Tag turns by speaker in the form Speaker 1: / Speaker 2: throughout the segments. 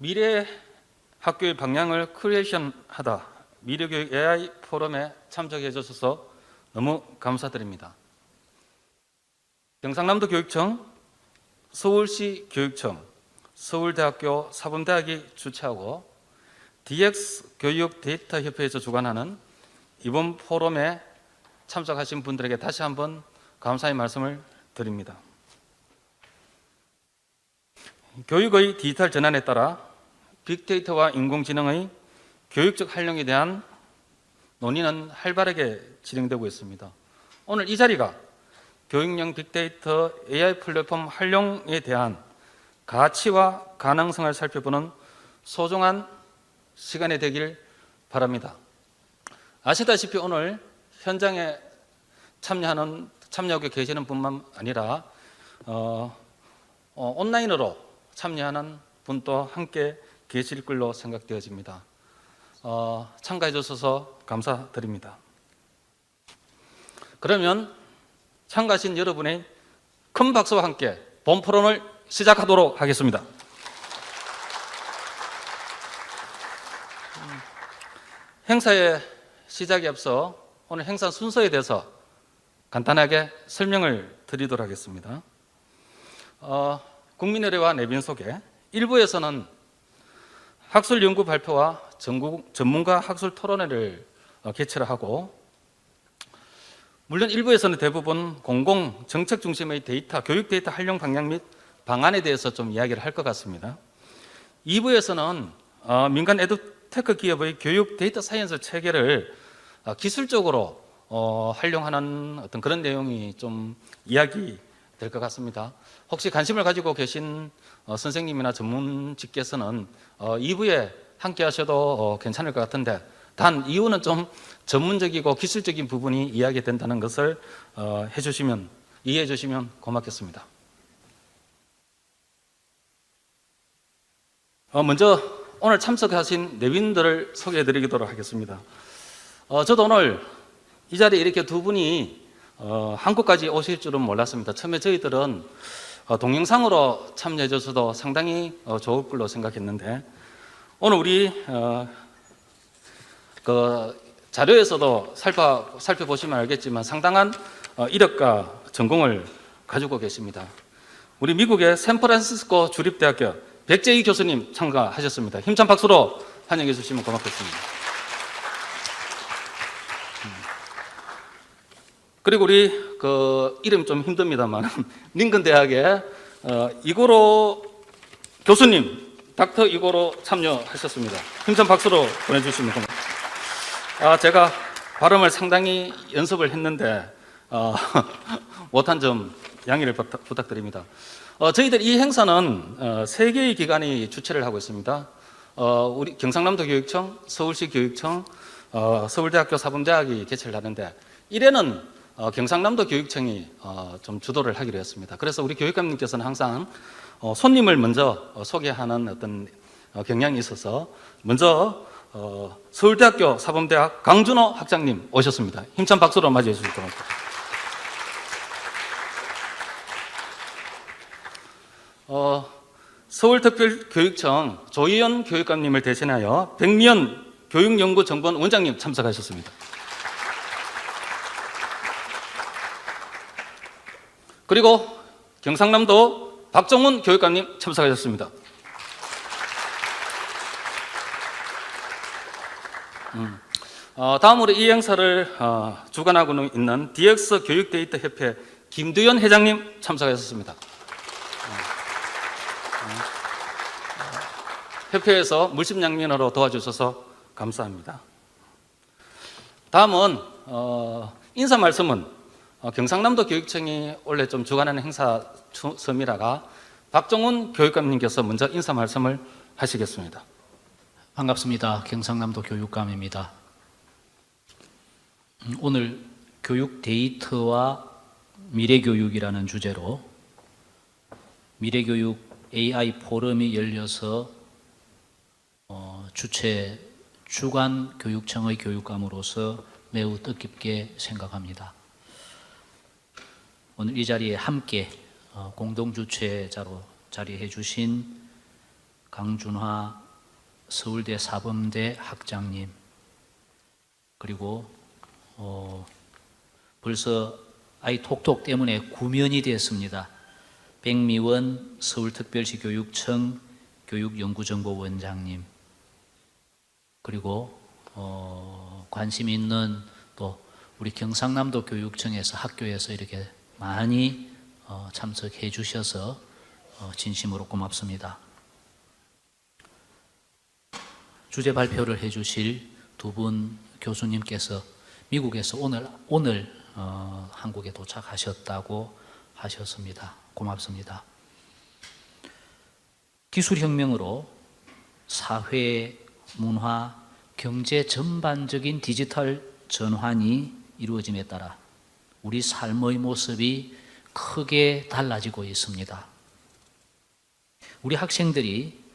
Speaker 1: 미래 학교의 방향을 크리에이션하다 미래교육 AI 포럼에 참석해 주셔서 너무 감사드립니다. 경상남도 교육청, 서울시 교육청, 서울대학교 사범대학이 주최하고 DX 교육 데이터 협회에서 주관하는 이번 포럼에 참석하신 분들에게 다시 한번 감사의 말씀을 드립니다. 교육의 디지털 전환에 따라 빅데이터와 인공지능의 교육적 활용에 대한 논의는 활발하게 진행되고 있습니다. 오늘 이 자리가 교육용 빅데이터 AI 플랫폼 활용에 대한 가치와 가능성을 살펴보는 소중한 시간이 되길 바랍니다. 아시다시피 오늘 현장에 참여하고 계시는 분만 아니라 온라인으로 참여하는 분도 함께 계실 걸로 생각되어집니다. 참가해 주셔서 감사드립니다. 그러면 참가하신 여러분의 큰 박수와 함께 본 토론을 시작하도록 하겠습니다. 행사의 시작에 앞서 오늘 행사 순서에 대해서 간단하게 설명을 드리도록 하겠습니다. 국민의례와 내빈 소개, 1부에서는 학술 연구 발표와 전문가 학술 토론회를 개최를 하고, 물론 1부에서는 대부분 공공 정책 중심의 데이터, 교육 데이터 활용 방향 및 방안에 대해서 좀 이야기를 할 것 같습니다. 2부에서는 민간 에듀테크 기업의 교육 데이터 사이언스 체계를 기술적으로 활용하는 어떤 그런 내용이 좀 이야기 될 것 같습니다. 혹시 관심을 가지고 계신 선생님이나 전문직께서는 2부에 함께 하셔도 괜찮을 것 같은데, 단 이유는 좀 전문적이고 기술적인 부분이 이야기된다는 것을 이해해 주시면 고맙겠습니다. 먼저 오늘 참석하신 내빈들을 소개해 드리도록 하겠습니다. 저도 오늘 이 자리에 이렇게 두 분이 한국까지 오실 줄은 몰랐습니다. 처음에 저희들은 동영상으로 참여해 주셔도 상당히 좋을 걸로 생각했는데, 오늘 우리 그 자료에서도 살펴보시면 알겠지만 상당한 이력과 전공을 가지고 계십니다. 우리 미국의 샌프란시스코 주립대학교 백재희 교수님 참가하셨습니다. 힘찬 박수로 환영해 주시면 고맙겠습니다. 그리고 우리 이름 좀 힘듭니다만 링컨 대학의 이고로 교수님, 닥터 이고로 참여하셨습니다. 힘찬 박수로 보내주시면 고맙습니다. 제가 발음을 상당히 연습을 했는데 못한 점 양해를 부탁드립니다. 저희들 이 행사는 3개의 기관이 주최를 하고 있습니다. 우리 경상남도 교육청, 서울시 교육청, 서울대학교 사범대학이 개최를 하는데, 1회는 경상남도 교육청이 좀 주도를 하기로 했습니다. 그래서 우리 교육감님께서는 항상 손님을 먼저 소개하는 어떤 경향이 있어서 먼저 서울대학교 사범대학 강준호 학장님 오셨습니다. 힘찬 박수로 맞이해 주실 겁니다. 서울특별교육청 조희연 교육감님을 대신하여 백미연 교육연구정보원 원장님 참석하셨습니다. 그리고 경상남도 박정훈 교육감님 참석하셨습니다. 다음으로 이 행사를 주관하고 있는 DX 교육데이터 협회 김두현 회장님 참석하셨습니다. 협회에서 물심양면으로 도와주셔서 감사합니다. 다음은 인사 말씀은 경상남도 교육청이 원래 좀 주관하는 행사 섬이라가 박정훈 교육감님께서 먼저 인사 말씀을 하시겠습니다.
Speaker 2: 반갑습니다. 경상남도 교육감입니다. 오늘 교육 데이터와 미래교육이라는 주제로 미래교육 AI 포럼이 열려서 주관 교육청의 교육감으로서 매우 뜻깊게 생각합니다. 오늘 이 자리에 함께 공동 주최자로 자리해 주신 강준화 서울대 사범대 학장님, 그리고 벌써 아이 톡톡 때문에 구면이 됐습니다. 백미원 서울특별시 교육청 교육연구정보원장님, 그리고 관심 있는 또 우리 경상남도 교육청에서 학교에서 이렇게 많이 참석해 주셔서 진심으로 고맙습니다. 주제 발표를 해 주실 두 분 교수님께서 미국에서 오늘 한국에 도착하셨다고 하셨습니다. 고맙습니다. 기술혁명으로 사회, 문화, 경제 전반적인 디지털 전환이 이루어짐에 따라 우리 삶의 모습이 크게 달라지고 있습니다. 우리 학생들이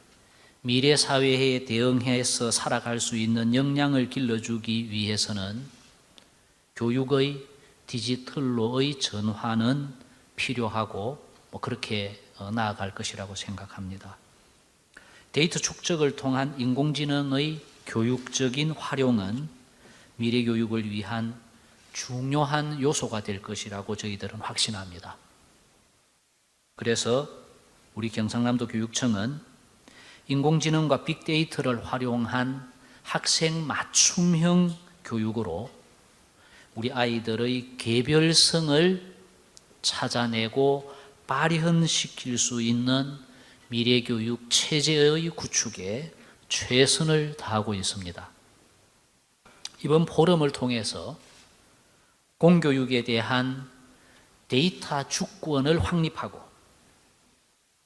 Speaker 2: 미래 사회에 대응해서 살아갈 수 있는 역량을 길러주기 위해서는 교육의 디지털로의 전환은 필요하고 그렇게 나아갈 것이라고 생각합니다. 데이터 축적을 통한 인공지능의 교육적인 활용은 미래 교육을 위한 중요한 요소가 될 것이라고 저희들은 확신합니다. 그래서 우리 경상남도 교육청은 인공지능과 빅데이터를 활용한 학생 맞춤형 교육으로 우리 아이들의 개별성을 찾아내고 발현시킬 수 있는 미래교육 체제의 구축에 최선을 다하고 있습니다. 이번 포럼을 통해서 공교육에 대한 데이터 주권을 확립하고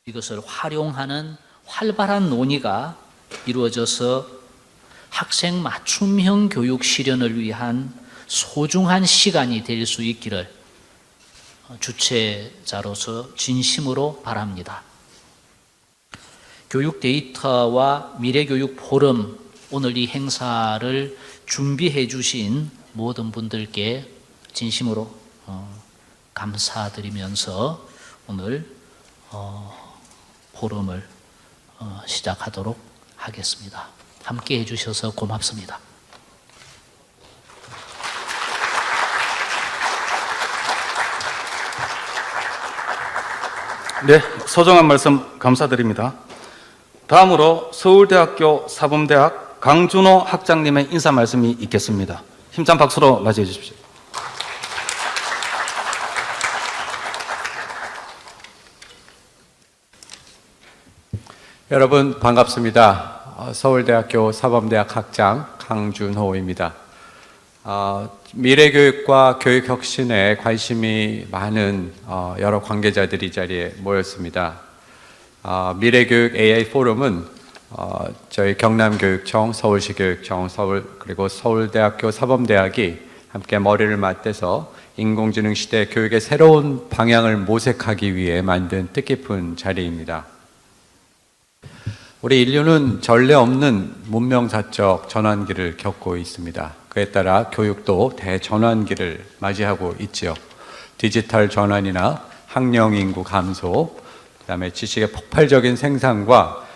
Speaker 2: 이것을 활용하는 활발한 논의가 이루어져서 학생 맞춤형 교육 실현을 위한 소중한 시간이 될 수 있기를 주최자로서 진심으로 바랍니다. 교육 데이터와 미래교육 포럼, 오늘 이 행사를 준비해 주신 모든 분들께 진심으로 감사드리면서 오늘 포럼을 시작하도록 하겠습니다. 함께 해주셔서 고맙습니다.
Speaker 1: 네, 소정한 말씀 감사드립니다. 다음으로 서울대학교 사범대학 강준호 학장님의 인사 말씀이 있겠습니다. 힘찬 박수로 맞이해 주십시오.
Speaker 3: 여러분 반갑습니다. 서울대학교 사범대학 학장 강준호입니다. 미래교육과 교육혁신에 관심이 많은 여러 관계자들이 이 자리에 모였습니다. 미래교육 AI 포럼은 저희 경남교육청, 서울시 교육청, 그리고 서울대학교 사범대학이 함께 머리를 맞대서 인공지능 시대 교육의 새로운 방향을 모색하기 위해 만든 뜻깊은 자리입니다. 우리 인류는 전례 없는 문명사적 전환기를 겪고 있습니다. 그에 따라 교육도 대전환기를 맞이하고 있지요. 디지털 전환이나 학령 인구 감소, 그다음에 지식의 폭발적인 생산과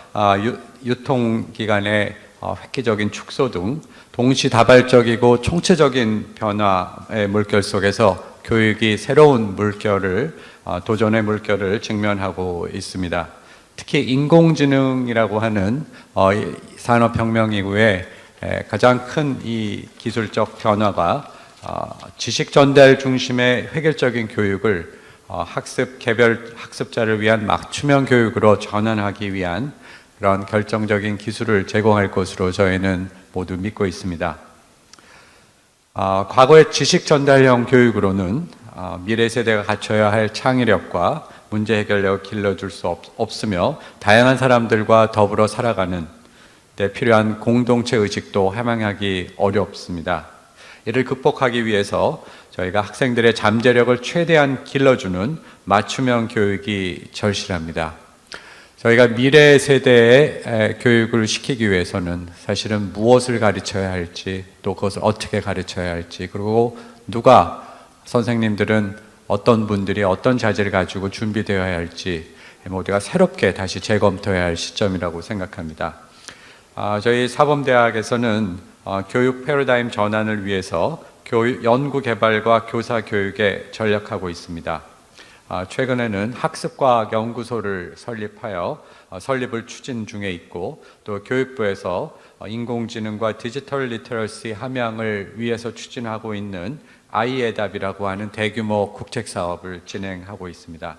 Speaker 3: 유통기간의 획기적인 축소 등 동시다발적이고 총체적인 변화의 물결 속에서 교육이 새로운 도전의 물결을 직면하고 있습니다. 특히 인공지능이라고 하는 산업혁명 이후에 가장 큰 이 기술적 변화가 지식 전달 중심의 획일적인 교육을 개별 학습자를 위한 맞춤형 교육으로 전환하기 위한 그런 결정적인 기술을 제공할 것으로 저희는 모두 믿고 있습니다. 과거의 지식 전달형 교육으로는 미래 세대가 갖춰야 할 창의력과 문제 해결력을 길러줄 수 없으며 다양한 사람들과 더불어 살아가는 데 필요한 공동체 의식도 함양하기 어렵습니다. 이를 극복하기 위해서 저희가 학생들의 잠재력을 최대한 길러주는 맞춤형 교육이 절실합니다. 저희가 미래 세대의 교육을 시키기 위해서는 사실은 무엇을 가르쳐야 할지, 또 그것을 어떻게 가르쳐야 할지, 그리고 선생님들은 어떤 분들이 어떤 자질을 가지고 준비되어야 할지, 모두가 새롭게 다시 재검토해야 할 시점이라고 생각합니다. 저희 사범대학에서는 교육 패러다임 전환을 위해서 연구 개발과 교사 교육에 전력하고 있습니다. 최근에는 학습과학 연구소를 설립하여 설립을 추진 중에 있고, 또 교육부에서 인공지능과 디지털 리터러시 함양을 위해서 추진하고 있는 아이에답이라고 하는 대규모 국책 사업을 진행하고 있습니다.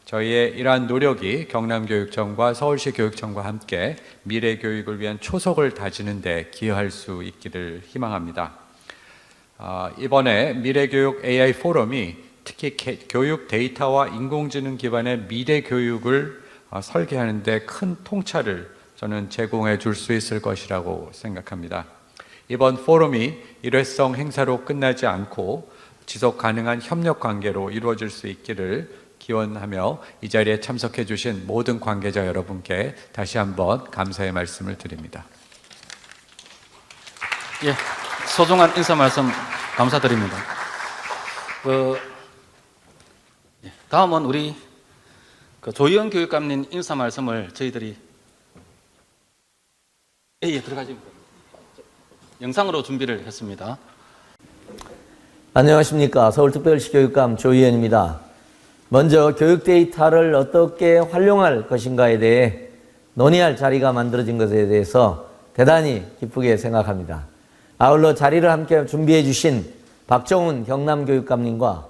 Speaker 3: 저희의 이러한 노력이 경남교육청과 서울시 교육청과 함께 미래 교육을 위한 초석을 다지는 데 기여할 수 있기를 희망합니다. 이번에 미래교육 AI 포럼이 특히 교육 데이터와 인공지능 기반의 미래 교육을 설계하는 데 큰 통찰을 저는 제공해 줄 수 있을 것이라고 생각합니다. 이번 포럼이 일회성 행사로 끝나지 않고 지속 가능한 협력 관계로 이루어질 수 있기를 기원하며 이 자리에 참석해 주신 모든 관계자 여러분께 다시 한번 감사의 말씀을 드립니다.
Speaker 1: 예, 소중한 인사 말씀 감사드립니다. 다음은 우리 조희연 교육감님 인사 말씀을 저희들이 들어가십니다. 영상으로 준비를 했습니다.
Speaker 4: 안녕하십니까. 서울특별시 교육감 조희연입니다. 먼저 교육 데이터를 어떻게 활용할 것인가에 대해 논의할 자리가 만들어진 것에 대해서 대단히 기쁘게 생각합니다. 아울러 자리를 함께 준비해 주신 박정훈 경남교육감님과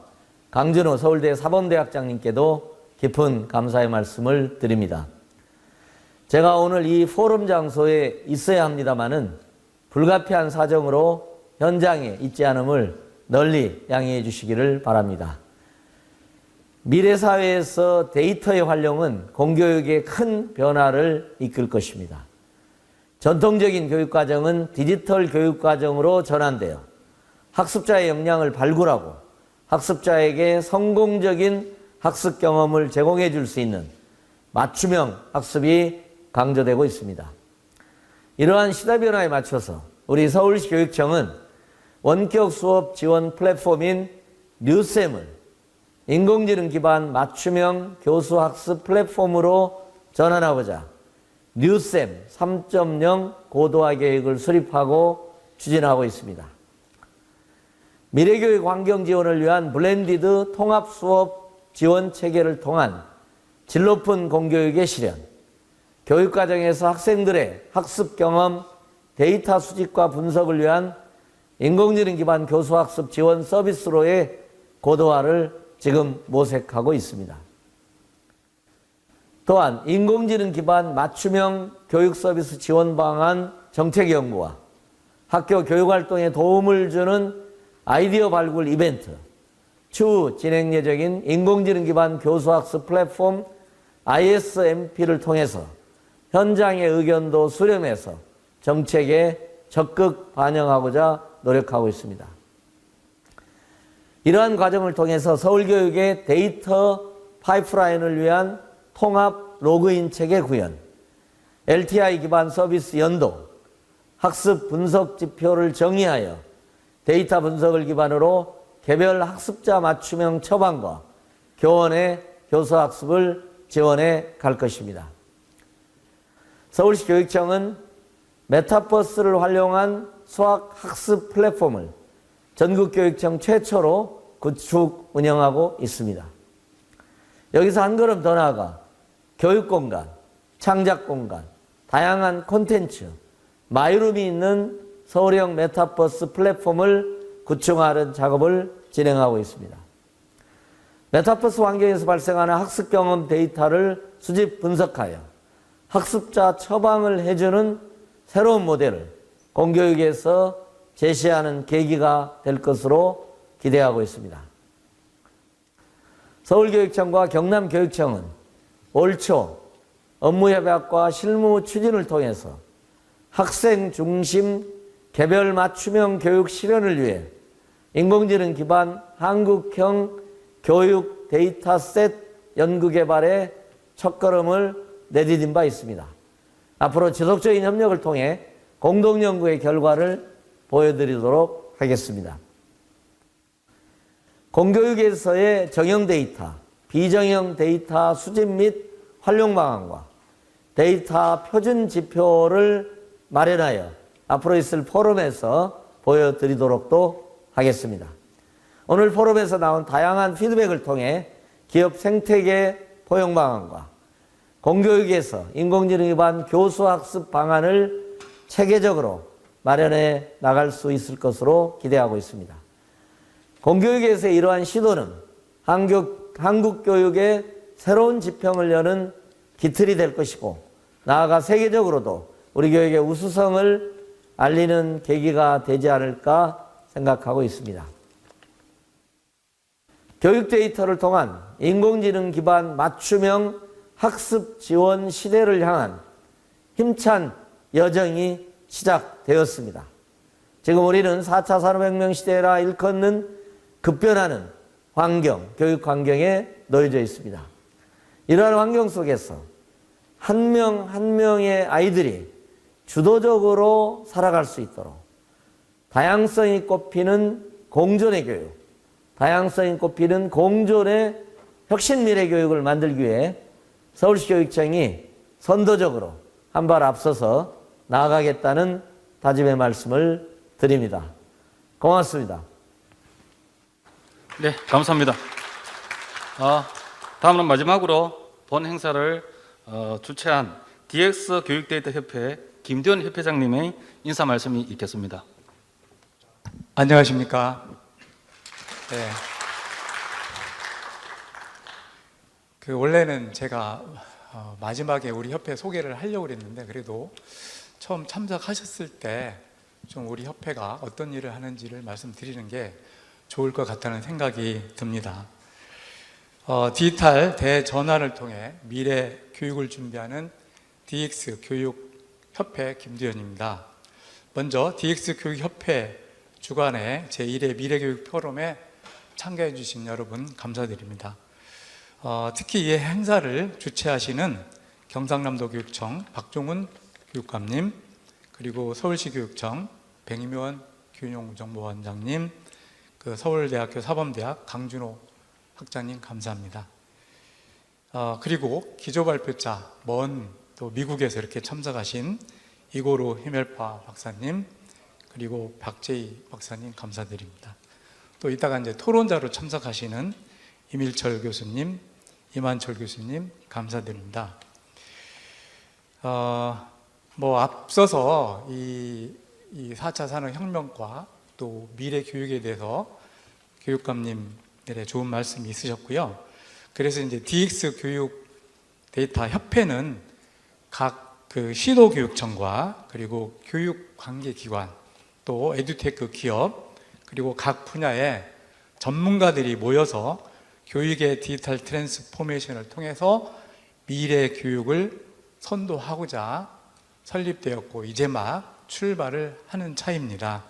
Speaker 4: 강준호 서울대 사범대학장님께도 깊은 감사의 말씀을 드립니다. 제가 오늘 이 포럼 장소에 있어야 합니다마는 불가피한 사정으로 현장에 있지 않음을 널리 양해해 주시기를 바랍니다. 미래사회에서 데이터의 활용은 공교육에 큰 변화를 이끌 것입니다. 전통적인 교육과정은 디지털 교육과정으로 전환되어 학습자의 역량을 발굴하고 학습자에게 성공적인 학습 경험을 제공해 줄 수 있는 맞춤형 학습이 강조되고 있습니다. 이러한 시대 변화에 맞춰서 우리 서울시 교육청은 원격 수업 지원 플랫폼인 뉴쌤을 인공지능 기반 맞춤형 교수 학습 플랫폼으로 전환하고자 뉴쌤 3.0 고도화 계획을 수립하고 추진하고 있습니다. 미래교육 환경 지원을 위한 블렌디드 통합 수업 지원 체계를 통한 질 높은 공교육의 실현, 교육과정에서 학생들의 학습 경험, 데이터 수집과 분석을 위한 인공지능 기반 교수학습 지원 서비스로의 고도화를 지금 모색하고 있습니다. 또한 인공지능 기반 맞춤형 교육 서비스 지원 방안 정책 연구와 학교 교육활동에 도움을 주는 아이디어 발굴 이벤트, 추후 진행 예정인 인공지능 기반 교수학습 플랫폼 ISMP를 통해서 현장의 의견도 수렴해서 정책에 적극 반영하고자 노력하고 있습니다. 이러한 과정을 통해서 서울교육의 데이터 파이프라인을 위한 통합 로그인 체계 구현, LTI 기반 서비스 연도, 학습 분석 지표를 정의하여 데이터 분석을 기반으로 개별 학습자 맞춤형 처방과 교원의 교수학습을 지원해 갈 것입니다. 서울시 교육청은 메타버스를 활용한 수학학습 플랫폼을 전국교육청 최초로 구축 운영하고 있습니다. 여기서 한 걸음 더 나아가 교육공간, 창작공간, 다양한 콘텐츠, 마이룸이 있는 서울형 메타버스 플랫폼을 구축하는 작업을 진행하고 있습니다. 메타버스 환경에서 발생하는 학습 경험 데이터를 수집 분석하여 학습자 처방을 해주는 새로운 모델을 공교육에서 제시하는 계기가 될 것으로 기대하고 있습니다. 서울교육청과 경남교육청은 올 초 업무협약과 실무 추진을 통해서 학생 중심 개별 맞춤형 교육 실현을 위해 인공지능 기반 한국형 교육 데이터셋 연구 개발에 첫걸음을 내디딘 바 있습니다. 앞으로 지속적인 협력을 통해 공동 연구의 결과를 보여드리도록 하겠습니다. 공교육에서의 정형 데이터, 비정형 데이터 수집 및 활용 방안과 데이터 표준 지표를 마련하여 앞으로 있을 포럼에서 보여드리도록도 하겠습니다. 오늘 포럼에서 나온 다양한 피드백을 통해 기업 생태계 포용 방안과 공교육에서 인공지능 기반 교수학습 방안을 체계적으로 마련해 나갈 수 있을 것으로 기대하고 있습니다. 공교육에서의 이러한 시도는 한국 교육의 새로운 지평을 여는 기틀이 될 것이고, 나아가 세계적으로도 우리 교육의 우수성을 알리는 계기가 되지 않을까 생각하고 있습니다. 교육 데이터를 통한 인공지능 기반 맞춤형 학습 지원 시대를 향한 힘찬 여정이 시작되었습니다. 지금 우리는 4차 산업혁명 시대라 일컫는 급변하는 교육 환경에 놓여져 있습니다. 이러한 환경 속에서 한 명 한 명의 아이들이 주도적으로 살아갈 수 있도록 다양성이 꼽히는 공존의 교육, 다양성이 꼽히는 공존의 혁신 미래 교육을 만들기 위해 서울시 교육청이 선도적으로 한 발 앞서서 나아가겠다는 다짐의 말씀을 드립니다. 고맙습니다.
Speaker 1: 네, 감사합니다. 다음은 마지막으로 본 행사를 주최한 DX 교육데이터 협회 김대원 협회장님의 인사 말씀이 있겠습니다.
Speaker 5: 안녕하십니까. 네. 원래는 제가 마지막에 우리 협회 소개를 하려고 그랬는데, 그래도 처음 참석하셨을 때 좀 우리 협회가 어떤 일을 하는지를 말씀드리는 게 좋을 것 같다는 생각이 듭니다. 디지털 대전환을 통해 미래 교육을 준비하는 DX 교육협회 김두현입니다. 먼저 DX 교육협회 주관의 제1회 미래교육 포럼에 참가해 주신 여러분 감사드립니다. 특히 이 행사를 주최하시는 경상남도 교육청 박종훈 교육감님, 그리고 서울시 교육청 백임현 교육정보원장님, 서울대학교 사범대학 강준호 학장님 감사합니다. 그리고 기조발표자 또 미국에서 이렇게 참석하신 이고로 히멜파 박사님, 그리고 박재희 박사님 감사드립니다. 또 이따가 이제 토론자로 참석하시는 이밀철 교수님, 이만철 교수님 감사드립니다. 앞서서 이 4차 산업혁명과 또 미래 교육에 대해서 교육감님들의 좋은 말씀이 있으셨고요. 그래서 이제 DX 교육 데이터 협회는 각 시도교육청과 그리고 교육관계기관, 또 에듀테크 기업, 그리고 각 분야의 전문가들이 모여서 교육의 디지털 트랜스포메이션을 통해서 미래 교육을 선도하고자 설립되었고, 이제 막 출발을 하는 차입니다.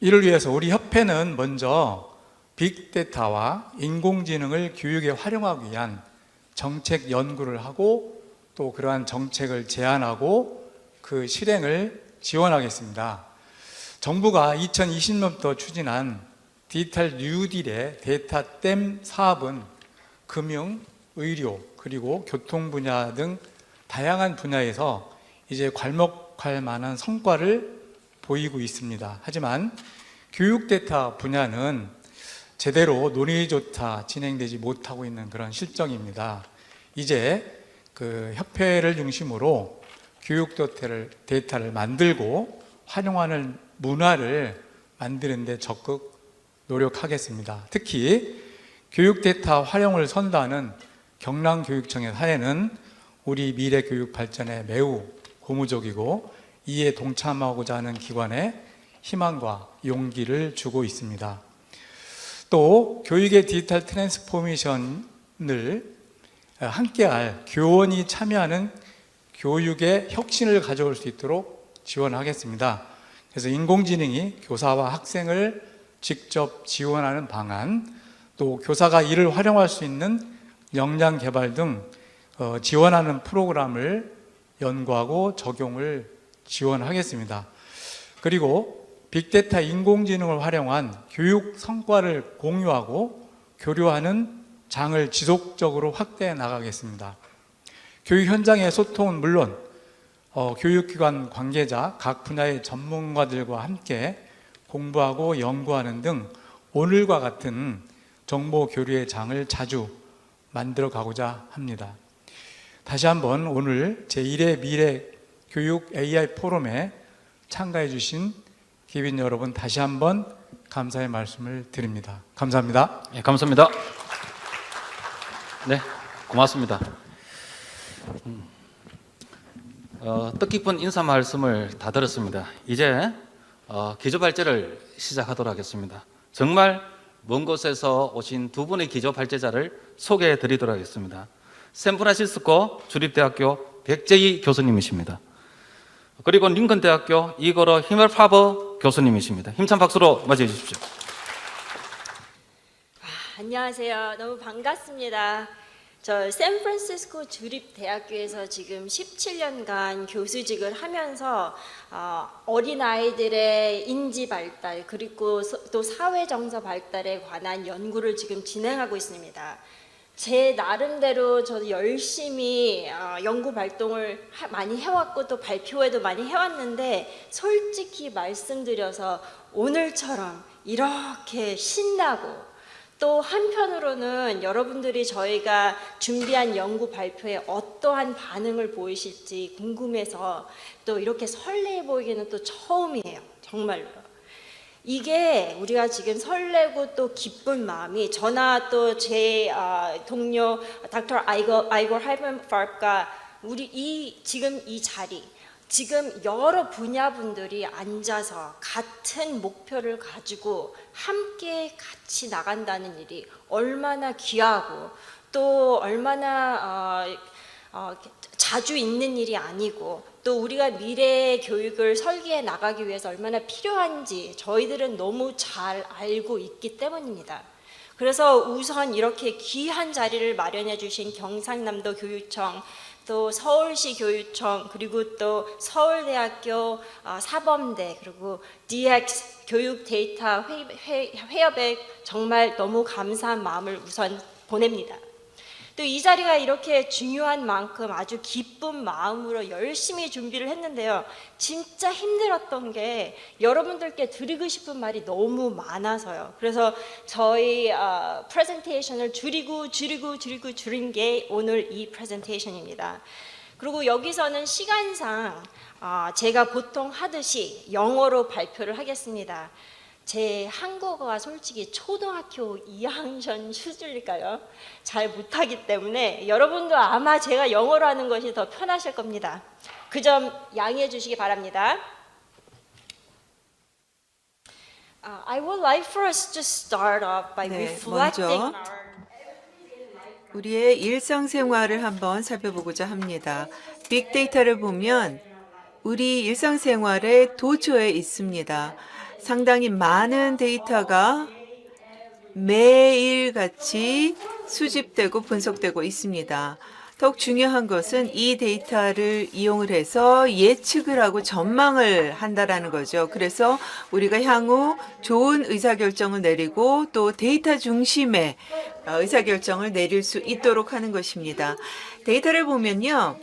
Speaker 5: 이를 위해서 우리 협회는 먼저 빅데이터와 인공지능을 교육에 활용하기 위한 정책 연구를 하고, 또 그러한 정책을 제안하고 그 실행을 지원하겠습니다. 정부가 2020년부터 추진한 디지털 뉴딜의 데이터 댐 사업은 금융, 의료, 그리고 교통 분야 등 다양한 분야에서 이제 괄목할 만한 성과를 보이고 있습니다. 하지만 교육 데이터 분야는 제대로 논의조차 진행되지 못하고 있는 그런 실정입니다. 이제 협회를 중심으로 교육 데이터를 만들고 활용하는 문화를 만드는 데 적극 노력하겠습니다. 특히 교육 데이터 활용을 선도하는 경남교육청의 사례는 우리 미래 교육 발전에 매우 고무적이고, 이에 동참하고자 하는 기관에 희망과 용기를 주고 있습니다. 또 교육의 디지털 트랜스포메이션을 함께할 교원이 참여하는 교육의 혁신을 가져올 수 있도록 지원하겠습니다. 그래서 인공지능이 교사와 학생을 직접 지원하는 방안, 또 교사가 이를 활용할 수 있는 역량 개발 등 지원하는 프로그램을 연구하고 적용을 지원하겠습니다. 그리고 빅데이터 인공지능을 활용한 교육 성과를 공유하고 교류하는 장을 지속적으로 확대해 나가겠습니다. 교육 현장의 소통은 물론 교육기관 관계자, 각 분야의 전문가들과 함께 공부하고 연구하는 등 오늘과 같은 정보 교류의 장을 자주 만들어 가고자 합니다. 다시 한번 오늘 제1회 미래 교육 AI 포럼에 참가해 주신 기빈 여러분 다시 한번 감사의 말씀을 드립니다. 감사합니다.
Speaker 1: 예, 감사합니다. 네, 고맙습니다. 뜻깊은 인사 말씀을 다 들었습니다. 이제 기조 발제를 시작하도록 하겠습니다. 정말 먼 곳에서 오신 두 분의 기조 발제자를 소개해 드리도록 하겠습니다. 샌프란시스코 주립대학교 백재희 교수님이십니다. 그리고 링컨대학교 이거로 히멜파버 교수님이십니다. 힘찬 박수로 맞이해 주십시오.
Speaker 6: 안녕하세요. 너무 반갑습니다. 저 샌프란시스코 주립대학교에서 지금 17년간 교수직을 하면서 어린아이들의 인지 발달 그리고 또 사회 정서 발달에 관한 연구를 지금 진행하고 있습니다. 제 나름대로 저도 열심히 연구 활동을 많이 해왔고 또 발표회도 많이 해왔는데 솔직히 말씀드려서 오늘처럼 이렇게 신나고 또 한편으로는 여러분들이 저희가 준비한 연구 발표에 어떠한 반응을 보이실지 궁금해서 또 이렇게 설레 보이기는 또 처음이에요. 정말로. 이게 우리가 지금 설레고 또 기쁜 마음이 저나 또 제 동료 닥터 아이거 할벤파르가 우리 지금 이 자리 지금 여러 분야 분들이 앉아서 같은 목표를 가지고 함께 같이 나간다는 일이 얼마나 귀하고 또 얼마나 자주 있는 일이 아니고 또 우리가 미래 교육을 설계해 나가기 위해서 얼마나 필요한지 저희들은 너무 잘 알고 있기 때문입니다. 그래서 우선 이렇게 귀한 자리를 마련해 주신 경상남도 교육청 또 서울시 교육청 그리고 또 서울대학교 사범대 그리고 DX 교육 데이터 회협에 정말 너무 감사한 마음을 우선 보냅니다. 또 이 자리가 이렇게 중요한 만큼 아주 기쁜 마음으로 열심히 준비를 했는데요. 진짜 힘들었던 게 여러분들께 드리고 싶은 말이 너무 많아서요. 그래서 저희 프레젠테이션을 줄인 게 오늘 이 프레젠테이션입니다. 그리고 여기서는 시간상 제가 보통 하듯이 영어로 발표를 하겠습니다. 제 한국어가 솔직히 초등학교 2학년 수준일까요? 잘 못하기 때문에 여러분도 아마 제가 영어로 하는 것이 더 편하실 겁니다. 그 점 양해해 주시기 바랍니다. I would like for us to start off by reflecting
Speaker 7: 먼저 우리의 일상생활을 한번 살펴보고자 합니다. 빅데이터를 보면 우리 일상생활의 도처에 있습니다. 상당히 많은 데이터가 매일같이 수집되고 분석되고 있습니다. 더욱 중요한 것은 이 데이터를 이용을 해서 예측을 하고 전망을 한다라는 거죠. 그래서 우리가 향후 좋은 의사결정을 내리고 또 데이터 중심의 의사결정을 내릴 수 있도록 하는 것입니다. 데이터를 보면요.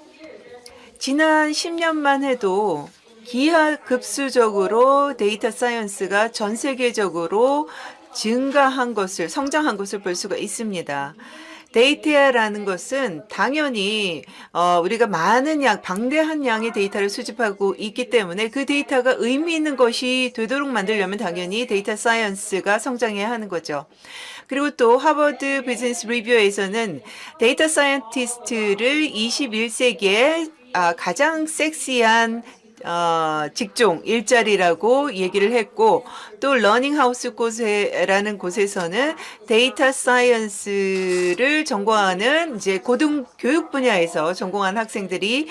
Speaker 7: 지난 10년만 해도 기하급수적으로 데이터 사이언스가 전 세계적으로 성장한 것을 볼 수가 있습니다. 데이터라는 것은 당연히 우리가 방대한 양의 데이터를 수집하고 있기 때문에 그 데이터가 의미 있는 것이 되도록 만들려면 당연히 데이터 사이언스가 성장해야 하는 거죠. 그리고 또 하버드 비즈니스 리뷰에서는 데이터 사이언티스트를 21세기에 가장 섹시한 직종, 일자리라고 얘기를 했고 또 러닝하우스 곳이라는 곳에서는 데이터 사이언스를 전공하는 이제 고등교육 분야에서 전공한 학생들이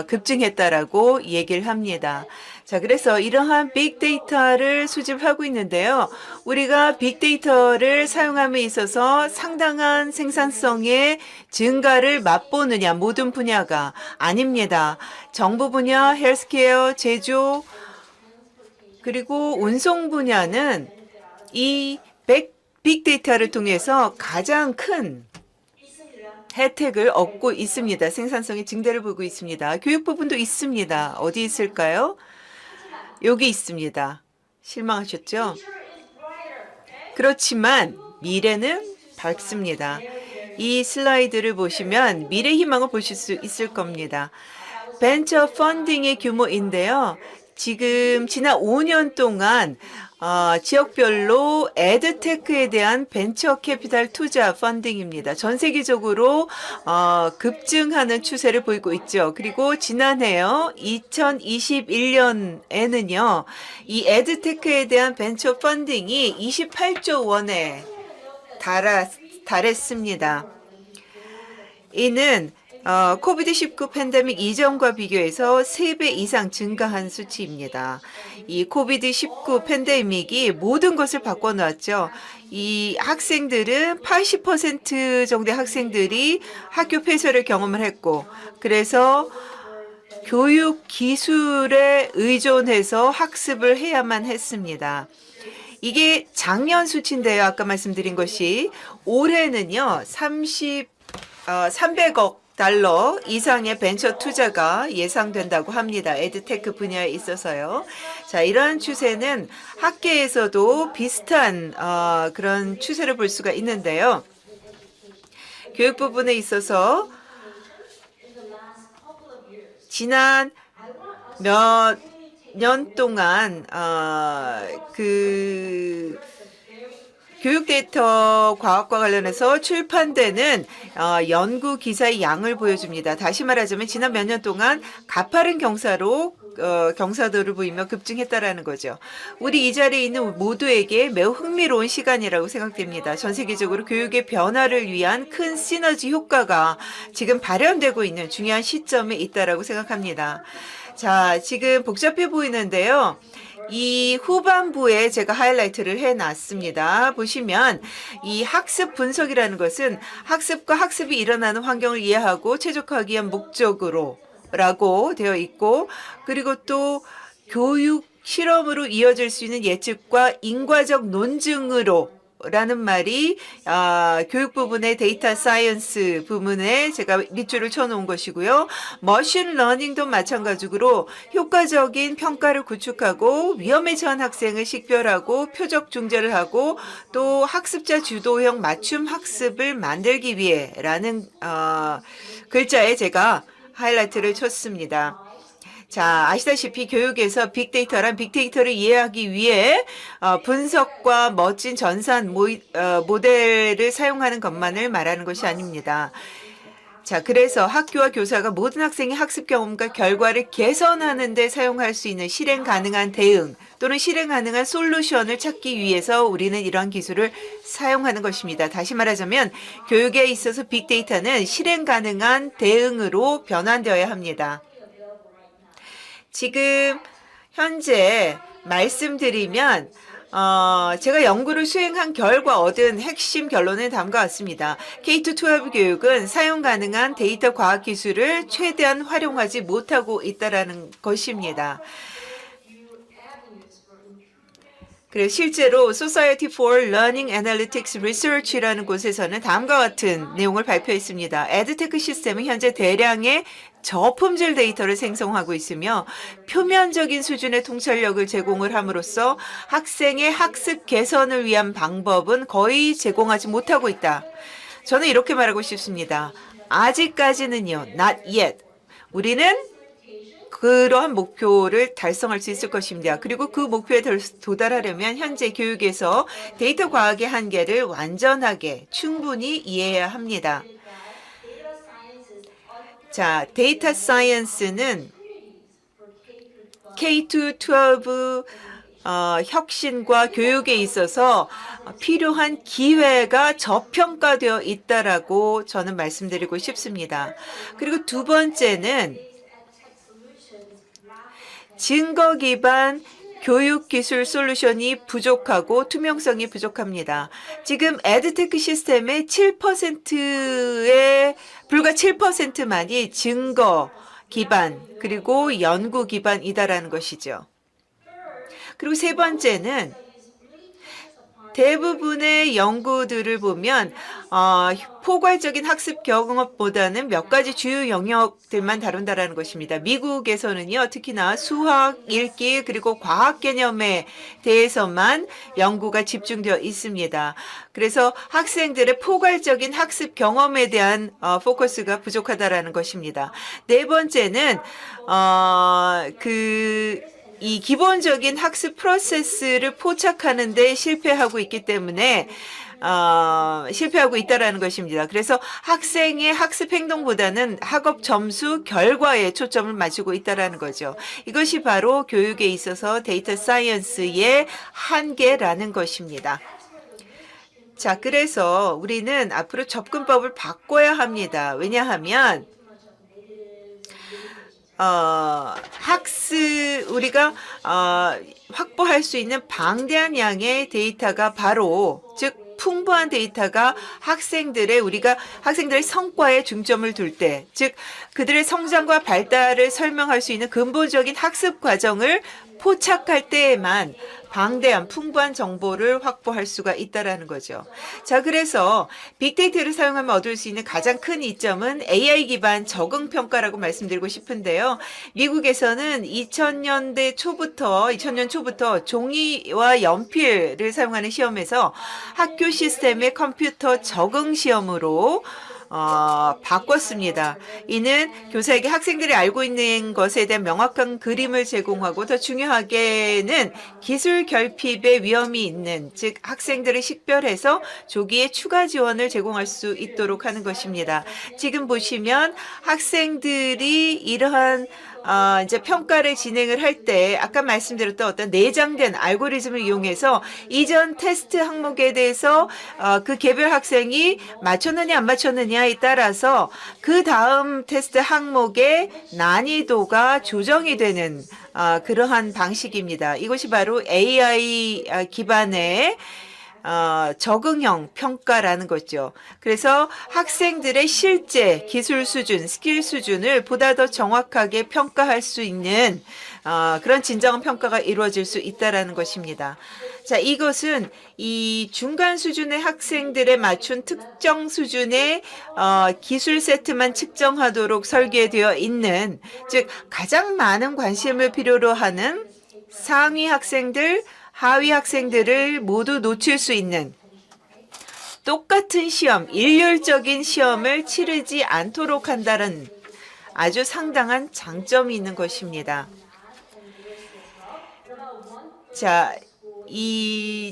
Speaker 7: 급증했다라고 얘기를 합니다. 자, 그래서 이러한 빅데이터를 수집하고 있는데요. 우리가 빅데이터를 사용함에 있어서 상당한 생산성의 증가를 맛보느냐, 모든 분야가 아닙니다. 정부 분야, 헬스케어, 제조, 그리고 운송 분야는 이 빅데이터를 통해서 가장 큰 혜택을 얻고 있습니다. 생산성의 증대를 보고 있습니다. 교육 부분도 있습니다. 어디 있을까요? 여기 있습니다. 실망하셨죠? 그렇지만 미래는 밝습니다. 이 슬라이드를 보시면 미래 희망을 보실 수 있을 겁니다. 벤처 펀딩의 규모인데요. 지금 지난 5년 동안 지역별로 에드테크에 대한 벤처 캐피탈 투자 펀딩입니다. 전 세계적으로 급증하는 추세를 보이고 있죠. 그리고 지난해요. 2021년에는요. 이 에드테크에 대한 벤처 펀딩이 28조 원에 달했습니다. 이는 코비드-19 팬데믹 이전과 비교해서 3배 이상 증가한 수치입니다. 이 코비드-19 팬데믹이 모든 것을 바꿔놨죠. 이 학생들은 80% 정도의 학생들이 학교 폐쇄를 경험을 했고, 그래서 교육 기술에 의존해서 학습을 해야만 했습니다. 이게 작년 수치인데요. 아까 말씀드린 것이 올해는요. 300억 달러 이상의 벤처 투자가 예상된다고 합니다. 에드테크 분야에 있어서요. 자, 이러한 추세는 학계에서도 비슷한 그런 추세를 볼 수가 있는데요. 교육 부분에 있어서 지난 몇 년 동안 교육 데이터 과학과 관련해서 출판되는 연구 기사의 양을 보여줍니다. 다시 말하자면 지난 몇 년 동안 가파른 경사도를 보이며 급증했다라는 거죠. 우리 이 자리에 있는 모두에게 매우 흥미로운 시간이라고 생각됩니다. 전 세계적으로 교육의 변화를 위한 큰 시너지 효과가 지금 발현되고 있는 중요한 시점에 있다라고 생각합니다. 자, 지금 복잡해 보이는데요. 이 후반부에 제가 하이라이트를 해놨습니다. 보시면 이 학습 분석이라는 것은 학습과 학습이 일어나는 환경을 이해하고 최적화하기 위한 목적으로 라고 되어 있고, 그리고 또 교육 실험으로 이어질 수 있는 예측과 인과적 논증으로 라는 말이 교육 부분의 데이터 사이언스 부분에 제가 밑줄을 쳐놓은 것이고요. 머신 러닝도 마찬가지로 효과적인 평가를 구축하고 위험에 처한 학생을 식별하고 표적 중재를 하고 또 학습자 주도형 맞춤 학습을 만들기 위해라는 글자에 제가 하이라이트를 쳤습니다. 자, 아시다시피 교육에서 빅데이터란 빅데이터를 이해하기 위해 분석과 멋진 전산 모델을 사용하는 것만을 말하는 것이 아닙니다. 자, 그래서 학교와 교사가 모든 학생의 학습 경험과 결과를 개선하는 데 사용할 수 있는 실행 가능한 대응 또는 실행 가능한 솔루션을 찾기 위해서 우리는 이러한 기술을 사용하는 것입니다. 다시 말하자면 교육에 있어서 빅데이터는 실행 가능한 대응으로 변환되어야 합니다. 지금 현재 말씀드리면 제가 연구를 수행한 결과 얻은 핵심 결론은 다음과 같습니다. K-12 교육은 사용 가능한 데이터 과학 기술을 최대한 활용하지 못하고 있다는 것입니다. 그래서 실제로 Society for Learning Analytics Research라는 곳에서는 다음과 같은 내용을 발표했습니다. 에드테크 시스템은 현재 대량의 저품질 데이터를 생성하고 있으며 표면적인 수준의 통찰력을 제공을 함으로써 학생의 학습 개선을 위한 방법은 거의 제공하지 못하고 있다. 저는 이렇게 말하고 싶습니다. 아직까지는요, not yet. 우리는 그러한 목표를 달성할 수 있을 것입니다. 그리고 그 목표에 도달하려면 현재 교육에서 데이터 과학의 한계를 완전하게 충분히 이해해야 합니다. 자, 데이터 사이언스는 K-12 혁신과 교육에 있어서 필요한 기회가 저평가되어 있다라고 저는 말씀드리고 싶습니다. 그리고 두 번째는 증거 기반 교육 기술 솔루션이 부족하고 투명성이 부족합니다. 지금 에드테크 시스템의 7%의 불과 7%만이 증거 기반 그리고 연구 기반이다라는 것이죠. 그리고 세 번째는 대부분의 연구들을 보면 포괄적인 학습 경험보다는 몇 가지 주요 영역들만 다룬다라는 것입니다. 미국에서는요, 특히나 수학, 읽기 그리고 과학 개념에 대해서만 연구가 집중되어 있습니다. 그래서 학생들의 포괄적인 학습 경험에 대한 포커스가 부족하다라는 것입니다. 네 번째는 이 기본적인 학습 프로세스를 포착하는 데 실패하고 있기 때문에 실패하고 있다라는 것입니다. 그래서 학생의 학습 행동보다는 학업 점수 결과에 초점을 맞추고 있다라는 거죠. 이것이 바로 교육에 있어서 데이터 사이언스의 한계라는 것입니다. 자, 그래서 우리는 앞으로 접근법을 바꿔야 합니다. 왜냐하면 우리가 확보할 수 있는 방대한 양의 데이터가 바로, 즉 풍부한 데이터가 우리가 학생들의 성과에 중점을 둘 때, 즉 그들의 성장과 발달을 설명할 수 있는 근본적인 학습 과정을 포착할 때에만 방대한 풍부한 정보를 확보할 수가 있다라는 거죠. 자, 그래서 빅데이터를 사용하면 얻을 수 있는 가장 큰 이점은 AI 기반 적응 평가라고 말씀드리고 싶은데요. 미국에서는 2000년 초부터 종이와 연필을 사용하는 시험에서 학교 시스템의 컴퓨터 적응 시험으로 바꿨습니다. 이는 교사에게 학생들이 알고 있는 것에 대한 명확한 그림을 제공하고, 더 중요하게는 기술 결핍의 위험이 있는, 즉 학생들을 식별해서 조기에 추가 지원을 제공할 수 있도록 하는 것입니다. 지금 보시면 학생들이 이러한 이제 평가를 진행을 할 때 아까 말씀드렸던 어떤 내장된 알고리즘을 이용해서 이전 테스트 항목에 대해서 그 개별 학생이 맞췄느냐 안 맞췄느냐에 따라서 그 다음 테스트 항목의 난이도가 조정이 되는 그러한 방식입니다. 이것이 바로 AI 기반의 적응형 평가라는 거죠. 그래서 학생들의 실제 기술 수준, 스킬 수준을 보다 더 정확하게 평가할 수 있는 그런 진정한 평가가 이루어질 수 있다라는 것입니다. 자, 이것은 이 중간 수준의 학생들에 맞춘 특정 수준의 기술 세트만 측정하도록 설계되어 있는, 즉 가장 많은 관심을 필요로 하는 상위 학생들, 하위 학생들을 모두 놓칠 수 있는 똑같은 시험, 일률적인 시험을 치르지 않도록 한다는 아주 상당한 장점이 있는 것입니다. 자,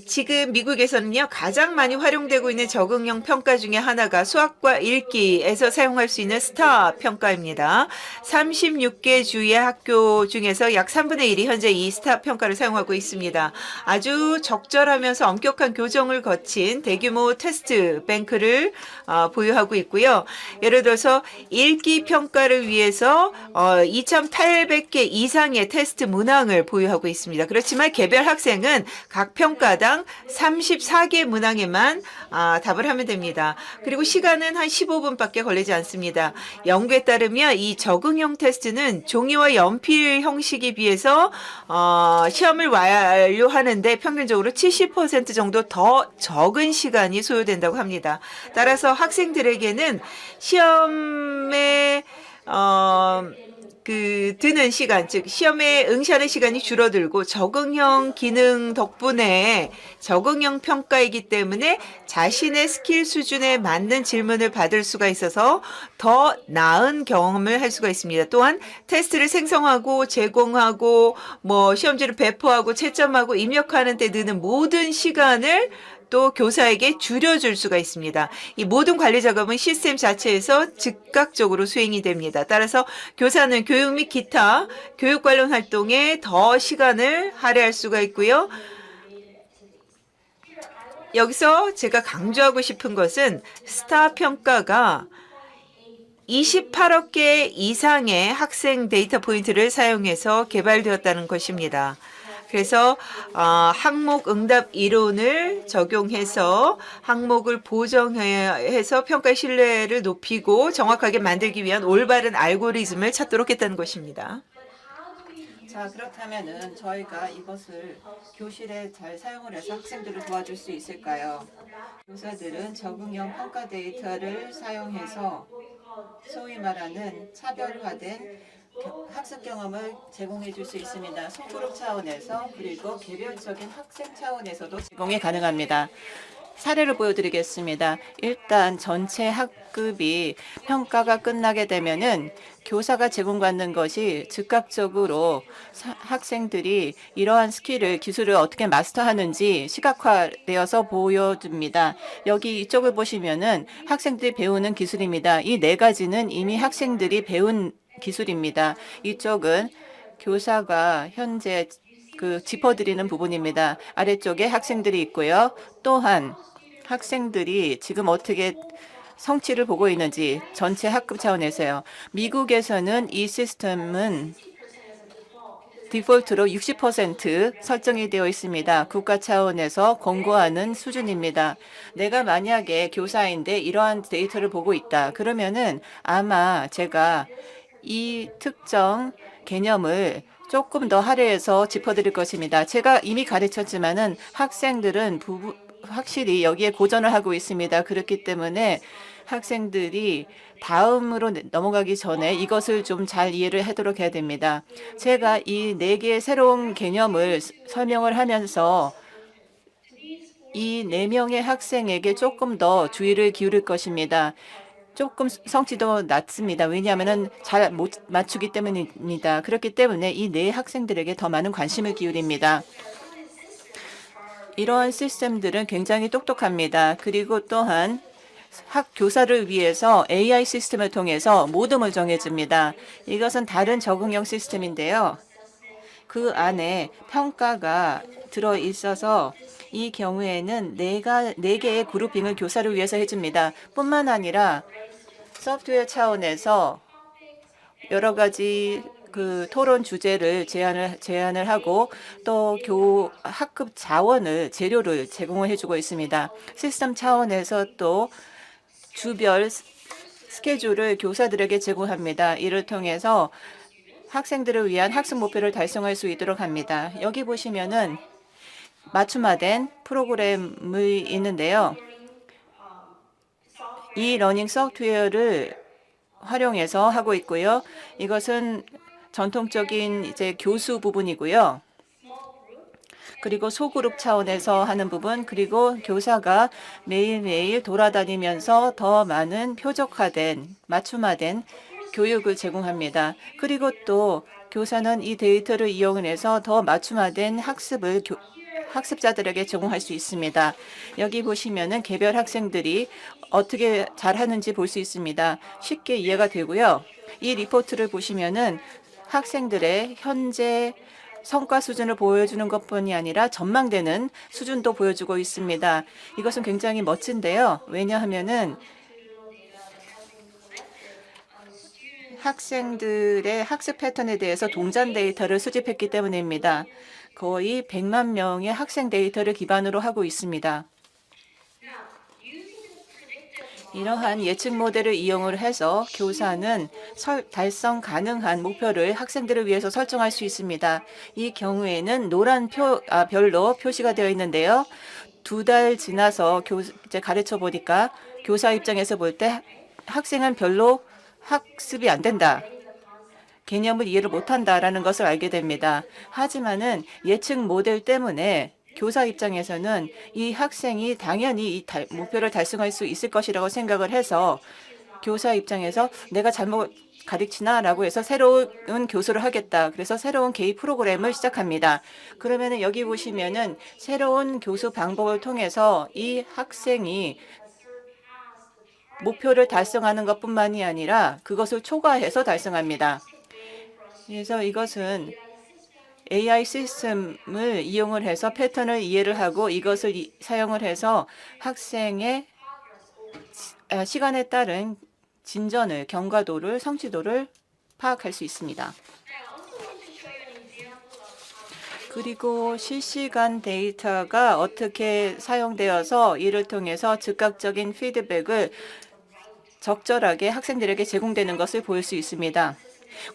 Speaker 7: 지금 미국에서는요, 가장 많이 활용되고 있는 적응형 평가 중에 하나가 수학과 읽기에서 사용할 수 있는 스타 평가입니다. 36개 주의 학교 중에서 약 3분의 1이 현재 이 스타 평가를 사용하고 있습니다. 아주 적절하면서 엄격한 교정을 거친 대규모 테스트 뱅크를 보유하고 있고요. 예를 들어서 읽기 평가를 위해서 2,800개 이상의 테스트 문항을 보유하고 있습니다. 그렇지만 개별 학생은 각 평가당 34개 문항에만 답을 하면 됩니다. 그리고 시간은 한 15분밖에 걸리지 않습니다. 연구에 따르면 이 적응형 테스트는 종이와 연필 형식에 비해서 시험을 완료하는데 평균적으로 70% 정도 더 적은 시간이 소요된다고 합니다. 따라서 학생들에게는 시험에 드는 시간, 즉 시험에 응시하는 시간이 줄어들고, 적응형 기능 덕분에 적응형 평가이기 때문에 자신의 스킬 수준에 맞는 질문을 받을 수가 있어서 더 나은 경험을 할 수가 있습니다. 또한 테스트를 생성하고 제공하고 시험지를 배포하고 채점하고 입력하는 데 드는 모든 시간을 또 교사에게 줄여줄 수가 있습니다. 이 모든 관리 작업은 시스템 자체에서 즉각적으로 수행이 됩니다. 따라서 교사는 교육 및 기타 교육 관련 활동에 더 시간을 할애할 수가 있고요. 여기서 제가 강조하고 싶은 것은 스타 평가가 28억 개 이상의 학생 데이터 포인트를 사용해서 개발되었다는 것입니다. 그래서 항목 응답 이론을 적용해서 항목을 보정해서 평가의 신뢰를 높이고 정확하게 만들기 위한 올바른 알고리즘을 찾도록 했다는 것입니다. 자, 그렇다면은 저희가 이것을 교실에 잘 사용을 해서 학생들을 도와줄 수 있을까요? 교사들은 적응형 평가 데이터를 사용해서 소위 말하는 차별화된 학습 경험을 제공해 줄 수 있습니다. 소그룹 차원에서 그리고 개별적인 학생 차원에서도 제공이 가능합니다. 사례를 보여드리겠습니다. 일단 전체 학급이 평가가 끝나게 되면은 교사가 제공받는 것이 즉각적으로 학생들이 이러한 스킬을 기술을 어떻게 마스터하는지 시각화되어서 보여줍니다. 여기 이쪽을 보시면은 학생들이 배우는 기술입니다. 이 네 가지는 이미 학생들이 배운 기술입니다. 이쪽은 교사가 현재 짚어드리는 부분입니다. 아래쪽에 학생들이 있고요. 또한 학생들이 지금 어떻게 성취를 보고 있는지 전체 학급 차원에서요. 미국에서는 이 시스템은 디폴트로 60% 설정이 되어 있습니다. 국가 차원에서 권고하는 수준입니다. 내가 만약에 교사인데 이러한 데이터를 보고 있다. 그러면은 아마 제가 이 특정 개념을 조금 더 할애해서 짚어드릴 것입니다. 제가 이미 가르쳤지만은 학생들은 확실히 여기에 고전을 하고 있습니다. 그렇기 때문에 학생들이 다음으로 넘어가기 전에 이것을 좀 잘 이해를 하도록 해야 됩니다. 제가 이 네 개의 새로운 개념을 설명을 하면서 이 4명의 학생에게 조금 더 주의를 기울일 것입니다. 조금 성취도 낮습니다. 왜냐하면 잘 못 맞추기 때문입니다. 그렇기 때문에 이 네 학생들에게 더 많은 관심을 기울입니다. 이러한 시스템들은 굉장히 똑똑합니다. 그리고 또한 교사를 위해서 AI 시스템을 통해서 모둠을 정해줍니다. 이것은 다른 적응형 시스템인데요. 그 안에 평가가 들어있어서 이 경우에는 네 개의 그룹핑을 교사를 위해서 해줍니다. 뿐만 아니라 소프트웨어 차원에서 여러 가지 토론 주제를 제안을 하고 또 학급 자원을 재료를 제공을 해주고 있습니다. 시스템 차원에서 또 주별 스케줄을 교사들에게 제공합니다. 이를 통해서 학생들을 위한 학습 목표를 달성할 수 있도록 합니다. 여기 보시면은 맞춤화된 프로그램이 있는데요. 이 러닝 소프트웨어를 활용해서 하고 있고요. 이것은 전통적인 이제 교수 부분이고요. 그리고 소그룹 차원에서 하는 부분, 그리고 교사가 매일매일 돌아다니면서 더 많은 표적화된, 맞춤화된 교육을 제공합니다. 그리고 또 교사는 이 데이터를 이용해서 더 맞춤화된 학습을 학습자들에게 제공할 수 있습니다. 여기 보시면은 개별 학생들이 어떻게 잘하는지 볼 수 있습니다. 쉽게 이해가 되고요. 이 리포트를 보시면은 학생들의 현재 성과 수준을 보여주는 것뿐이 아니라 전망되는 수준도 보여주고 있습니다. 이것은 굉장히 멋진데요. 왜냐하면은 학생들의 학습 패턴에 대해서 동전 데이터를 수집했기 때문입니다. 거의 100만 명의 학생 데이터를 기반으로 하고 있습니다. 이러한 예측 모델을 이용을 해서 교사는 달성 가능한 목표를 학생들을 위해서 설정할 수 있습니다. 이 경우에는 노란 별로 표시가 되어 있는데요. 2달 지나서 이제 가르쳐 보니까 교사 입장에서 볼 때 학생은 별로 학습이 안 된다. 개념을 이해를 못한다라는 것을 알게 됩니다. 하지만은 예측 모델 때문에 교사 입장에서는 이 학생이 당연히 이 목표를 달성할 수 있을 것이라고 생각을 해서 교사 입장에서 내가 잘못 가르치나라고 해서 새로운 교수를 하겠다. 그래서 새로운 개입 프로그램을 시작합니다. 그러면은 여기 보시면은 새로운 교수 방법을 통해서 이 학생이 목표를 달성하는 것뿐만이 아니라 그것을 초과해서 달성합니다. 그래서 이것은 AI 시스템을 이용을 해서 패턴을 이해를 하고 이것을 사용을 해서 학생의 시간에 따른 진전을, 경과도를, 성취도를 파악할 수 있습니다. 그리고 실시간 데이터가 어떻게 사용되어서 이를 통해서 즉각적인 피드백을 적절하게 학생들에게 제공되는 것을 볼 수 있습니다.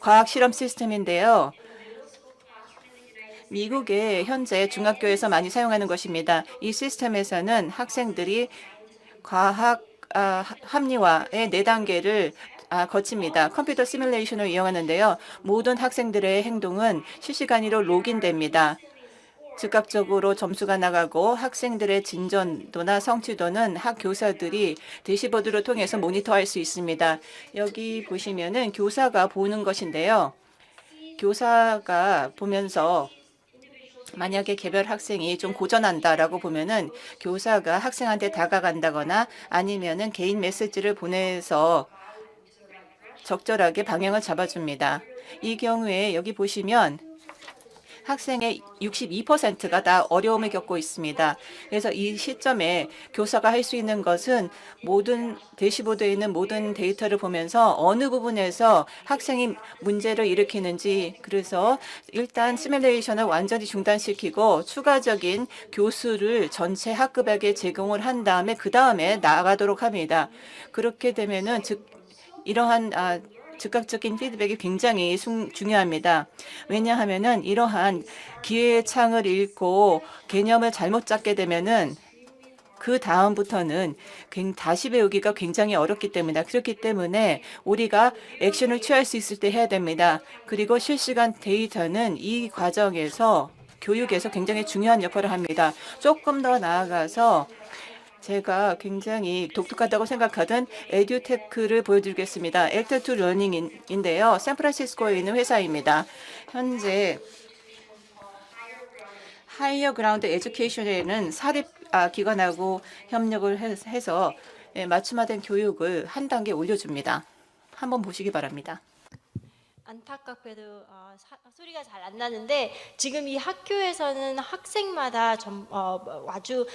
Speaker 7: 과학 실험 시스템인데요. 미국의 현재 중학교에서 많이 사용하는 것입니다. 이 시스템에서는 학생들이 과학 합리화의 4단계를 거칩니다. 컴퓨터 시뮬레이션을 이용하는데요. 모든 학생들의 행동은 실시간으로 로그인됩니다. 즉각적으로 점수가 나가고 학생들의 진전도나 성취도는 학 교사들이 대시보드를 통해서 모니터할 수 있습니다. 여기 보시면은 교사가 보는 것인데요. 교사가 보면서 만약에 개별 학생이 좀 고전한다라고 보면은 교사가 학생한테 다가간다거나 아니면은 개인 메시지를 보내서 적절하게 방향을 잡아줍니다. 이 경우에 여기 보시면 학생의 62%가 다 어려움을 겪고 있습니다. 그래서 이 시점에 교사가 할 수 있는 것은 모든 대시보드에 있는 모든 데이터를 보면서 어느 부분에서 학생이 문제를 일으키는지, 그래서 일단 시뮬레이션을 완전히 중단시키고 추가적인 교수를 전체 학급에게 제공을 한 다음에 그 다음에 나아가도록 합니다. 그렇게 되면은 이러한 즉각적인 피드백이 굉장히 중요합니다. 왜냐하면은 이러한 기회의 창을 읽고 개념을 잘못 잡게 되면은 그 다음부터는 다시 배우기가 굉장히 어렵기 때문이다. 그렇기 때문에 우리가 액션을 취할 수 있을 때 해야 됩니다. 그리고 실시간 데이터는 이 과정에서 교육에서 굉장히 중요한 역할을 합니다. 조금 더 나아가서 제가 굉장히 독특하다고 생각하던 에듀테크를 보여드리겠습니다. 액트 투 러닝인데요. 샌프란시스코에 있는 회사입니다. 현재 하이어 그라운드 에듀케이션에는 사립 기관하고 협력을 해서 맞춤화된 교육을 한 단계 올려줍니다. 한번 보시기 바랍니다.
Speaker 6: 안타깝게도 소리가 잘 안 나는데 지금 이 학교에서는 학생마다 아주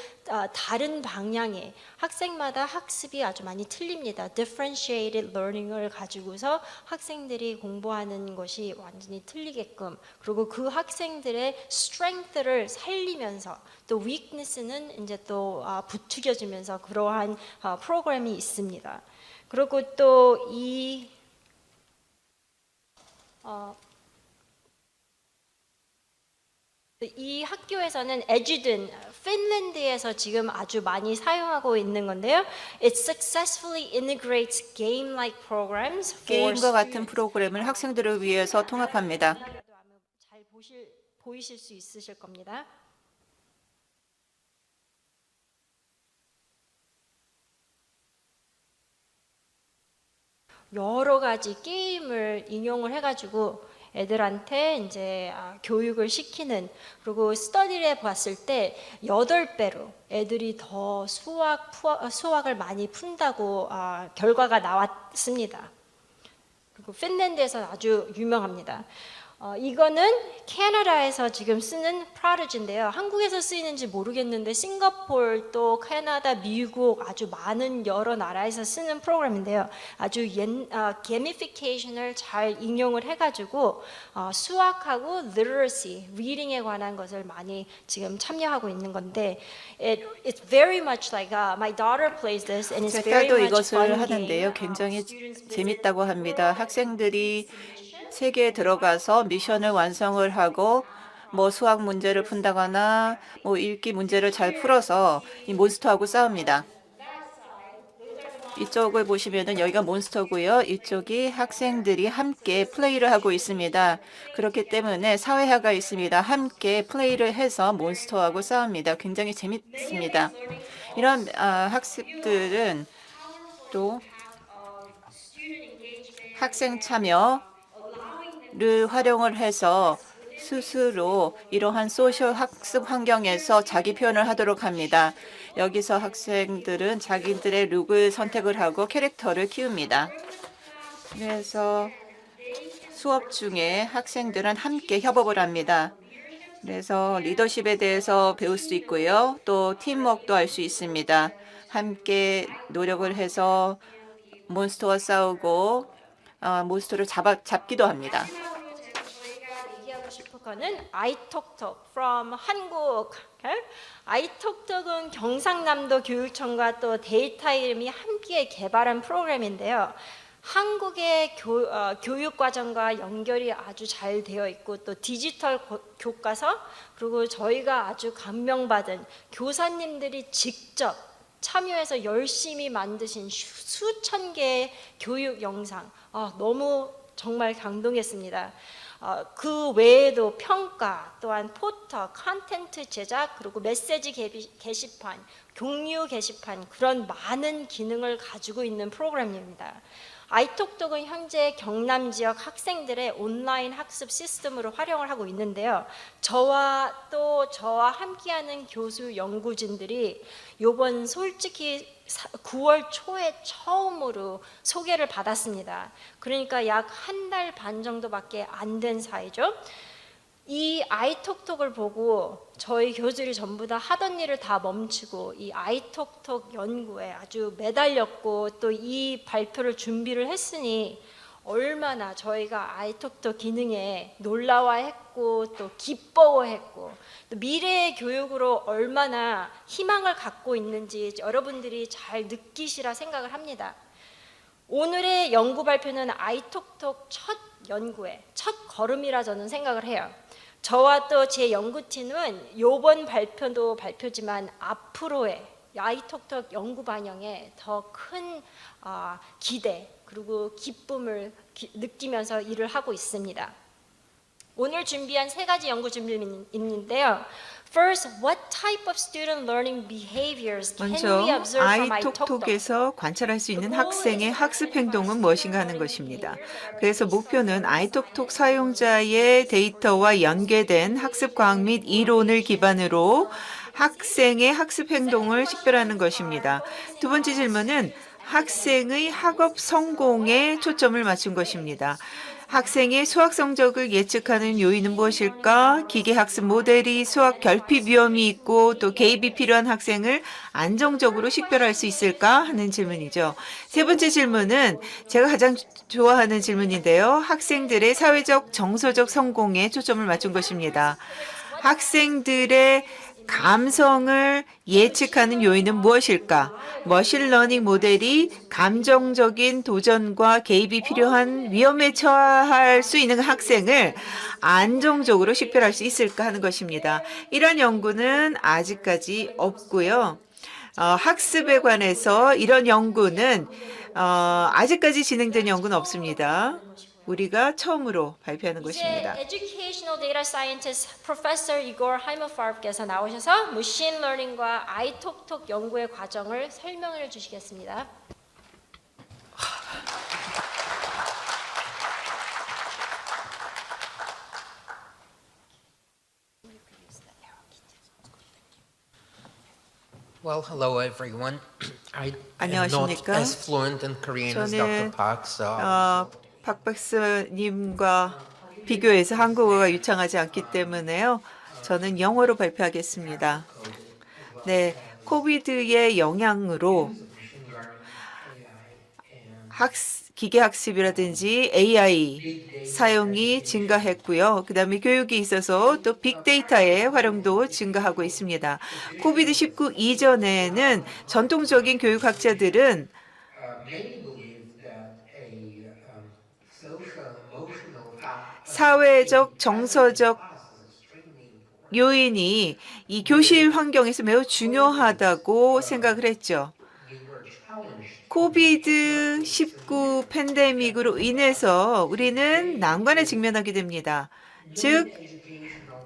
Speaker 6: 다른 방향의 학생마다 학습이 아주 많이 틀립니다. Differentiated learning을 가지고서 학생들이 공부하는 것이 완전히 틀리게끔, 그리고 그 학생들의 strength를 살리면서 또 weakness는 이제 또 부추겨주면서 그러한 프로그램이 있습니다. 그리고 또 이 학교에서는 에듀든 핀란드에서 지금 아주 많이 사용하고 있는 건데요. It successfully integrates game-like programs for
Speaker 7: 게임과 같은 프로그램을 학생들을 위해서 통합합니다.
Speaker 6: 잘 보이실 수 있으실 겁니다. 여러 가지 게임을 인용을 해가지고 애들한테 이제 교육을 시키는, 그리고 스터디를 해봤을 때 8배로 애들이 더 수학을 많이 푼다고 결과가 나왔습니다. 그리고 핀란드에서 아주 유명합니다. 이거는 캐나다에서 지금 쓰는 프로듀지인데요. 한국에서 쓰이는지 모르겠는데 싱가포르, 또 캐나다, 미국 아주 많은 여러 나라에서 쓰는 프로그램인데요. 아주 게미피케이션을 잘 ing용을 해가지고 수학하고 literacy, reading에 관한 것을 많이 지금 참여하고 있는 건데, it's very much like my daughter plays this and it's
Speaker 7: 제
Speaker 6: very
Speaker 7: 딸도
Speaker 6: much fun
Speaker 7: 이것을 하는데요.
Speaker 6: game.
Speaker 7: 굉장히
Speaker 6: Students visit
Speaker 7: 재밌다고 합니다. 학생들이 세계에 들어가서 미션을 완성을 하고 뭐 수학 문제를 푼다거나 뭐 읽기 문제를 잘 풀어서 이 몬스터하고 싸웁니다. 이쪽을 보시면은 여기가 몬스터고요. 이쪽이 학생들이 함께 플레이를 하고 있습니다. 그렇기 때문에 사회화가 있습니다. 함께 플레이를 해서 몬스터하고 싸웁니다. 굉장히 재밌습니다. 이런 학습들은 또 학생 참여를 활용을 해서 스스로 이러한 소셜 학습 환경에서 자기 표현을 하도록 합니다. 여기서 학생들은 자기들의 룩을 선택을 하고 캐릭터를 키웁니다. 그래서 수업 중에 학생들은 함께 협업을 합니다. 그래서 리더십에 대해서 배울 수 있고요. 또 팀워크도 할 수 있습니다. 함께 노력을 해서 몬스터와 싸우고 몬스터를 잡기도 합니다.
Speaker 6: 얘기하고 싶은 거는 아이톡톡 from 한국. 아이톡톡은 경상남도 교육청과 또 데이터 이름이 함께 개발한 프로그램인데요. 한국의 교육 과정과 연결이 아주 잘 되어 있고 또 디지털 교과서 그리고 저희가 아주 감명받은 교사님들이 직접 참여해서 열심히 만드신 수천 개의 교육 영상 너무 정말 감동했습니다. 그 외에도 평가, 또한 포터, 컨텐츠 제작, 그리고 메시지 게시판, 공유 게시판 그런 많은 기능을 가지고 있는 프로그램입니다. 아이톡톡은 현재 경남 지역 학생들의 온라인 학습 시스템으로 활용을 하고 있는데요. 저와 함께하는 교수 연구진들이 이번 솔직히 9월 초에 처음으로 소개를 받았습니다. 그러니까 약 한 달 반 정도밖에 안 된 사이죠. 이 아이톡톡을 보고 저희 교수들이 전부 다 하던 일을 다 멈추고 이 아이톡톡 연구에 아주 매달렸고 또 이 발표를 준비를 했으니 얼마나 저희가 아이톡톡 기능에 놀라워했고 또 기뻐했고 또 미래의 교육으로 얼마나 희망을 갖고 있는지 여러분들이 잘 느끼시라 생각을 합니다. 오늘의 연구 발표는 아이톡톡 첫 연구의 첫 걸음이라 저는 생각을 해요. 저와 또 제 연구팀은 이번 발표도 발표지만 앞으로의 아이톡톡 연구 방향에 더 큰 기대 그리고 기쁨을 느끼면서 일을 하고 있습니다. 오늘 준비한 세 가지 연구 준비인데요. First, what type of student learning behaviors can
Speaker 7: 먼저
Speaker 6: we observe from 아이톡톡?
Speaker 7: 아이톡톡에서 관찰할 수 있는 학생의 학습 행동은 무엇인가 하는 것입니다. 그래서 목표는 아이톡톡 사용자의 데이터와 연계된 학습 과학 및 이론을 기반으로 학생의 학습 행동을 식별하는 것입니다. 두 번째 질문은 학생의 학업 성공에 초점을 맞춘 것입니다. 학생의 수학 성적을 예측하는 요인은 무엇일까? 기계학습 모델이 수학 결핍 위험이 있고 또 개입이 필요한 학생을 안정적으로 식별할 수 있을까? 하는 질문이죠. 세 번째 질문은 제가 가장 좋아하는 질문인데요. 학생들의 사회적, 정서적 성공에 초점을 맞춘 것입니다. 학생들의 감성을 예측하는 요인은 무엇일까? 머신러닝 모델이 감정적인 도전과 개입이 필요한 위험에 처할 수 있는 학생을 안정적으로 식별할 수 있을까 하는 것입니다. 이런 연구는 아직까지 없고요. 학습에 관해서 이런 연구는 아직까지 진행된 연구는 없습니다. 우리가 처음으로 발표하는 것입니다.
Speaker 6: Educational Data Scientist Professor Igor Haimov-Farb께서 나오셔서 머신 러닝과 아이톡톡 연구의 과정을 설명해 주시겠습니다.
Speaker 8: Well, hello everyone. I am not
Speaker 7: 안녕하십니까?
Speaker 8: as fluent in Korean as Dr.
Speaker 7: 저는
Speaker 8: Park, so
Speaker 7: 박 박사님과 비교해서 한국어가 유창하지 않기 때문에요. 저는 영어로 발표하겠습니다. 네, 코비드의 영향으로 기계학습이라든지 AI 사용이 증가했고요. 그다음에 교육에 있어서 또 빅데이터의 활용도 증가하고 있습니다. 코비드-19 이전에는 전통적인 교육학자들은 사회적, 정서적 요인이 이 교실 환경에서 매우 중요하다고 생각을 했죠. 코비드-19 팬데믹으로 인해서 우리는 난관에 직면하게 됩니다. 즉,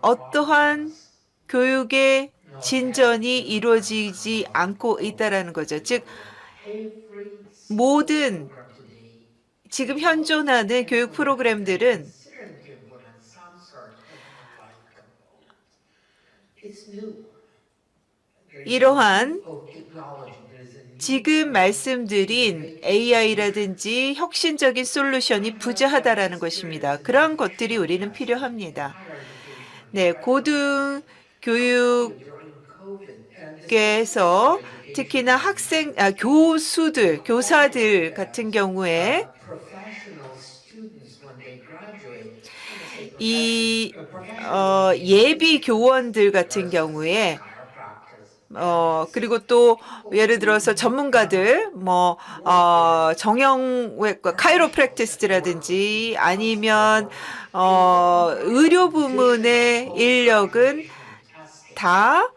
Speaker 7: 어떠한 교육의 진전이 이루어지지 않고 있다는 거죠. 즉, 모든 지금 현존하는 교육 프로그램들은 이러한 지금 말씀드린 AI라든지 혁신적인 솔루션이 부재하다라는 것입니다. 그런 것들이 우리는 필요합니다. 네, 고등 교육에서 특히나 교사들 같은 경우에 이 예비 교원들 같은 경우에 그리고 또 예를 들어서 전문가들 정형외과 카이로프랙티스트라든지 아니면 의료 부문의 인력은 다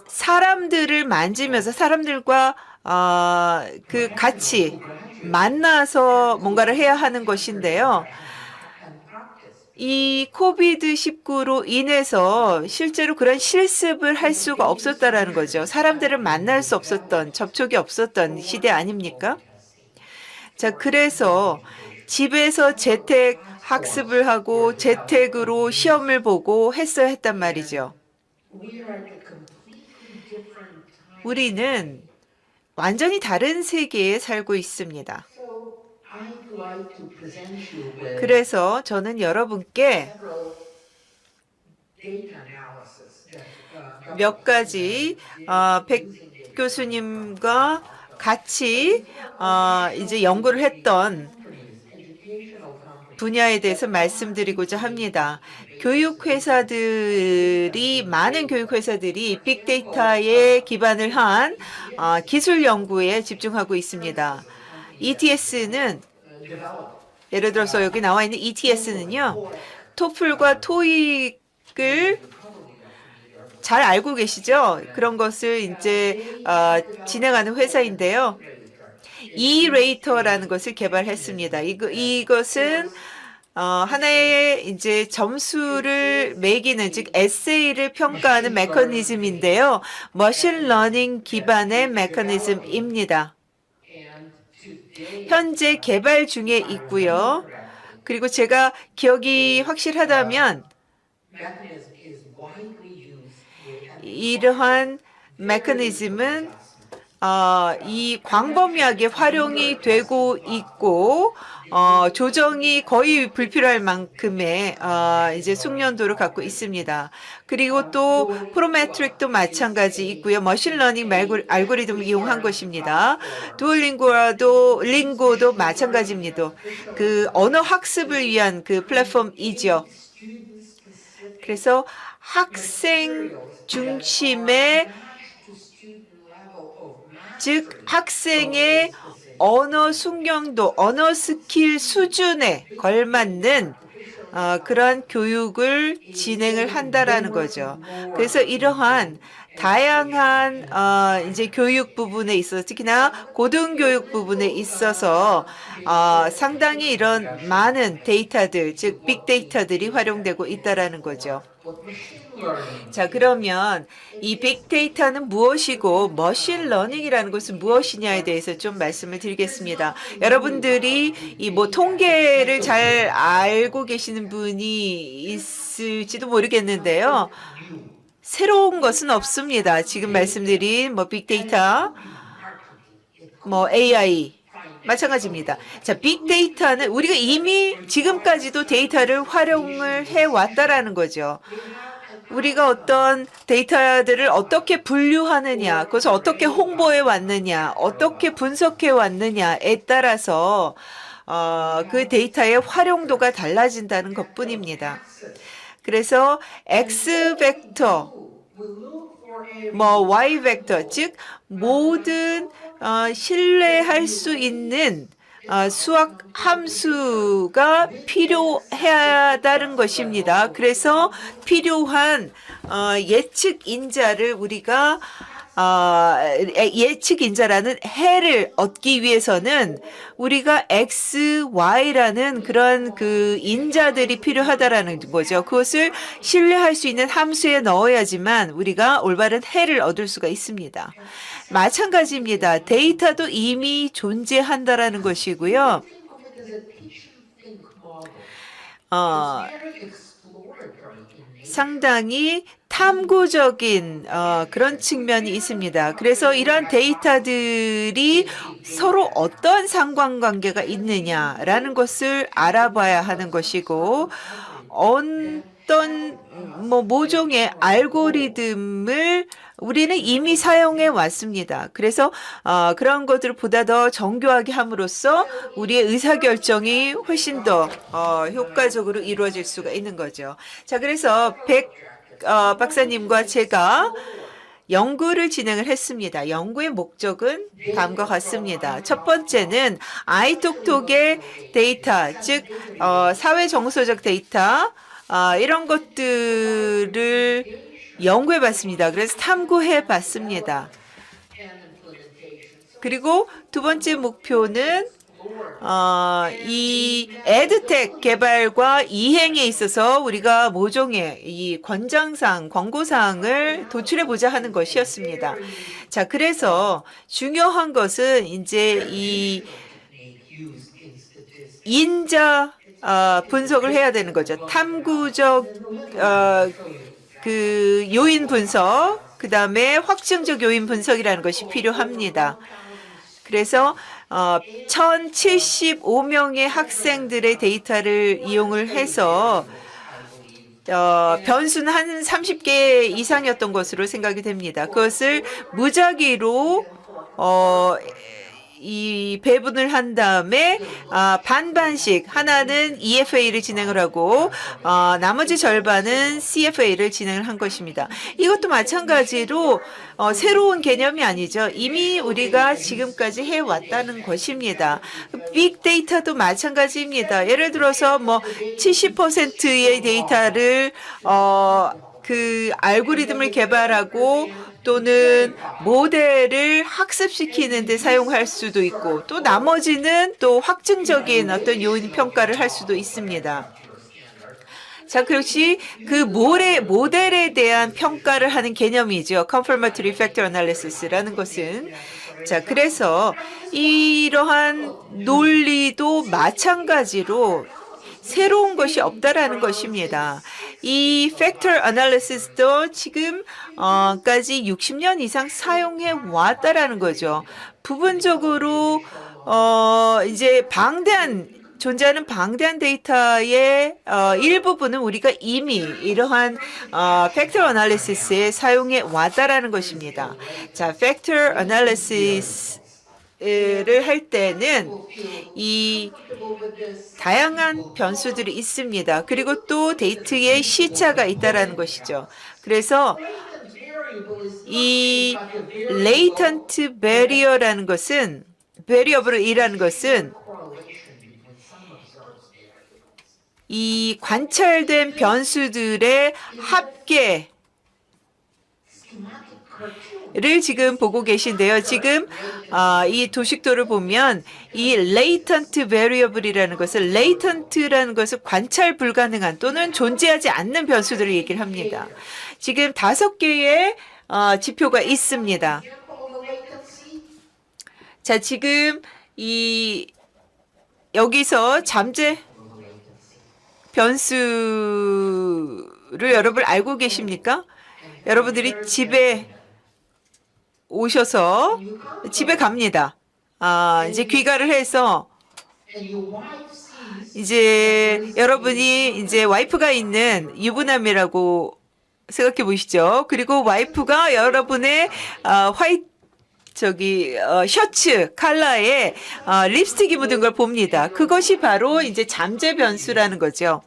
Speaker 7: 사람들을 만지면서 사람들과 그 같이 만나서 뭔가를 해야 하는 것인데요. 이 코비드-19로 인해서 실제로 그런 실습을 할 수가 없었다라는 거죠. 사람들을 만날 수 없었던, 접촉이 없었던 시대 아닙니까? 자, 그래서 집에서 재택 학습을 하고 재택으로 시험을 보고 했어야 했단 말이죠. 우리는 완전히 다른 세계에 살고 있습니다. 그래서 저는 여러분께 몇 가지 백 교수님과 같이 이제 연구를 했던 분야에 대해서 말씀드리고자 합니다. 많은 교육회사들이 빅데이터에 기반을 한 기술 연구에 집중하고 있습니다. ETS는 예를 들어서 여기 나와 있는 ETS는요. 토플과 토익을 잘 알고 계시죠? 그런 것을 이제 진행하는 회사인데요. E-Rater라는 것을 개발했습니다. 이것은 하나의 이제 점수를 매기는 즉 에세이를 평가하는 메커니즘인데요. 머신러닝 기반의 메커니즘입니다. 현재 개발 중에 있고요. 그리고 제가 기억이 확실하다면 이러한 메커니즘은 이 광범위하게 활용이 되고 있고 조정이 거의 불필요할 만큼의 이제 숙련도를 갖고 있습니다. 그리고 또 프로메트릭도 마찬가지 있고요. 머신러닝 알고리즘을 이용한 것입니다. 링고도 마찬가지입니다. 그 언어 학습을 위한 그 플랫폼이죠. 그래서 학생 중심의 즉 학생의 언어 숙련도, 언어 스킬 수준에 걸맞는 그러한 교육을 진행을 한다라는 거죠. 그래서 이러한 다양한 이제 교육 부분에 있어서 특히나 고등교육 부분에 있어서 상당히 이런 많은 데이터들, 즉 빅데이터들이 활용되고 있다라는 거죠. 자, 그러면 이 빅데이터는 무엇이고 머신러닝이라는 것은 무엇이냐에 대해서 좀 말씀을 드리겠습니다. 여러분들이 이 통계를 잘 알고 계시는 분이 있을지도 모르겠는데요. 새로운 것은 없습니다. 지금 말씀드린 빅데이터, AI 마찬가지입니다. 자, 빅데이터는 우리가 이미 지금까지도 데이터를 활용을 해왔다라는 거죠. 우리가 어떤 데이터들을 어떻게 분류하느냐, 그것을 어떻게 홍보해 왔느냐, 어떻게 분석해 왔느냐에 따라서 그 데이터의 활용도가 달라진다는 것뿐입니다. 그래서 X 벡터, Y 벡터, 즉 모든 신뢰할 수 있는 수학 함수가 필요하다는 것입니다. 그래서 필요한 예측 인자를 우리가 예측 인자라는 해를 얻기 위해서는 우리가 X, Y라는 그런 그 인자들이 필요하다라는 거죠. 그것을 신뢰할 수 있는 함수에 넣어야지만 우리가 올바른 해를 얻을 수가 있습니다. 마찬가지입니다. 데이터도 이미 존재한다라는 것이고요. 상당히 탐구적인 그런 측면이 있습니다. 그래서 이러한 데이터들이 서로 어떤 상관관계가 있느냐라는 것을 알아봐야 하는 것이고 어떤 모종의 알고리즘을 우리는 이미 사용해 왔습니다. 그래서 그런 것들을 보다 더 정교하게 함으로써 우리의 의사결정이 훨씬 더 효과적으로 이루어질 수가 있는 거죠. 자, 그래서 백 박사님과 제가 연구를 진행을 했습니다. 연구의 목적은 다음과 같습니다. 첫 번째는 아이톡톡의 데이터, 즉 사회 정서적 데이터 이런 것들을 연구해 봤습니다. 그래서 탐구해 봤습니다. 그리고 두 번째 목표는 이 에드텍 개발과 이행에 있어서 우리가 모종의 이 권장사항, 권고사항을 도출해 보자 하는 것이었습니다. 자, 그래서 중요한 것은 이제 이 인자 분석을 해야 되는 거죠. 탐구적 그 요인 분석, 그 다음에 확증적 요인 분석이라는 것이 필요합니다. 그래서 1075명의 학생들의 데이터를 이용을 해서 변수는 한 30개 이상이었던 것으로 생각이 됩니다. 그것을 무작위로 이 배분을 한 다음에 반반씩 하나는 EFA를 진행을 하고 나머지 절반은 CFA를 진행을 한 것입니다. 이것도 마찬가지로 새로운 개념이 아니죠. 이미 우리가 지금까지 해왔다는 것입니다. 빅데이터도 마찬가지입니다. 예를 들어서 뭐 70%의 데이터를 그 알고리즘을 개발하고 또는 모델을 학습시키는 데 사용할 수도 있고 또 나머지는 또 확증적인 어떤 요인 평가를 할 수도 있습니다. 자, 그렇지 그 모델에 대한 평가를 하는 개념이죠. Confirmatory Factor Analysis라는 것은. 자, 그래서 이러한 논리도 마찬가지로 새로운 것이 없다라는 것입니다. 이 팩터 애널리시스도 지금까지 60년 이상 사용해 왔다라는 거죠. 부분적으로 이제 존재하는 방대한 데이터의 일부분은 우리가 이미 이러한 팩터 애널리시스에 사용해 왔다라는 것입니다. 자, 팩터 애널리시스 를 할 때는 이 다양한 변수들이 있습니다. 그리고 또 데이터의 시차가 있다라는 것이죠. 그래서 이 latent barrier라는 것은 variable이라는 것은 이 관찰된 변수들의 합계 를 지금 보고 계신데요. 지금 이 도식도를 보면 이 latent variable이라는 것을 latent라는 것은 관찰 불가능한 또는 존재하지 않는 변수들을 얘기를 합니다. 지금 5개의 지표가 있습니다. 자, 지금 여기서 잠재 변수를 여러분 알고 계십니까? 여러분들이 집에 오셔서 집에 갑니다. 이제 귀가를 해서 이제 여러분이 이제 와이프가 있는 유부남이라고 생각해 보시죠. 그리고 와이프가 여러분의 셔츠 컬러에 립스틱이 묻은 걸 봅니다. 그것이 바로 이제 잠재 변수라는 거죠.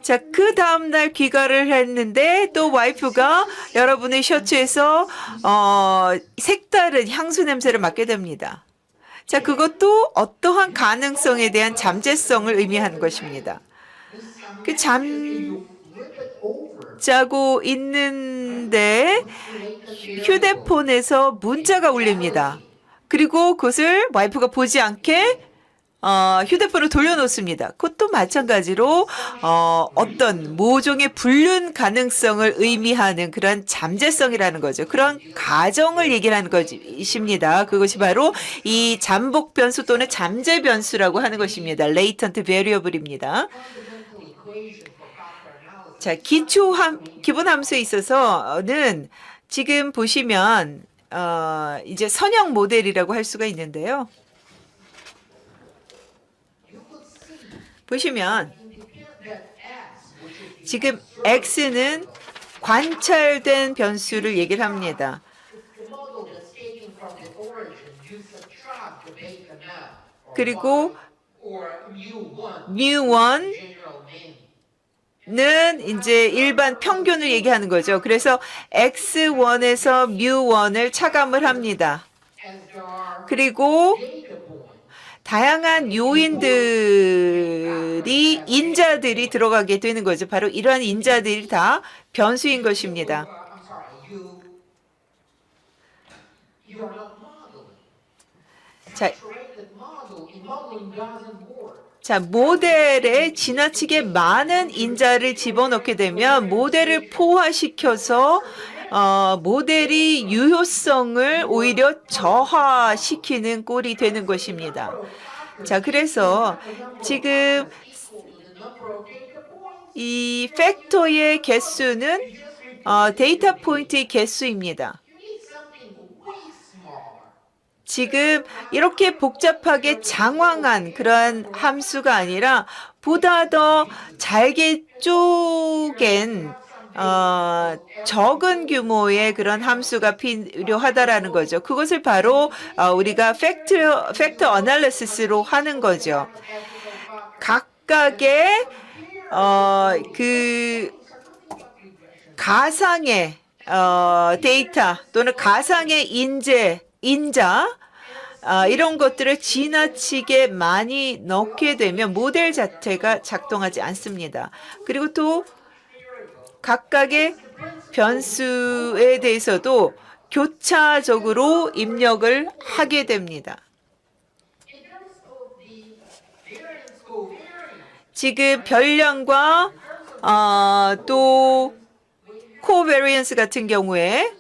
Speaker 7: 자, 그 다음날 귀가를 했는데 또 와이프가 여러분의 셔츠에서 색다른 향수 냄새를 맡게 됩니다. 자, 그것도 어떠한 가능성에 대한 잠재성을 의미하는 것입니다. 그 잠자고 있는데 휴대폰에서 문자가 울립니다. 그리고 그것을 와이프가 보지 않게 휴대폰을 돌려놓습니다. 그것도 마찬가지로 어떤 모종의 불륜 가능성을 의미하는 그런 잠재성이라는 거죠. 그런 가정을 얘기하는 것입니다. 그것이 바로 이 잠복 변수 또는 잠재 변수라고 하는 것입니다. latent variable입니다. 자, 기본 함수에 있어서는 지금 보시면 이제 선형 모델이라고 할 수가 있는데요. 보시면 지금 X는 관찰된 변수를 얘기를 합니다. 그리고 mu1 이제 일반 평균을 얘기하는 거죠. 그래서 x1에서 mu1을 차감을 합니다. 그리고 다양한 요인들이 인자들이 들어가게 되는 거죠. 바로 이러한 인자들이 다 변수인 것입니다. 자, 모델에 지나치게 많은 인자를 집어넣게 되면 모델을 포화시켜서 모델이 유효성을 오히려 저하시키는 꼴이 되는 것입니다. 자, 그래서 지금 이 팩터의 개수는 데이터 포인트의 개수입니다. 지금 이렇게 복잡하게 장황한 그런 함수가 아니라 보다 더 잘게 쪼갠 적은 규모의 그런 함수가 필요하다라는 거죠. 그것을 바로 우리가 팩터 어널리시스로 하는 거죠. 각각의 그 가상의 데이터 또는 가상의 인자 이런 것들을 지나치게 많이 넣게 되면 모델 자체가 작동하지 않습니다. 그리고 또 각각의 변수에 대해서도 교차적으로 입력을 하게 됩니다. 지금 별량과 또 코베리언스 같은 경우에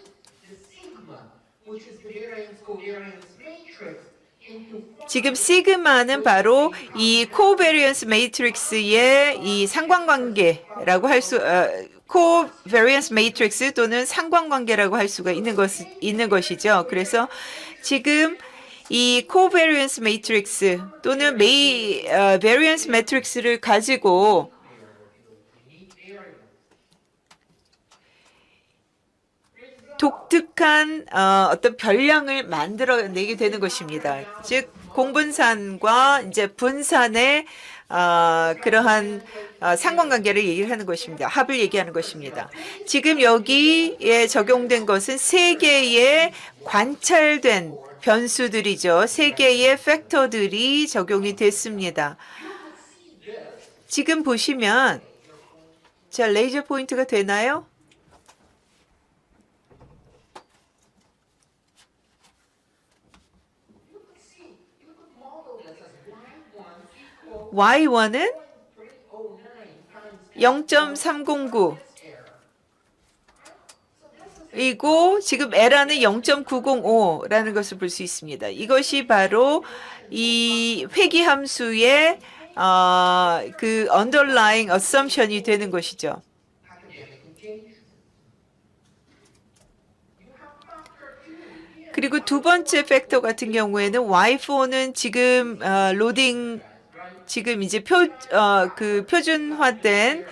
Speaker 7: 지금 시그마는 바로 이 코베리언스 매트릭스의 이 상관관계라고 할 수, 코베리언스 매트릭스 또는 상관관계라고 할 수가 있는 것이죠. 그래서 지금 이 코베리언스 매트릭스 또는 베리언스 매트릭스를 가지고 독특한 어떤 별량을 만들어내게 되는 것입니다. 즉 공분산과 이제 분산의 그러한 상관관계를 얘기를 하는 것입니다. 합을 얘기하는 것입니다. 지금 여기에 적용된 것은 세 개의 관찰된 변수들이죠. 세 개의 팩터들이 적용이 됐습니다. 지금 보시면 자, 레이저 포인트가 되나요? Y1은 0.309 이고 지금 에라는 0.905라는 것을 볼 수 있습니다. 이것이 바로 이 회귀함수의 그 underlying assumption이 되는 것이죠. 그리고 두 번째 팩터 같은 경우에는 Y4는 지금 로딩 지금 이제 표준화된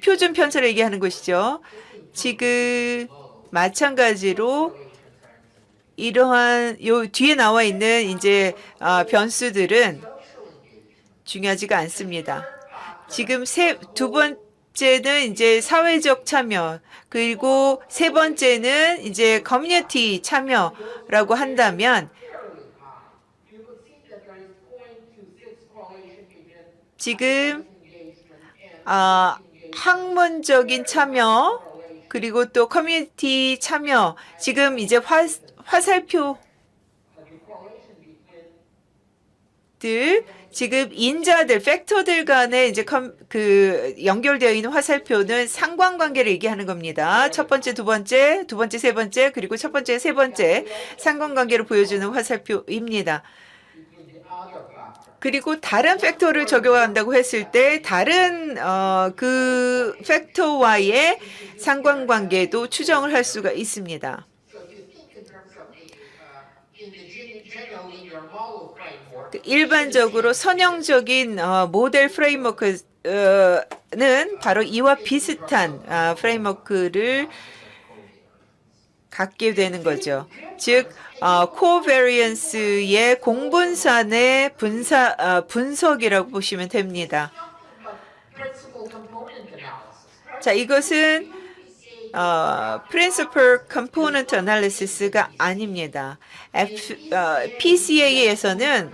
Speaker 7: 표준 편차를 얘기하는 것이죠. 지금 마찬가지로 이러한 요 뒤에 나와 있는 이제 변수들은 중요하지가 않습니다. 지금 두 번째는 이제 사회적 참여, 그리고 세 번째는 이제 커뮤니티 참여라고 한다면 지금 학문적인 참여 그리고 또 커뮤니티 참여 지금 이제 화살표들 지금 인자들 팩터들 간에 이제 연결되어 있는 화살표는 상관관계를 얘기하는 겁니다. 첫 번째, 두 번째, 세 번째, 그리고 첫 번째, 세 번째 상관관계를 보여주는 화살표입니다. 그리고 다른 팩터를 적용한다고 했을 때 다른 그 팩터와의 상관관계도 추정을 할 수가 있습니다. 일반적으로 선형적인 모델 프레임워크는 바로 이와 비슷한 프레임워크를 갖게 되는 거죠. 즉 코베리언스의 공분산의 분석이라고 보시면 됩니다. 자, 이것은 Principal Component Analysis가 아닙니다. PCA에서는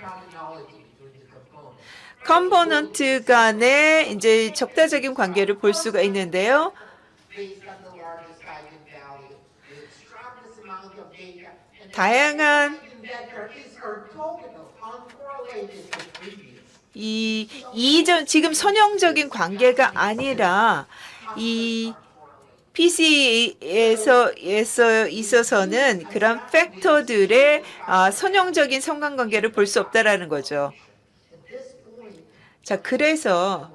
Speaker 7: 컴포넌트 간의 이제 적대적인 관계를 볼 수가 있는데요. 다양한 이 이전 지금 선형적인 관계가 아니라 이 PC에서 있어서는 그런 팩터들의 선형적인 상관관계를 볼 수 없다라는 거죠. 자, 그래서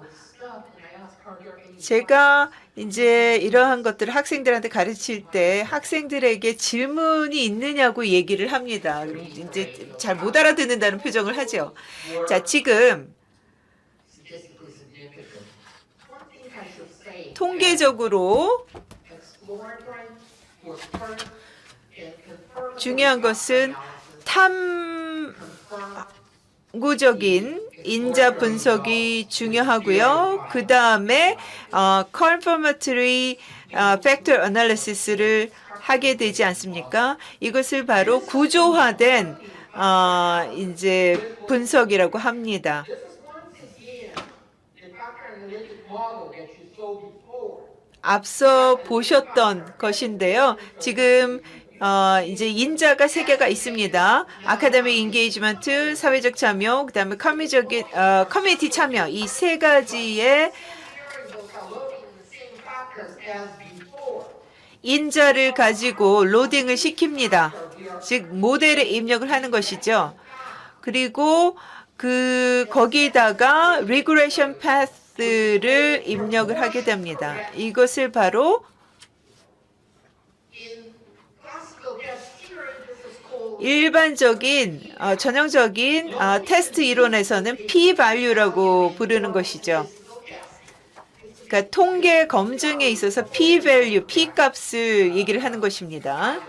Speaker 7: 제가 이제 이러한 것들을 학생들한테 가르칠 때 학생들에게 질문이 있느냐고 얘기를 합니다. 그럼 이제 잘 못 알아듣는다는 표정을 하죠. 자, 지금 통계적으로 중요한 것은 탐구적인 인자 분석이 중요하고요. 그 다음에 confirmatory factor analysis를 하게 되지 않습니까? 이것을 바로 구조화된 이제 분석이라고 합니다. 앞서 보셨던 것인데요. 지금 이제 인자가 세 개가 있습니다. 아카데믹 인게이지먼트, 사회적 참여, 그다음에 커뮤니티 참여 이 세 가지의 인자를 가지고 로딩을 시킵니다. 즉 모델에 입력을 하는 것이죠. 그리고 거기다가 regression path를 입력을 하게 됩니다. 이것을 바로 일반적인 전형적인 테스트 이론에서는 p-value라고 부르는 것이죠. 그러니까 통계 검증에 있어서 p-value, p-값을 얘기를 하는 것입니다.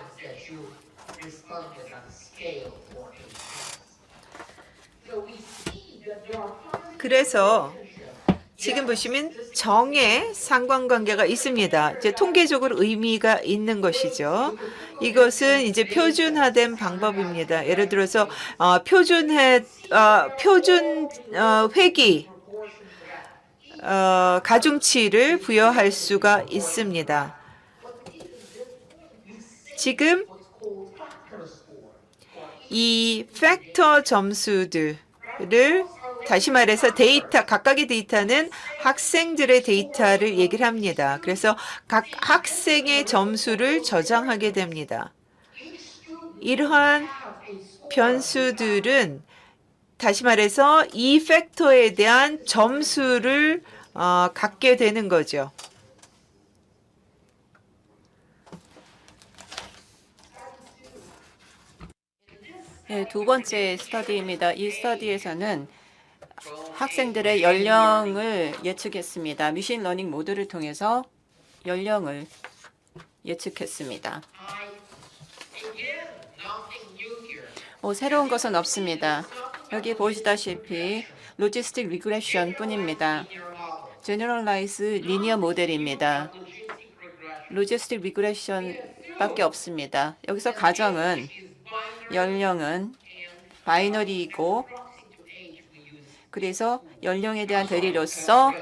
Speaker 7: 그래서 지금 보시면 정의 상관관계가 있습니다. 이제 통계적으로 의미가 있는 것이죠. 이것은 이제 표준화된 방법입니다. 예를 들어서 표준 회귀 가중치를 부여할 수가 있습니다. 지금 이 팩터 점수들을 다시 말해서 각각의 데이터는 학생들의 데이터를 얘기를 합니다. 그래서 각 학생의 점수를 저장하게 됩니다. 이러한 변수들은 다시 말해서 이 팩터에 대한 점수를 갖게 되는 거죠.
Speaker 9: 네, 두 번째 스터디입니다. 이 스터디에서는 학생들의 연령을 예측했습니다. 미신 러닝 모델을 통해서 연령을 예측했습니다. 새로운 것은 없습니다. 여기 보시다시피 로지스틱 리그레션 뿐입니다. 제너럴라이즈 리니어 모델입니다. 로지스틱 리그레션 밖에 없습니다. 여기서 가정은 연령은 바이너리이고 그래서 연령에 대한 대리로서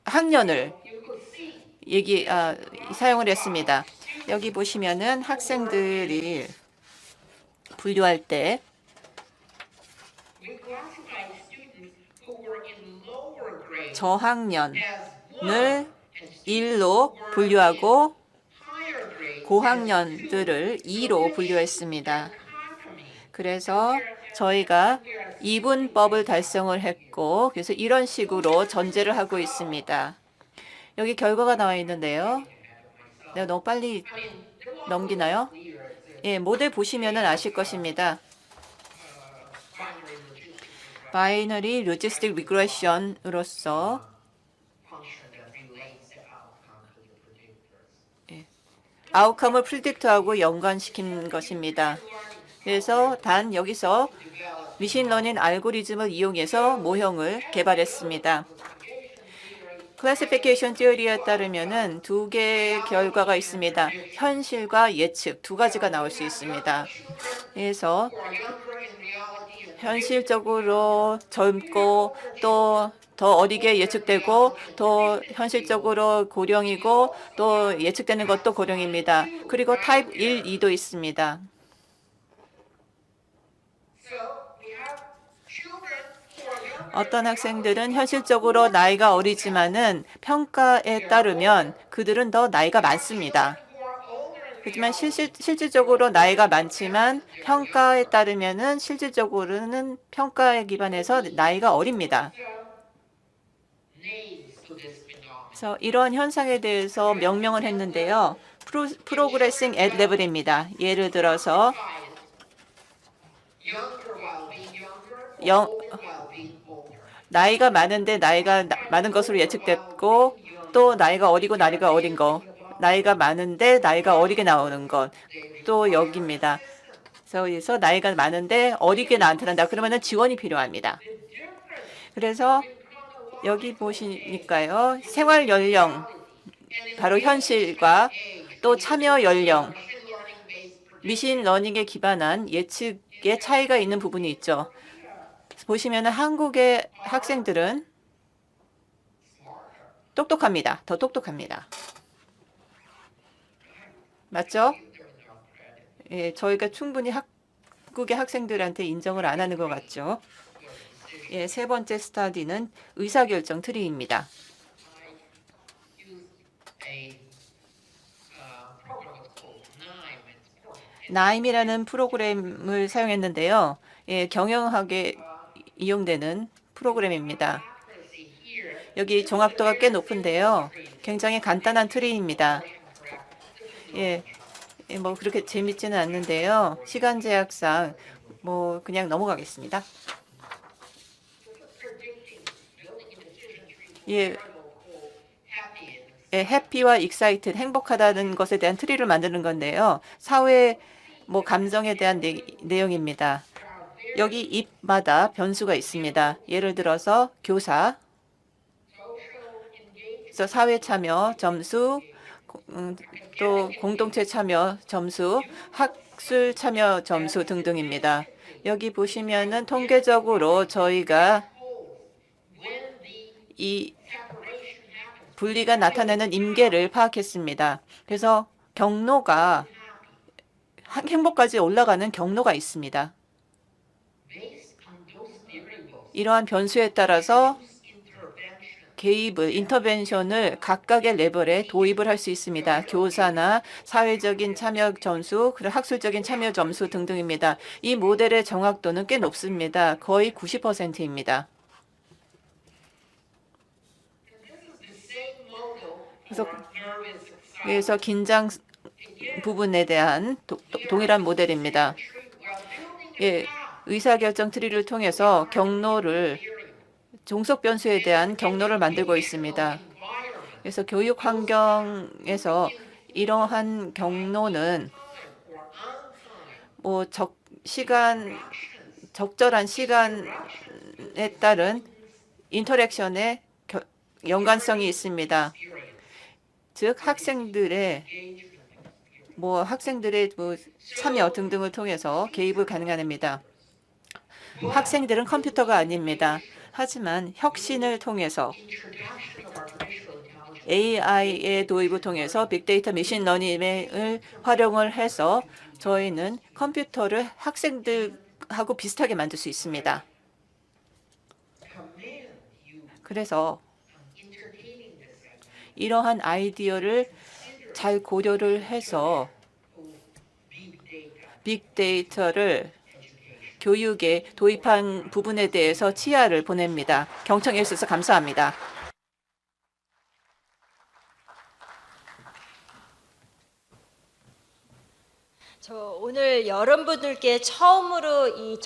Speaker 9: 학년을 사용을 했습니다. 여기 보시면은 학생들이 분류할 때 저학년을 1로 분류하고 고학년들을 2로 분류했습니다. 그래서 저희가 이분법을 달성을 했고 그래서 이런 식으로 전제를 하고 있습니다. 여기 결과가 나와 있는데요. 내가 너무 빨리 넘기나요? 예, 모델 보시면은 아실 것입니다. 바이너리 로지스틱 리그레션으로서 아웃컴을 프리딕트하고 연관시킨 것입니다. 그래서 단 여기서 미신러닝 알고리즘을 이용해서 모형을 개발했습니다. 클래시피케이션 티어리에 따르면은 두 개의 결과가 있습니다. 현실과 예측 두 가지가 나올 수 있습니다. 그래서 현실적으로 젊고 또 더 어리게 예측되고 또 현실적으로 고령이고 또 예측되는 것도 고령입니다. 그리고 타입 1, 2도 있습니다. 어떤 학생들은 현실적으로 나이가 어리지만은 평가에 따르면 그들은 더 나이가 많습니다. 하지만 실질적으로 나이가 많지만 평가에 따르면은 실질적으로는 평가에 기반해서 나이가 어립니다. 그래서 이런 현상에 대해서 명명을 했는데요. 프로그레싱 앳 레벨입니다. 예를 들어서 나이가 많은데 나이가 많은 것으로 예측됐고 또 나이가 어리고 나이가 어린 거, 나이가 많은데 나이가 어리게 나오는 것, 또 여기입니다. 그래서 나이가 많은데 어리게 나타난다. 그러면은 지원이 필요합니다. 그래서 여기 보시니까요. 생활 연령, 바로 현실과 또 참여 연령, 미신 러닝에 기반한 예측의 차이가 있는 부분이 있죠. 보시면 한국의 학생들은 똑똑합니다. 더 똑똑합니다. 맞죠? 예, 저희가 충분히 한국의 학생들한테 인정을 안 하는 것 같죠? 예, 세 번째 스터디는 의사결정 트리입니다. 나임이라는 프로그램을 사용했는데요. 예, 경영학에 이용되는 프로그램입니다. 여기 정확도가 꽤 높은데요. 굉장히 간단한 트리입니다. 예, 뭐 그렇게 재밌지는 않는데요. 시간 제약상 뭐 그냥 넘어가겠습니다. 예, 해피와 익사이트, 행복하다는 것에 대한 트리를 만드는 건데요. 사회 뭐 감정에 대한 내용입니다. 여기 입마다 변수가 있습니다. 예를 들어서 교사, 그래서 사회 참여 점수, 또 공동체 참여 점수, 학술 참여 점수 등등입니다. 여기 보시면은 통계적으로 저희가 이 분리가 나타내는 임계를 파악했습니다. 그래서 경로가 행복까지 올라가는 경로가 있습니다. 이러한 변수에 따라서 개입을, 인터벤션을 각각의 레벨에 도입을 할 수 있습니다. 교사나 사회적인 참여 점수, 그리고 학술적인 참여 점수 등등입니다. 이 모델의 정확도는 꽤 높습니다. 거의 90%입니다. 그래서 긴장 부분에 대한 동일한 모델입니다. 예, 의사결정 트리를 통해서 경로를 종속 변수에 대한 경로를 만들고 있습니다. 그래서 교육 환경에서 이러한 경로는 뭐 적절한 시간에 따른 인터랙션의 연관성이 있습니다. 즉 학생들의 참여 등등을 통해서 개입을 가능합니다. 학생들은 컴퓨터가 아닙니다. 하지만 혁신을 통해서 AI의 도입을 통해서 빅데이터 머신러닝을 활용을 해서 저희는 컴퓨터를 학생들하고 비슷하게 만들 수 있습니다. 그래서 이러한 아이디어를 잘 고려를 해서 빅데이터를 교육에 도입한 부분에 대해서 치아를 보냅니다. 경청해 주셔서 감사합니다.
Speaker 6: 저 오늘 여러분들께 처음으로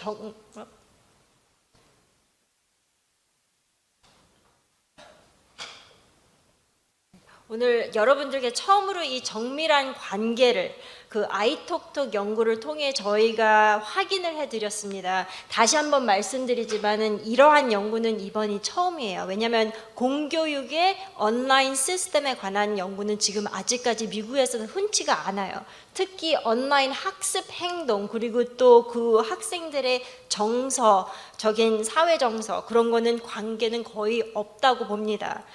Speaker 6: 오늘 여러분들께 처음으로 이 정밀한 관계를 그 아이톡톡 연구를 통해 저희가 확인을 해드렸습니다. 다시 한번 말씀드리지만은 이러한 연구는 이번이 처음이에요. 왜냐하면 공교육의 온라인 시스템에 관한 연구는 지금 아직까지 미국에서는 흔치가 않아요. 특히 온라인 학습 행동 그리고 또 그 학생들의 정서적인 사회 정서 그런 거는 관계는 거의 없다고 봅니다.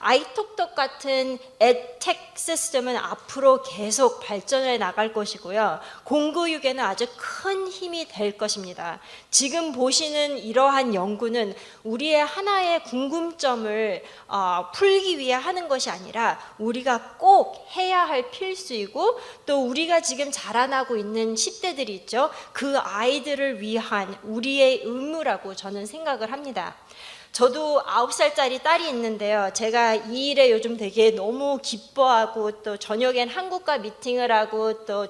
Speaker 6: 아이톡톡 같은 에텍 시스템은 앞으로 계속 발전해 나갈 것이고요. 공교육에는 아주 큰 힘이 될 것입니다. 지금 보시는 이러한 연구는 우리의 하나의 궁금점을 풀기 위해 하는 것이 아니라 우리가 꼭 해야 할 필수이고 또 우리가 지금 자라나고 있는 10대들이 있죠. 그 아이들을 위한 우리의 의무라고 저는 생각을 합니다. 저도 9살짜리 딸이 있는데요. 제가 이 일에 요즘 되게 너무 기뻐하고 또 저녁엔 한국과 미팅을 하고 또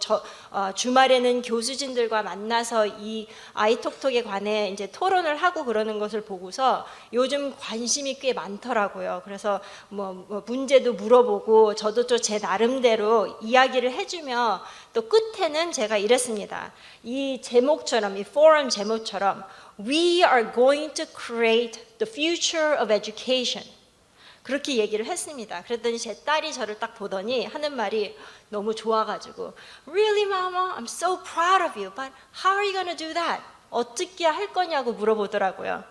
Speaker 6: 주말에는 교수진들과 만나서 이 아이톡톡에 관해 이제 토론을 하고 그러는 것을 보고서 요즘 관심이 꽤 많더라고요. 그래서 뭐 문제도 물어보고 저도 또 제 나름대로 이야기를 해주며 또 끝에는 제가 이랬습니다. 이 제목처럼 이 포럼 제목처럼 We are going to create the future of education. 그렇게 얘기를 했습니다. 그랬더니 제 딸이 저를 딱 보더니 하는 말이 너무 좋아가지고 Really, Mama? I'm so proud of you. But how are you going to do that? 어떻게 할 거냐고 물어보더라고요.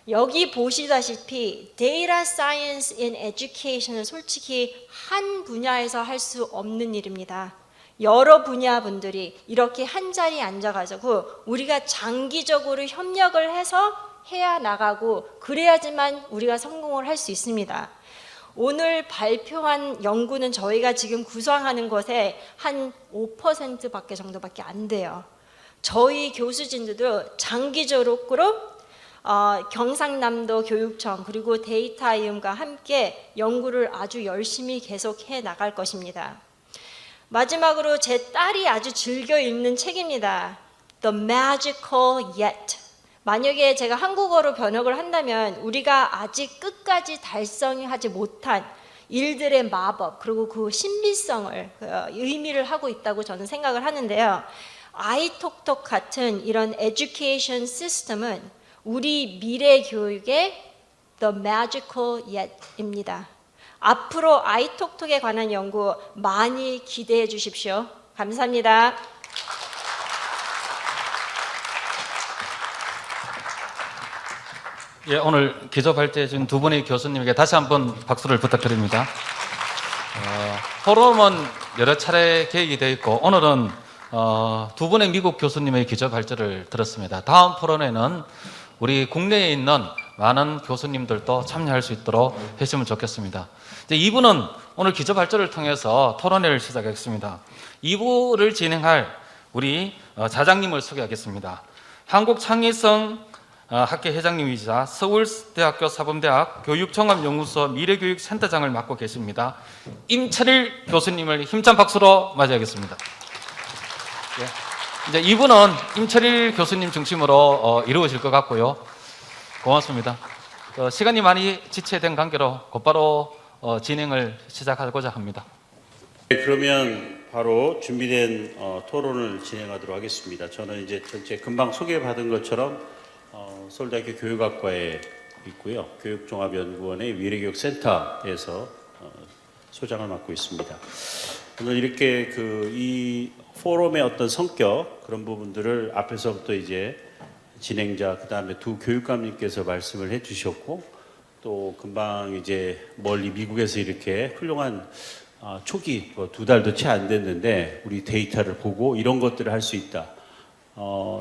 Speaker 6: 여기 보시다시피 Data Science in Education은 솔직히 한 분야에서 할 수 없는 일입니다. 여러 분야분들이 이렇게 한자리에 앉아가지고 우리가 장기적으로 협력을 해서 해야 나가고 그래야지만 우리가 성공을 할 수 있습니다. 오늘 발표한 연구는 저희가 지금 구성하는 것에 한 5% 정도밖에 안 돼요. 저희 교수진들도 장기적으로 경상남도 교육청 그리고 데이터이움과 함께 연구를 아주 열심히 계속해 나갈 것입니다. 마지막으로 제 딸이 아주 즐겨 읽는 책입니다. The Magical Yet. 만약에 제가 한국어로 번역을 한다면 우리가 아직 끝까지 달성하지 못한 일들의 마법 그리고 그 신비성을 의미를 하고 있다고 저는 생각을 하는데요. 아이톡톡 같은 이런 에듀케이션 시스템은 우리 미래 교육의 The Magical Yet입니다. 앞으로 아이톡톡에 관한 연구 많이 기대해 주십시오. 감사합니다.
Speaker 1: 예, 오늘 기조 발제해 준 두 분의 교수님에게 다시 한번 박수를 부탁드립니다. 포럼은 여러 차례 계획이 되어 있고 오늘은 두 분의 미국 교수님의 기조 발제를 들었습니다. 다음 포럼에는 우리 국내에 있는 많은 교수님들도 참여할 수 있도록 했으면 좋겠습니다. 이제 2부는 오늘 기조 발제를 통해서 토론회를 시작하겠습니다. 2부를 진행할 우리 자장님을 소개하겠습니다. 한국창의성 학회 회장님이자 서울대학교 사범대학 교육종합연구소 미래교육센터장을 맡고 계십니다. 임철일 교수님을 힘찬 박수로 맞이하겠습니다. 예. 이제 2부는 임철일 교수님 중심으로 이루어질 것 같고요. 고맙습니다. 시간이 많이 지체된 관계로 곧바로 진행을 시작하고자 합니다.
Speaker 10: 네, 그러면 바로 준비된 토론을 진행하도록 하겠습니다. 저는 이제 전체 금방 소개받은 것처럼 서울대학교 교육학과에 있고요. 교육종합연구원의 미래교육센터에서 소장을 맡고 있습니다. 오늘 이렇게 이 포럼의 어떤 성격 그런 부분들을 앞에서부터 이제 진행자 그다음에 두 교육감님께서 말씀을 해주셨고 또 금방 이제 멀리 미국에서 이렇게 훌륭한 초기 2달도 채 안 됐는데 우리 데이터를 보고 이런 것들을 할 수 있다.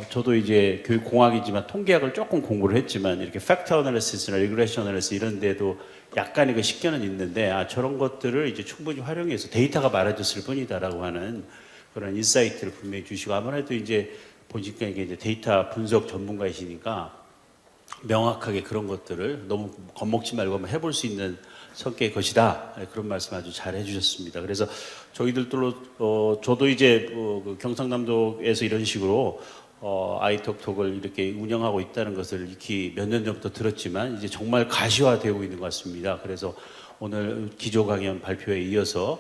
Speaker 10: 저도 이제 교육공학이지만 통계학을 조금 공부를 했지만 이렇게 팩터 애널리시스나 리그레션 애널리시스 이런 데도 약간의 식견은 있는데 저런 것들을 이제 충분히 활용해서 데이터가 말해줬을 뿐이다라고 하는 그런 인사이트를 분명히 주시고 아무래도 이제 보니까 이게 데이터 분석 전문가이시니까 명확하게 그런 것들을 너무 겁먹지 말고 한번 해볼 수 있는 성격의 것이다. 그런 말씀 아주 잘 해주셨습니다. 그래서 저희들도 저도 이제 경상남도에서 이런 식으로 아이톡톡을 이렇게 운영하고 있다는 것을 익히 몇 년 전부터 들었지만 이제 정말 가시화되고 있는 것 같습니다. 그래서 오늘 기조 강연 발표에 이어서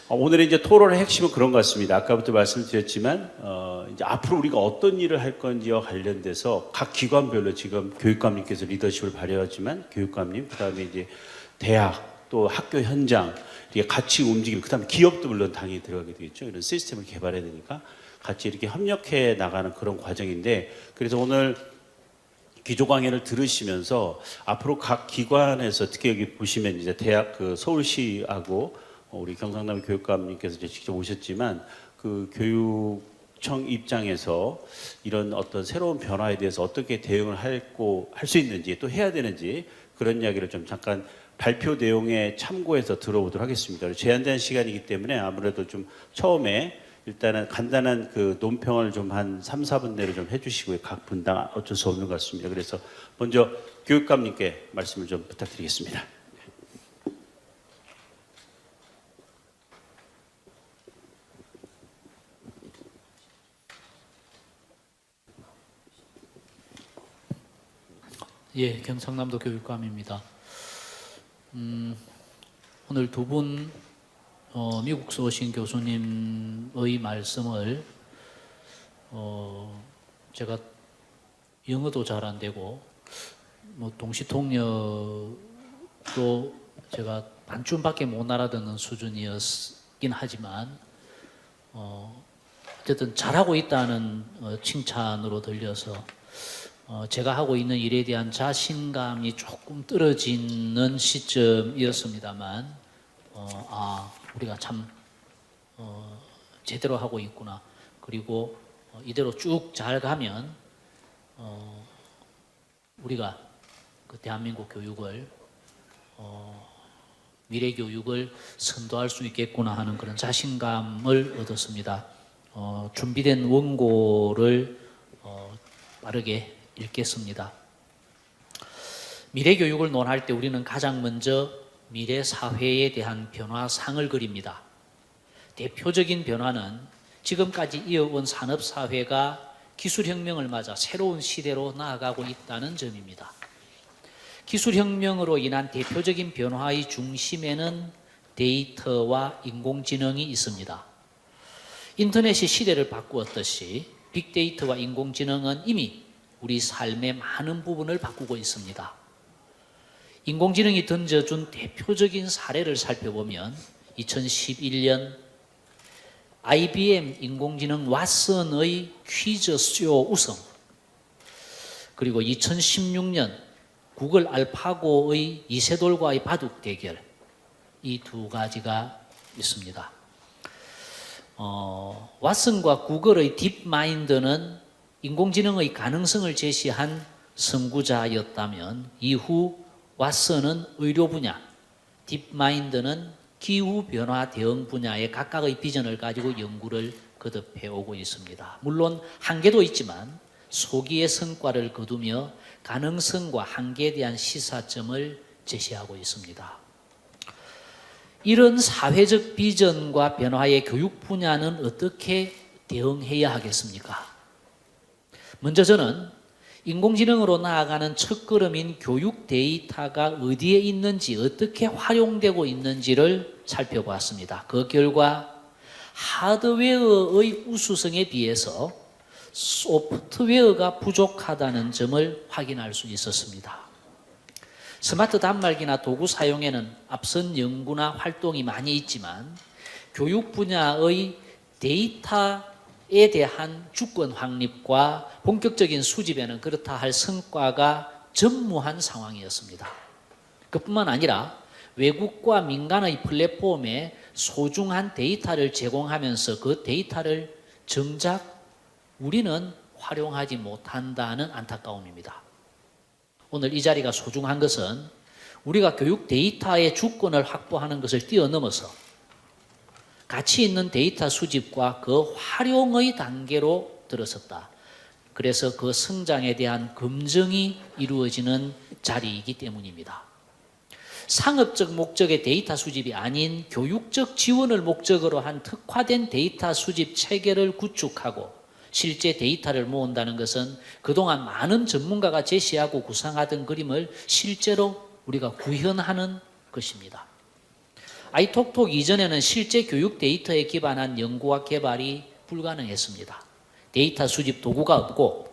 Speaker 10: 오늘의 이제 토론의 핵심은 그런 것 같습니다. 아까부터 말씀드렸지만 이제 앞으로 우리가 어떤 일을 할 건지와 관련돼서 각 기관별로 지금 교육감님께서 리더십을 발휘하지만 교육감님, 그다음에 이제 대학 또 학교 현장 이렇게 같이 움직이고 그다음에 기업도 물론 당연히 들어가게 되겠죠. 이런 시스템을 개발해야 되니까 같이 이렇게 협력해 나가는 그런 과정인데 그래서 오늘 기조 강연을 들으시면서 앞으로 각 기관에서 특히 여기 보시면 이제 대학 그 서울시하고 우리 경상남 교육감님께서 이제 직접 오셨지만 그 교육청 입장에서 이런 어떤 새로운 변화에 대해서 어떻게 대응을 할 수 있는지 또 해야 되는지 그런 이야기를 좀 잠깐 발표 내용에 참고해서 들어보도록 하겠습니다. 제한된 시간이기 때문에 아무래도 좀 처음에 일단은 간단한 그 논평을 좀 한 3, 4분 내로 좀 해주시고요. 각 분당 어쩔 수 없는 것 같습니다. 그래서 먼저 교육감님께 말씀을 좀 부탁드리겠습니다.
Speaker 2: 예, 경상남도 교육감입니다. 오늘 두 분 미국서 오신 교수님의 말씀을 제가 영어도 잘 안 되고 뭐 동시통역도 제가 반쯤밖에 못 알아듣는 수준이었긴 하지만 어쨌든 잘하고 있다는 칭찬으로 들려서 제가 하고 있는 일에 대한 자신감이 조금 떨어지는 시점이었습니다만 우리가 참 제대로 하고 있구나. 그리고 이대로 쭉 잘 가면 우리가 그 대한민국 교육을 미래 교육을 선도할 수 있겠구나 하는 그런 자신감을 얻었습니다. 준비된 원고를 빠르게 읽겠습니다. 미래 교육을 논할 때 우리는 가장 먼저 미래 사회에 대한 변화상을 그립니다. 대표적인 변화는 지금까지 이어온 산업사회가 기술혁명을 맞아 새로운 시대로 나아가고 있다는 점입니다. 기술혁명으로 인한 대표적인 변화의 중심에는 데이터와 인공지능이 있습니다. 인터넷이 시대를 바꾸었듯이 빅데이터와 인공지능은 이미 우리 삶의 많은 부분을 바꾸고 있습니다. 인공지능이 던져준 대표적인 사례를 살펴보면 2011년 IBM 인공지능 왓슨의 퀴즈쇼 우승, 그리고 2016년 구글 알파고의 이세돌과의 바둑 대결, 이 두 가지가 있습니다. 왓슨과 구글의 딥마인드는 인공지능의 가능성을 제시한 선구자였다면 이후 왓슨은 의료 분야, 딥마인드는 기후변화 대응 분야에 각각의 비전을 가지고 연구를 거듭해 오고 있습니다. 물론 한계도 있지만 소기의 성과를 거두며 가능성과 한계에 대한 시사점을 제시하고 있습니다. 이런 사회적 비전과 변화의 교육 분야는 어떻게 대응해야 하겠습니까? 먼저 저는 인공지능으로 나아가는 첫걸음인 교육 데이터가 어디에 있는지, 어떻게 활용되고 있는지를 살펴보았습니다. 그 결과 하드웨어의 우수성에 비해서 소프트웨어가 부족하다는 점을 확인할 수 있었습니다. 스마트 단말기나 도구 사용에는 앞선 연구나 활동이 많이 있지만 교육 분야의 데이터에 대한 주권 확립과 본격적인 수집에는 그렇다 할 성과가 전무한 상황이었습니다. 그뿐만 아니라 외국과 민간의 플랫폼에 소중한 데이터를 제공하면서 그 데이터를 정작 우리는 활용하지 못한다는 안타까움입니다. 오늘 이 자리가 소중한 것은 우리가 교육 데이터의 주권을 확보하는 것을 뛰어넘어서 가치 있는 데이터 수집과 그 활용의 단계로 들어섰다. 그래서 그 성장에 대한 검증이 이루어지는 자리이기 때문입니다. 상업적 목적의 데이터 수집이 아닌 교육적 지원을 목적으로 한 특화된 데이터 수집 체계를 구축하고 실제 데이터를 모은다는 것은 그동안 많은 전문가가 제시하고 구상하던 그림을 실제로 우리가 구현하는 것입니다. 아이톡톡 이전에는 실제 교육 데이터에 기반한 연구와 개발이 불가능했습니다. 데이터 수집 도구가 없고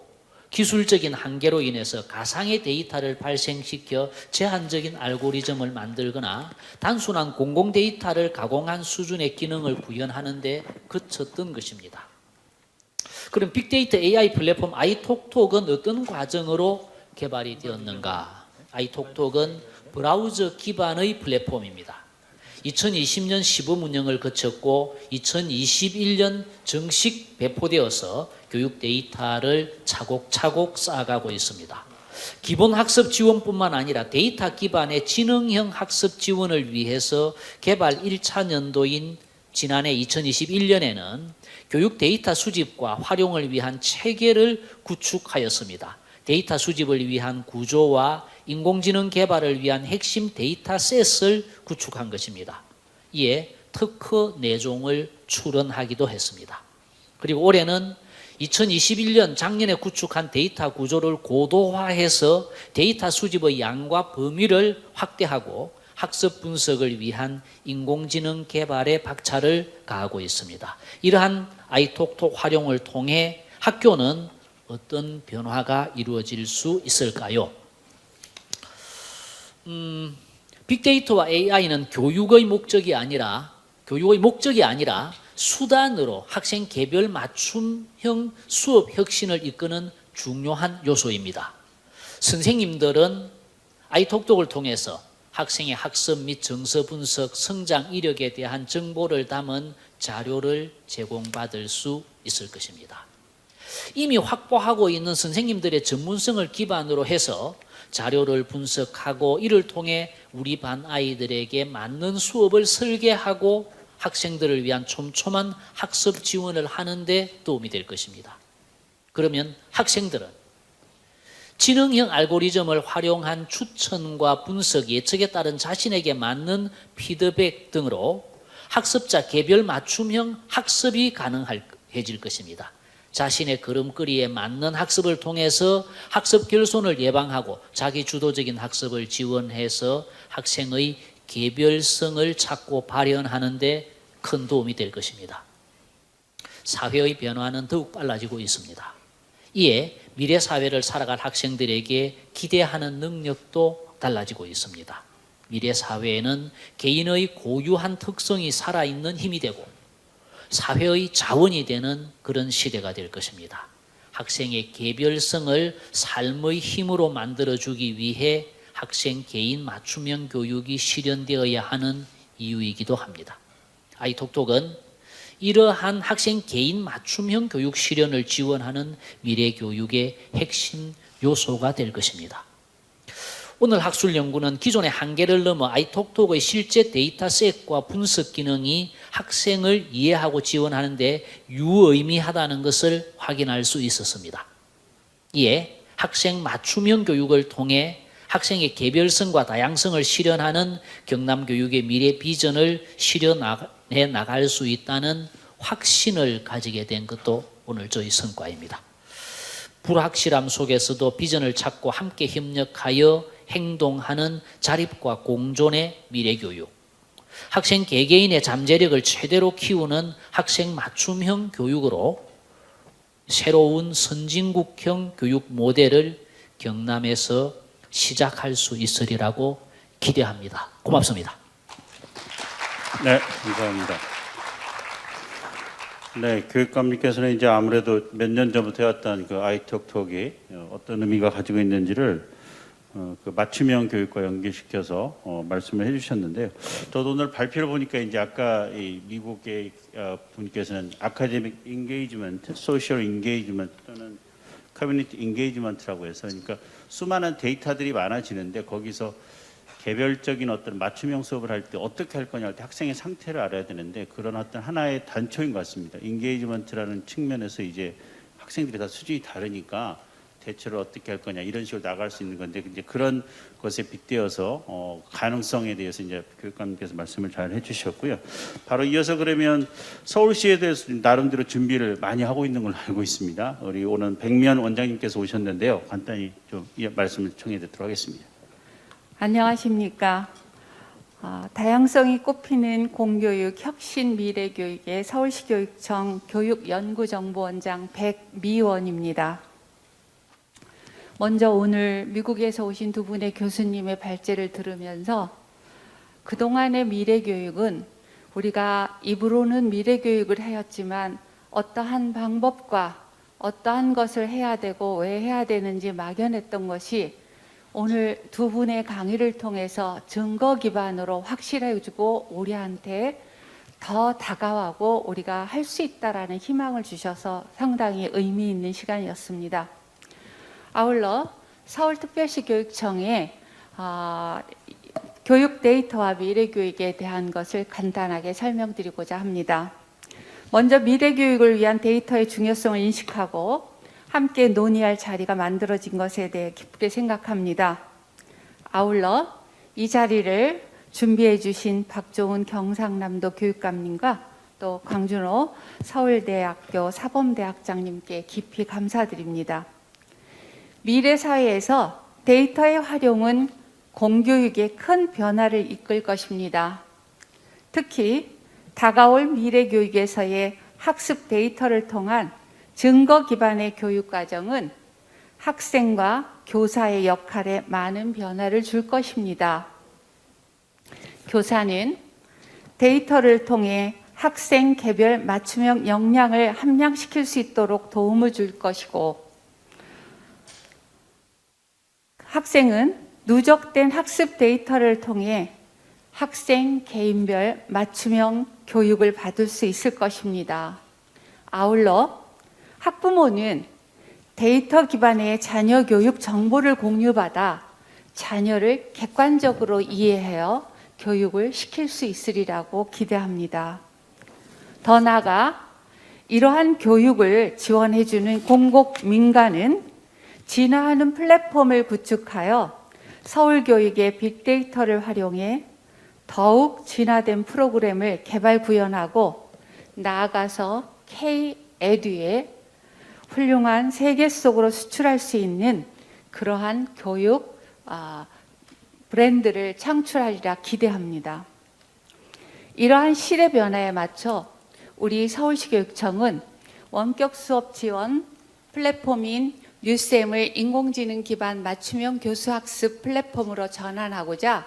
Speaker 2: 기술적인 한계로 인해서 가상의 데이터를 발생시켜 제한적인 알고리즘을 만들거나 단순한 공공 데이터를 가공한 수준의 기능을 구현하는 데 그쳤던 것입니다. 그럼 빅데이터 AI 플랫폼 아이톡톡은 어떤 과정으로 개발이 되었는가? 아이톡톡은 브라우저 기반의 플랫폼입니다. 2020년 시범 운영을 거쳤고 2021년 정식 배포되어서 교육 데이터를 차곡차곡 쌓아가고 있습니다. 기본 학습 지원뿐만 아니라 데이터 기반의 지능형 학습 지원을 위해서 개발 1차 년도인 지난해 2021년에는 교육 데이터 수집과 활용을 위한 체계를 구축하였습니다. 데이터 수집을 위한 구조와 인공지능 개발을 위한 핵심 데이터셋을 구축한 것입니다. 이에 특허 내종을 출원하기도 했습니다. 그리고 올해는 2021년 작년에 구축한 데이터 구조를 고도화해서 데이터 수집의 양과 범위를 확대하고 학습 분석을 위한 인공지능 개발에 박차를 가하고 있습니다. 이러한 아이톡톡 활용을 통해 학교는 어떤 변화가 이루어질 수 있을까요? 빅데이터와 AI는 교육의 목적이 아니라 수단으로 학생 개별 맞춤형 수업 혁신을 이끄는 중요한 요소입니다. 선생님들은 아이톡톡을 통해서 학생의 학습 및 정서 분석, 성장 이력에 대한 정보를 담은 자료를 제공받을 수 있을 것입니다. 이미 확보하고 있는 선생님들의 전문성을 기반으로 해서 자료를 분석하고 이를 통해 우리 반 아이들에게 맞는 수업을 설계하고 학생들을 위한 촘촘한 학습 지원을 하는 데 도움이 될 것입니다. 그러면 학생들은 지능형 알고리즘을 활용한 추천과 분석, 예측에 따른 자신에게 맞는 피드백 등으로 학습자 개별 맞춤형 학습이 가능해질 것입니다. 자신의 걸음걸이에 맞는 학습을 통해서 학습 결손을 예방하고 자기 주도적인 학습을 지원해서 학생의 개별성을 찾고 발현하는 데 큰 도움이 될 것입니다. 사회의 변화는 더욱 빨라지고 있습니다. 이에 미래 사회를 살아갈 학생들에게 기대하는 능력도 달라지고 있습니다. 미래 사회에는 개인의 고유한 특성이 살아있는 힘이 되고 사회의 자원이 되는 그런 시대가 될 것입니다. 학생의 개별성을 삶의 힘으로 만들어주기 위해 학생 개인 맞춤형 교육이 실현되어야 하는 이유이기도 합니다. 아이톡톡은 이러한 학생 개인 맞춤형 교육 실현을 지원하는 미래 교육의 핵심 요소가 될 것입니다. 오늘 학술 연구는 기존의 한계를 넘어 아이톡톡의 실제 데이터셋과 분석 기능이 학생을 이해하고 지원하는 데 유의미하다는 것을 확인할 수 있었습니다. 이에 학생 맞춤형 교육을 통해 학생의 개별성과 다양성을 실현하는 경남교육의 미래 비전을 실현해 나갈 수 있다는 확신을 가지게 된 것도 오늘 저희 성과입니다. 불확실함 속에서도 비전을 찾고 함께 협력하여 행동하는 자립과 공존의 미래교육, 학생 개개인의 잠재력을 최대로 키우는 학생 맞춤형 교육으로 새로운 선진국형 교육 모델을 경남에서 시작할 수 있으리라고 기대합니다. 고맙습니다.
Speaker 10: 네, 감사합니다. 네, 교육감님께서는 이제 아무래도 몇 년 전부터 해왔던 그 아이톡톡이 어떤 의미가 가지고 있는지를 그 맞춤형 교육과 연계시켜서 말씀을 해주셨는데요. 저도 오늘 발표를 보니까 이제 아까 이 미국의 분께서는 아카데믹 인게이지먼트, 소셜 인게이지먼트 또는 커뮤니티 인게이지먼트라고 해서 그러니까 수많은 데이터들이 많아지는데 거기서 개별적인 어떤 맞춤형 수업을 할 때 어떻게 할 거냐 할 때 학생의 상태를 알아야 되는데 그런 어떤 하나의 단초인 것 같습니다. 인게이지먼트라는 측면에서 이제 학생들이 다 수준이 다르니까 대처를 어떻게 할 거냐 이런 식으로 나갈 수 있는 건데 이제 그런 것에 빗대어서 가능성에 대해서 이제 교육감님께서 말씀을 잘 해주셨고요. 바로 이어서 그러면 서울시에 대해서 나름대로 준비를 많이 하고 있는 걸로 알고 있습니다. 우리 오늘 백면 원장님께서 오셨는데요. 간단히 좀 이 말씀을 청해 듣도록 하겠습니다.
Speaker 11: 안녕하십니까. 다양성이 꽃피는 공교육 혁신 미래교육의 서울시 교육청 교육연구정보원장 백미원입니다. 먼저 오늘 미국에서 오신 두 분의 교수님의 발제를 들으면서 그동안의 미래교육은 우리가 입으로는 미래교육을 하였지만 어떠한 방법과 어떠한 것을 해야 되고 왜 해야 되는지 막연했던 것이 오늘 두 분의 강의를 통해서 증거 기반으로 확실해지고 우리한테 더 다가가고 우리가 할 수 있다라는 희망을 주셔서 상당히 의미 있는 시간이었습니다. 아울러 서울특별시 교육청의 교육 데이터와 미래교육에 대한 것을 간단하게 설명드리고자 합니다. 먼저 미래교육을 위한 데이터의 중요성을 인식하고 함께 논의할 자리가 만들어진 것에 대해 기쁘게 생각합니다. 아울러 이 자리를 준비해 주신 박종훈 경상남도 교육감님과 또 광준호 서울대학교 사범대학장님께 깊이 감사드립니다. 미래사회에서 데이터의 활용은 공교육에 큰 변화를 이끌 것입니다. 특히 다가올 미래교육에서의 학습 데이터를 통한 증거 기반의 교육 과정은 학생과 교사의 역할에 많은 변화를 줄 것입니다. 교사는 데이터를 통해 학생 개별 맞춤형 역량을 함양시킬 수 있도록 도움을 줄 것이고, 학생은 누적된 학습 데이터를 통해 학생 개인별 맞춤형 교육을 받을 수 있을 것입니다. 아울러 학부모는 데이터 기반의 자녀 교육 정보를 공유받아 자녀를 객관적으로 이해하여 교육을 시킬 수 있으리라고 기대합니다. 더 나아가 이러한 교육을 지원해주는 공공 민간은 진화하는 플랫폼을 구축하여 서울교육의 빅데이터를 활용해 더욱 진화된 프로그램을 개발 구현하고 나아가서 K-에듀의 훌륭한 세계 속으로 수출할 수 있는 그러한 교육 브랜드를 창출하리라 기대합니다. 이러한 시대 변화에 맞춰 우리 서울시 교육청은 원격 수업 지원 플랫폼인 뉴쌤을 인공지능 기반 맞춤형 교수학습 플랫폼으로 전환하고자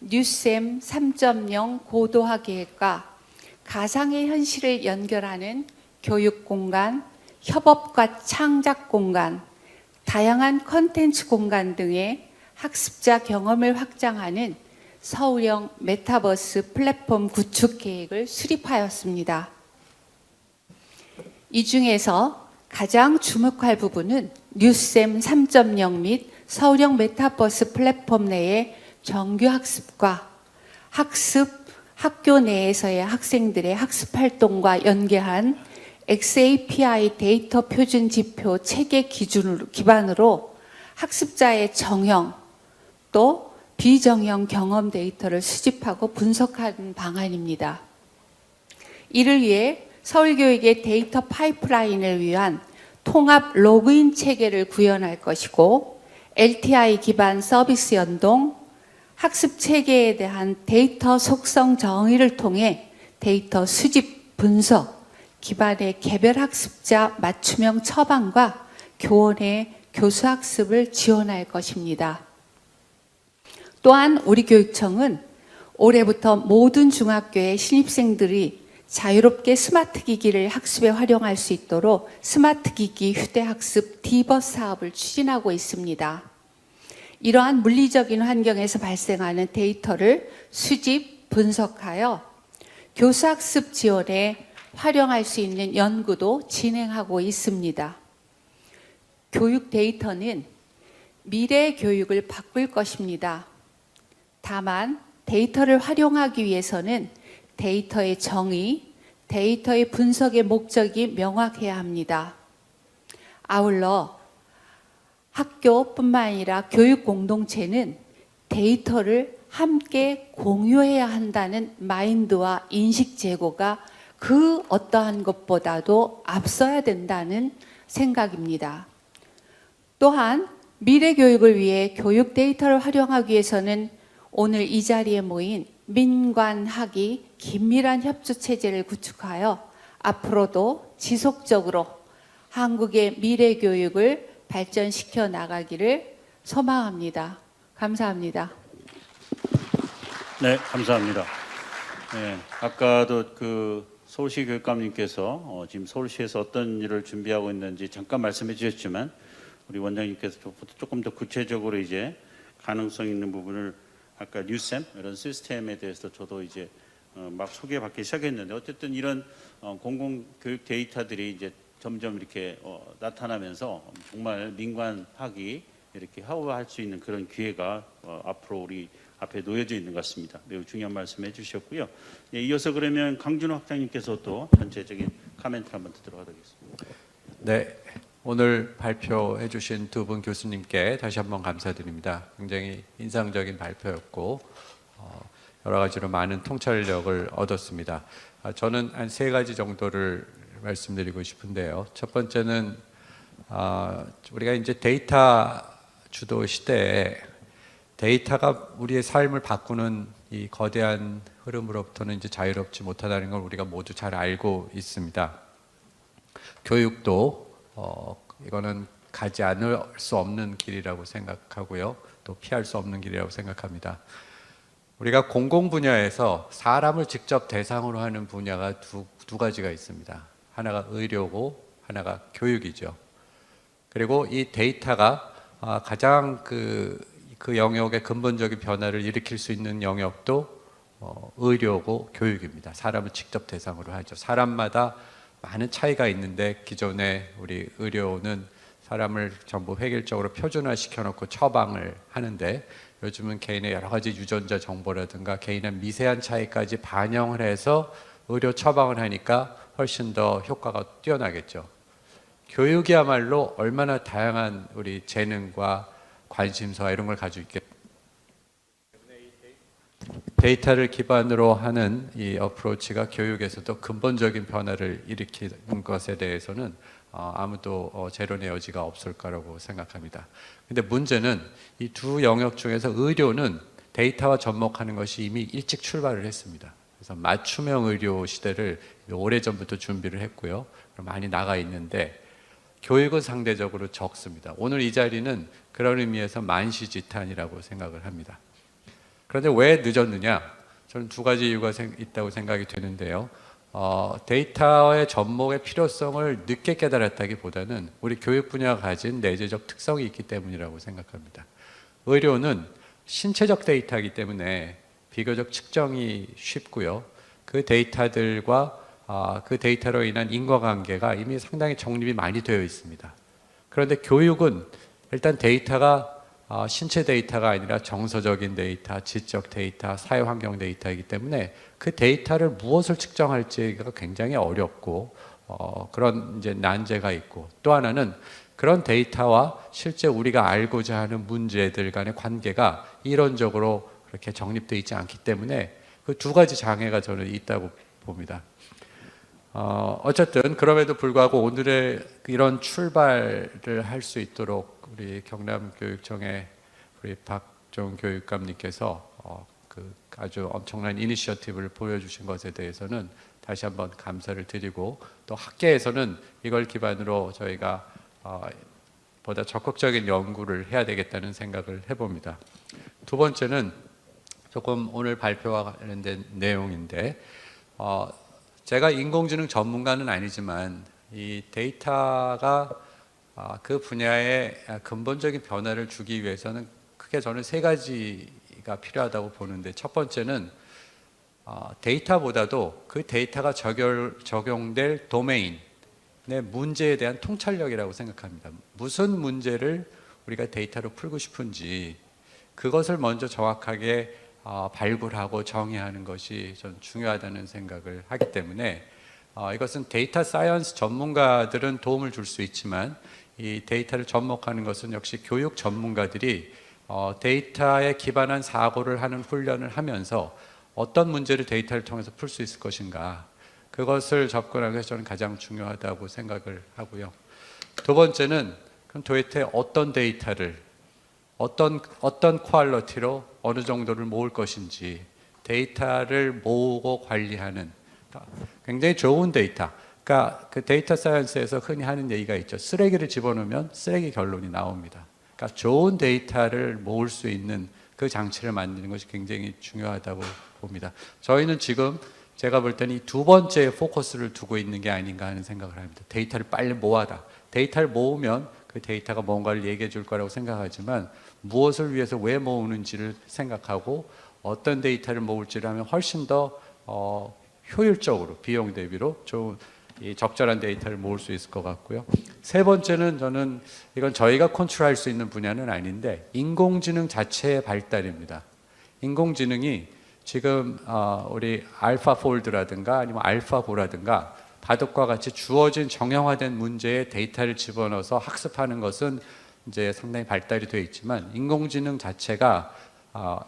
Speaker 11: 뉴쌤 3.0 고도화 계획과 가상의 현실을 연결하는 교육 공간, 협업과 창작 공간, 다양한 콘텐츠 공간 등의 학습자 경험을 확장하는 서울형 메타버스 플랫폼 구축 계획을 수립하였습니다. 이 중에서 가장 주목할 부분은 뉴쌤 3.0 및 서울형 메타버스 플랫폼 내의 정규 학습과 학교 내에서의 학생들의 학습 활동과 연계한 XAPI 데이터 표준 지표 체계 기반으로 학습자의 정형 또 비정형 경험 데이터를 수집하고 분석하는 방안입니다. 이를 위해 서울교육의 데이터 파이프라인을 위한 통합 로그인 체계를 구현할 것이고 LTI 기반 서비스 연동, 학습 체계에 대한 데이터 속성 정의를 통해 데이터 수집, 분석, 기반의 개별 학습자 맞춤형 처방과 교원의 교수학습을 지원할 것입니다. 또한 우리 교육청은 올해부터 모든 중학교의 신입생들이 자유롭게 스마트 기기를 학습에 활용할 수 있도록 스마트 기기 휴대학습 디버스 사업을 추진하고 있습니다. 이러한 물리적인 환경에서 발생하는 데이터를 수집, 분석하여 교수학습 지원에 활용할 수 있는 연구도 진행하고 있습니다. 교육 데이터는 미래 교육을 바꿀 것입니다. 다만 데이터를 활용하기 위해서는 데이터의 정의, 데이터의 분석의 목적이 명확해야 합니다. 아울러 학교뿐만 아니라 교육 공동체는 데이터를 함께 공유해야 한다는 마인드와 인식 제고가 그 어떠한 것보다도 앞서야 된다는 생각입니다. 또한 미래 교육을 위해 교육 데이터를 활용하기 위해서는 오늘 이 자리에 모인 민관학이 긴밀한 협조 체제를 구축하여 앞으로도 지속적으로 한국의 미래 교육을 발전시켜 나가기를 소망합니다. 감사합니다.
Speaker 10: 네, 감사합니다. 네, 아까도 서울시 교육감님께서 지금 서울시에서 어떤 일을 준비하고 있는지 잠깐 말씀해 주셨지만 우리 원장님께서 조금 더 구체적으로 이제 가능성 있는 부분을 아까 뉴쌤 이런 시스템에 대해서 저도 이제 막 소개받기 시작했는데 어쨌든 이런 공공교육 데이터들이 이제 점점 이렇게 나타나면서 정말 민관 학이 이렇게 하우할 수 있는 그런 기회가 앞으로 우리 앞에 놓여져 있는 것 같습니다. 매우 중요한 말씀 해주셨고요. 예, 이어서 그러면 강준호 학장님께서 또 전체적인 코멘트 한번 듣도록 하겠습니다.
Speaker 3: 네, 오늘 발표해 주신 두 분 교수님께 다시 한번 감사드립니다. 굉장히 인상적인 발표였고 여러 가지로 많은 통찰력을 얻었습니다. 저는 한 3가지 정도를 말씀드리고 싶은데요. 첫 번째는 우리가 이제 데이터 주도 시대에 데이터가 우리의 삶을 바꾸는 이 거대한 흐름으로부터는 이제 자유롭지 못하다는 걸 우리가 모두 잘 알고 있습니다. 교육도 이거는 가지 않을 수 없는 길이라고 생각하고요. 또 피할 수 없는 길이라고 생각합니다. 우리가 공공 분야에서 사람을 직접 대상으로 하는 분야가 두 가지가 있습니다. 하나가 의료고 하나가 교육이죠. 그리고 이 데이터가 가장 그 영역의 근본적인 변화를 일으킬 수 있는 영역도 의료고 교육입니다. 사람을 직접 대상으로 하죠. 사람마다 많은 차이가 있는데 기존에 우리 의료는 사람을 전부 획일적으로 표준화 시켜놓고 처방을 하는데 요즘은 개인의 여러 가지 유전자 정보라든가 개인의 미세한 차이까지 반영을 해서 의료 처방을 하니까 훨씬 더 효과가 뛰어나겠죠. 교육이야말로 얼마나 다양한 우리 재능과 관심사 이런 걸 가지고 있기 때문에 데이터를 기반으로 하는 이 어프로치가 교육에서도 근본적인 변화를 일으키는 것에 대해서는 아무도 재론의 여지가 없을 거라고 생각합니다. 근데 문제는 이 두 영역 중에서 의료는 데이터와 접목하는 것이 이미 일찍 출발을 했습니다. 그래서 맞춤형 의료 시대를 오래전부터 준비를 했고요. 많이 나가 있는데 교육은 상대적으로 적습니다. 오늘 이 자리는 그런 의미에서 만시지탄이라고 생각을 합니다. 그런데 왜 늦었느냐? 저는 2가지 이유가 있다고 생각이 되는데요. 데이터의 접목의 필요성을 늦게 깨달았다기보다는 우리 교육 분야가 가진 내재적 특성이 있기 때문이라고 생각합니다. 의료는 신체적 데이터이기 때문에 비교적 측정이 쉽고요. 그 데이터들과 그 데이터로 인한 인과관계가 이미 상당히 정립이 많이 되어 있습니다. 그런데 교육은 일단 데이터가 신체 데이터가 아니라 정서적인 데이터, 지적 데이터, 사회환경 데이터이기 때문에 그 데이터를 무엇을 측정할지가 굉장히 어렵고 그런 이제 난제가 있고 또 하나는 그런 데이터와 실제 우리가 알고자 하는 문제들 간의 관계가 이론적으로 그렇게 정립되어 있지 않기 때문에 그 2가지 장애가 저는 있다고 봅니다. 어쨌든 그럼에도 불구하고 오늘의 이런 출발을 할 수 있도록 우리 경남교육청의 우리 박종 교육감님께서 아주 엄청난 이니셔티브를 보여주신 것에 대해서는 다시 한번 감사를 드리고 또 학계에서는 이걸 기반으로 저희가 보다 적극적인 연구를 해야 되겠다는 생각을 해봅니다. 2번째는 조금 오늘 발표와 관련된 내용인데 제가 인공지능 전문가는 아니지만 이 데이터가 그 분야에 근본적인 변화를 주기 위해서는 크게 저는 3가지가 필요하다고 보는데 첫 번째는 데이터보다도 그 데이터가 적용될 도메인의 문제에 대한 통찰력이라고 생각합니다. 무슨 문제를 우리가 데이터로 풀고 싶은지 그것을 먼저 정확하게 발굴하고 정의하는 것이 전 중요하다는 생각을 하기 때문에 이것은 데이터 사이언스 전문가들은 도움을 줄 수 있지만 이 데이터를 접목하는 것은 역시 교육 전문가들이 데이터에 기반한 사고를 하는 훈련을 하면서 어떤 문제를 데이터를 통해서 풀 수 있을 것인가 그것을 접근하는 것이 저는 가장 중요하다고 생각을 하고요. 2번째는 그럼 도대체 어떤 데이터를 어떤 퀄리티로 어느 정도를 모을 것인지 데이터를 모으고 관리하는 굉장히 좋은 데이터. 그러니까 그 데이터 사이언스에서 흔히 하는 얘기가 있죠. 쓰레기를 집어넣으면 쓰레기 결론이 나옵니다. 그러니까 좋은 데이터를 모을 수 있는 그 장치를 만드는 것이 굉장히 중요하다고 봅니다. 저희는 지금 제가 볼 때는 이 두 번째 포커스를 두고 있는 게 아닌가 하는 생각을 합니다. 데이터를 빨리 모아라. 데이터를 모으면 그 데이터가 뭔가를 얘기해 줄 거라고 생각하지만 무엇을 위해서 왜 모으는지를 생각하고 어떤 데이터를 모을지를 하면 훨씬 더 효율적으로 비용 대비로 좋은 이 적절한 데이터를 모을 수 있을 것 같고요. 세 번째는 저는 이건 저희가 컨트롤할 수 있는 분야는 아닌데 인공지능 자체의 발달입니다. 인공지능이 지금 우리 알파폴드라든가 아니면 알파고라든가 바둑과 같이 주어진 정형화된 문제에 데이터를 집어넣어서 학습하는 것은 이제 상당히 발달이 되어 있지만 인공지능 자체가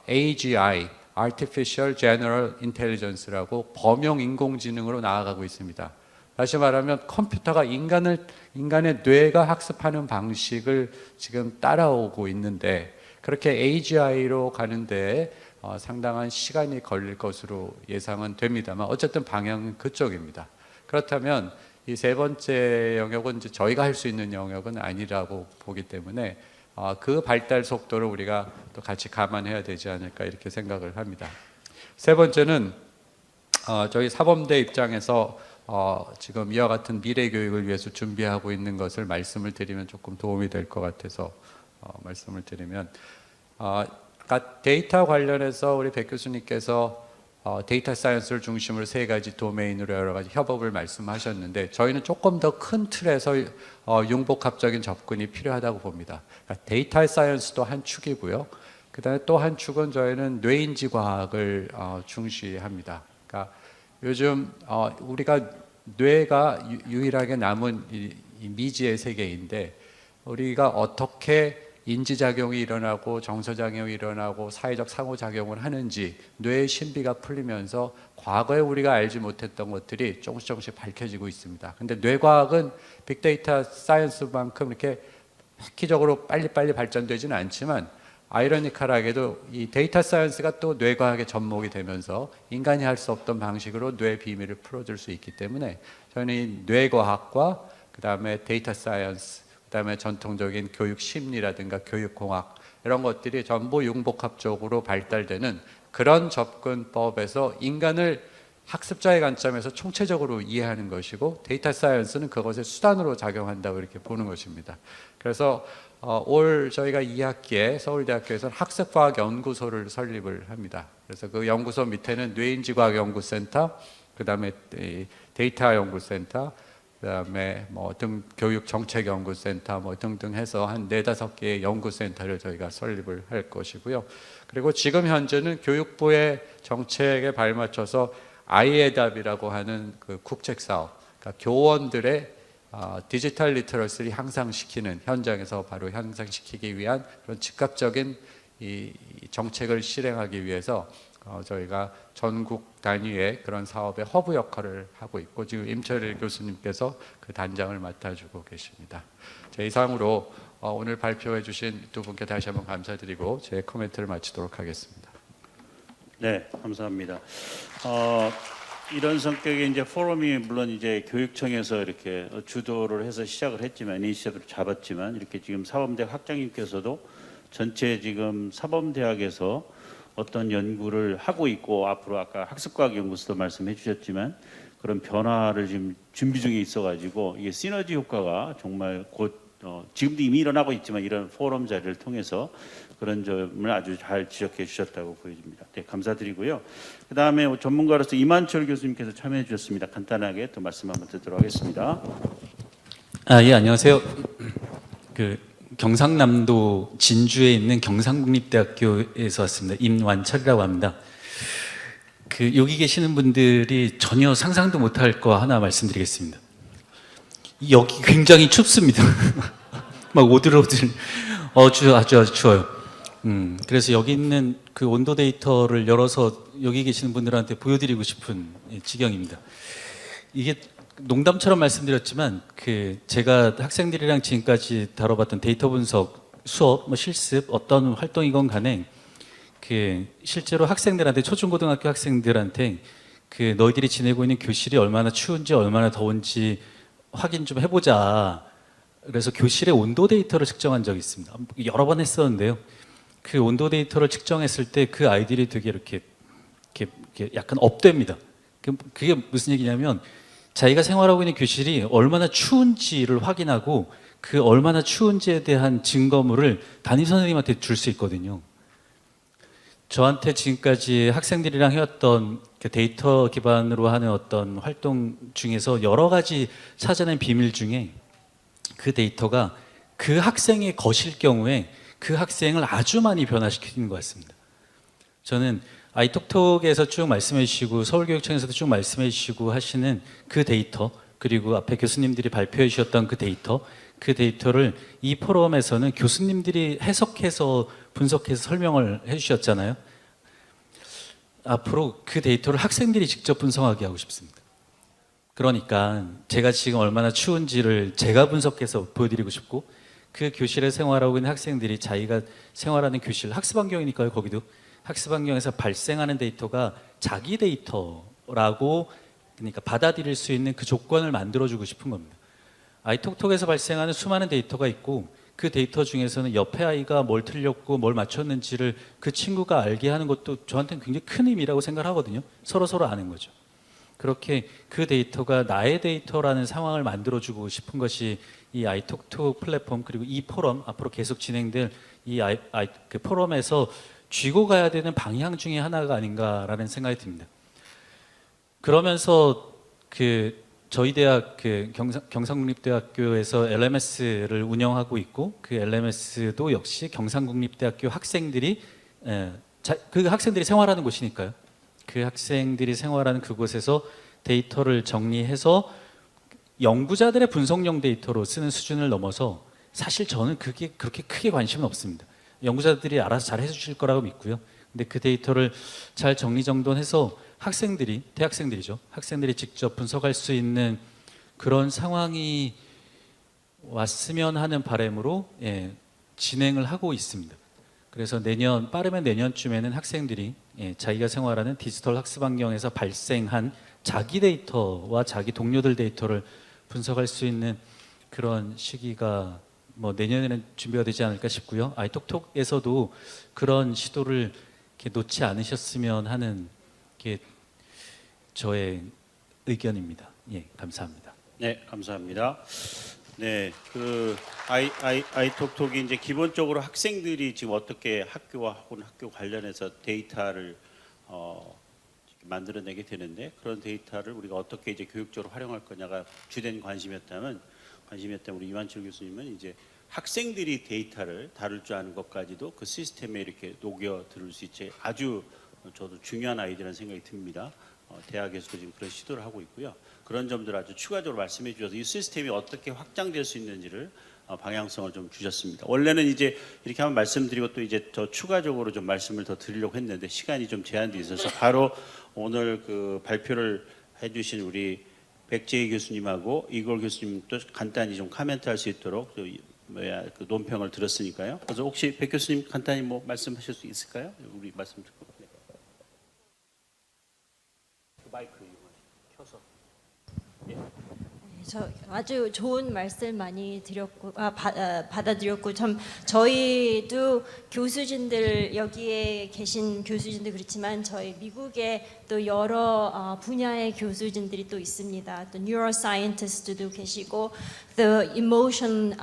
Speaker 3: AGI, Artificial General Intelligence라고 범용 인공지능으로 나아가고 있습니다. 다시 말하면 컴퓨터가 인간의 뇌가 학습하는 방식을 지금 따라오고 있는데 그렇게 AGI로 가는데 상당한 시간이 걸릴 것으로 예상은 됩니다만 어쨌든 방향은 그쪽입니다. 그렇다면 이 세 번째 영역은 이제 저희가 할 수 있는 영역은 아니라고 보기 때문에 그 발달 속도를 우리가 또 같이 감안해야 되지 않을까 이렇게 생각을 합니다. 세 번째는 저희 사범대 입장에서 지금 이와 같은 미래 교육을 위해서 준비하고 있는 것을 말씀을 드리면 조금 도움이 될 것 같아서 말씀을 드리면 아까 데이터 관련해서 우리 백 교수님께서 데이터 사이언스를 중심으로 세 가지 도메인으로 여러 가지 협업을 말씀하셨는데 저희는 조금 더 큰 틀에서 융복합적인 접근이 필요하다고 봅니다. 그러니까 데이터 사이언스도 한 축이고요. 그다음에 또 한 축은 저희는 뇌인지 과학을 중시합니다. 그러니까 요즘 우리가 뇌가 유일하게 남은 이 미지의 세계인데 우리가 어떻게 인지작용이 일어나고 정서작용이 일어나고 사회적 상호작용을 하는지 뇌의 신비가 풀리면서 과거에 우리가 알지 못했던 것들이 조금씩 밝혀지고 있습니다. 근데 뇌과학은 빅데이터 사이언스만큼 이렇게 획기적으로 빨리빨리 발전되지는 않지만 아이러니컬하게도 이 데이터 사이언스가 또 뇌과학의 접목이 되면서 인간이 할 수 없던 방식으로 뇌의 비밀을 풀어줄 수 있기 때문에 저는 이 뇌과학과 그 다음에 데이터 사이언스 그다음에 전통적인 교육 심리라든가 교육공학 이런 것들이 전부 융복합적으로 발달되는 그런 접근법에서 인간을 학습자의 관점에서 총체적으로 이해하는 것이고 데이터 사이언스는 그것의 수단으로 작용한다고 이렇게 보는 것입니다. 그래서 올 저희가 2학기에 서울대학교에서는 학습과학연구소를 설립을 합니다. 그래서 그 연구소 밑에는 뇌인지과학연구센터, 그다음에 데이터 연구센터, 그다음에 교육정책연구센터 등등 해서 한 4-5개의 연구센터를 저희가 설립을 할 것이고요. 그리고 지금 현재는 교육부의 정책에 발맞춰서 아이의 답이라고 하는 그 국책 사업, 그러니까 교원들의 디지털 리터러시를 향상시키는 현장에서 바로 향상시키기 위한 그런 즉각적인 이 정책을 실행하기 위해서 저희가 전국 단위의 그런 사업의 허브 역할을 하고 있고 지금 임철일 교수님께서 그 단장을 맡아주고 계십니다. 이상으로 오늘 발표해 주신 두 분께 다시 한번 감사드리고 제 코멘트를 마치도록 하겠습니다.
Speaker 10: 네, 감사합니다. 이런 성격의 이제 포럼이 물론 이제 교육청에서 이렇게 주도를 해서 시작을 했지만 이니시티브를 잡았지만 이렇게 지금 사범대 학장님께서도 전체 지금 사범대학에서 어떤 연구를 하고 있고 앞으로 아까 학습과학연구소도 말씀해 주셨지만 그런 변화를 지금 준비 중에 있어가지고 이게 시너지 효과가 정말 곧 지금도 이미 일어나고 있지만 이런 포럼 자리를 통해서 그런 점을 아주 잘 지적해 주셨다고 보여집니다. 네, 감사드리고요. 그 다음에 전문가로서 이만철 교수님께서 참여해 주셨습니다. 간단하게 또 말씀 한번 듣도록 하겠습니다.
Speaker 12: 예, 안녕하세요. 경상남도 진주에 있는 경상국립대학교에서 왔습니다. 임완철이라고 합니다. 여기 계시는 분들이 전혀 상상도 못할 거 하나 말씀드리겠습니다. 여기 굉장히 춥습니다. 막 오들오들 아주 추워요. 그래서 여기 있는 그 온도 데이터를 열어서 여기 계시는 분들한테 보여드리고 싶은 지경입니다. 이게 농담처럼 말씀드렸지만 제가 학생들이랑 지금까지 다뤄봤던 데이터 분석 수업, 뭐 실습, 어떤 활동이건 간에 그 실제로 학생들한테 초중고등학교 학생들한테 그 너희들이 지내고 있는 교실이 얼마나 추운지 얼마나 더운지 확인 좀 해보자. 그래서 교실의 온도 데이터를 측정한 적이 있습니다. 여러 번 했었는데요. 그 온도 데이터를 측정했을 때 그 아이들이 되게 이렇게 약간 업됩니다. 그게 무슨 얘기냐면 자기가 생활하고 있는 교실이 얼마나 추운지를 확인하고 그 얼마나 추운지에 대한 증거물을 담임 선생님한테 줄 수 있거든요. 저한테 지금까지 학생들이랑 해왔던 그 데이터 기반으로 하는 어떤 활동 중에서 여러 가지 찾아낸 비밀 중에 그 데이터가 그 학생의 것일 경우에 그 학생을 아주 많이 변화시키는 것 같습니다. 저는 아이톡톡에서 쭉 말씀해 주시고 서울교육청에서도 쭉 말씀해 주시고 하시는 그 데이터, 그리고 앞에 교수님들이 발표해 주셨던 그 데이터를 이 포럼에서는 교수님들이 해석해서 분석해서 설명을 해 주셨잖아요. 앞으로 그 데이터를 학생들이 직접 분석하게 하고 싶습니다. 그러니까 제가 지금 얼마나 추운지를 제가 분석해서 보여드리고 싶고, 그 교실에 생활하고 있는 학생들이 자기가 생활하는 교실, 학습 환경이니까요. 거기도 학습 환경에서 발생하는 데이터가 자기 데이터라고, 그러니까 받아들일 수 있는 그 조건을 만들어주고 싶은 겁니다. 아이톡톡에서 발생하는 수많은 데이터가 있고 그 데이터 중에서는 옆에 아이가 뭘 틀렸고 뭘 맞췄는지를 그 친구가 알게 하는 것도 저한테는 굉장히 큰 의미라고 생각하거든요. 서로 아는 거죠. 그렇게 그 데이터가 나의 데이터라는 상황을 만들어주고 싶은 것이 이 아이톡톡 플랫폼, 그리고 이 포럼, 앞으로 계속 진행될 이 그 포럼에서 쥐고 가야 되는 방향 중에 하나가 아닌가라는 생각이 듭니다. 그러면서 그 저희 대학 그 경상국립대학교에서 LMS를 운영하고 있고, 그 LMS도 역시 경상국립대학교 학생들이 그 학생들이 생활하는 곳이니까요. 그 학생들이 생활하는 그곳에서 데이터를 정리해서 연구자들의 분석용 데이터로 쓰는 수준을 넘어서 사실 저는 그게 그렇게 크게 관심은 없습니다. 연구자들이 알아서 잘 해주실 거라고 믿고요. 근데 그 데이터를 잘 정리정돈해서 학생들이, 대학생들이죠. 학생들이 직접 분석할 수 있는 그런 상황이 왔으면 하는 바람으로 진행을 하고 있습니다. 그래서 빠르면 내년쯤에는 학생들이 자기가 생활하는 디지털 학습 환경에서 발생한 자기 데이터와 자기 동료들 데이터를 분석할 수 있는 그런 시기가 뭐 내년에는 준비가 되지 않을까 싶고요. 아이톡톡에서도 그런 시도를 이렇게 놓지 않으셨으면 하는 게 저의 의견입니다. 예, 감사합니다.
Speaker 10: 네, 감사합니다. 네, 그 아이톡톡이 이제 기본적으로 학생들이 지금 어떻게 학교와 학교 관련해서 데이터를 만들어내게 되는데, 그런 데이터를 우리가 어떻게 이제 교육적으로 활용할 거냐가 주된 관심이었다면 우리 이완철 교수님은 이제 학생들이 데이터를 다룰 줄 아는 것까지도 그 시스템에 이렇게 녹여 들을 수 있지, 아주 저도 중요한 아이디어라는 생각이 듭니다. 대학에서도 지금 그런 시도를 하고 있고요. 그런 점들 아주 추가적으로 말씀해 주셔서 이 시스템이 어떻게 확장될 수 있는지를 방향성을 좀 주셨습니다. 원래는 이제 이렇게 한번 말씀드리고 또 이제 더 추가적으로 좀 말씀을 더 드리려고 했는데 시간이 좀 제한되어 있어서 바로 오늘 그 발표를 해주신 우리 백재희 교수님하고 이걸 교수님도 간단히 좀 코멘트할 수 있도록 그 논평을 들었으니까요. 그래서 혹시 백 교수님 간단히 뭐 말씀하실 수 있을까요? 우리 말씀 듣고. 네. 마이크 켜서. 예.
Speaker 6: 저 아주 좋은 말씀 많이 드렸고 받아들였고, 참 저희도 교수진들, 여기에 계신 교수진들 그렇지만 저희 미국에 또 여러 분야의 교수진들이 또 있습니다. 또 뉴로사이언티스트도 계시고, the emotion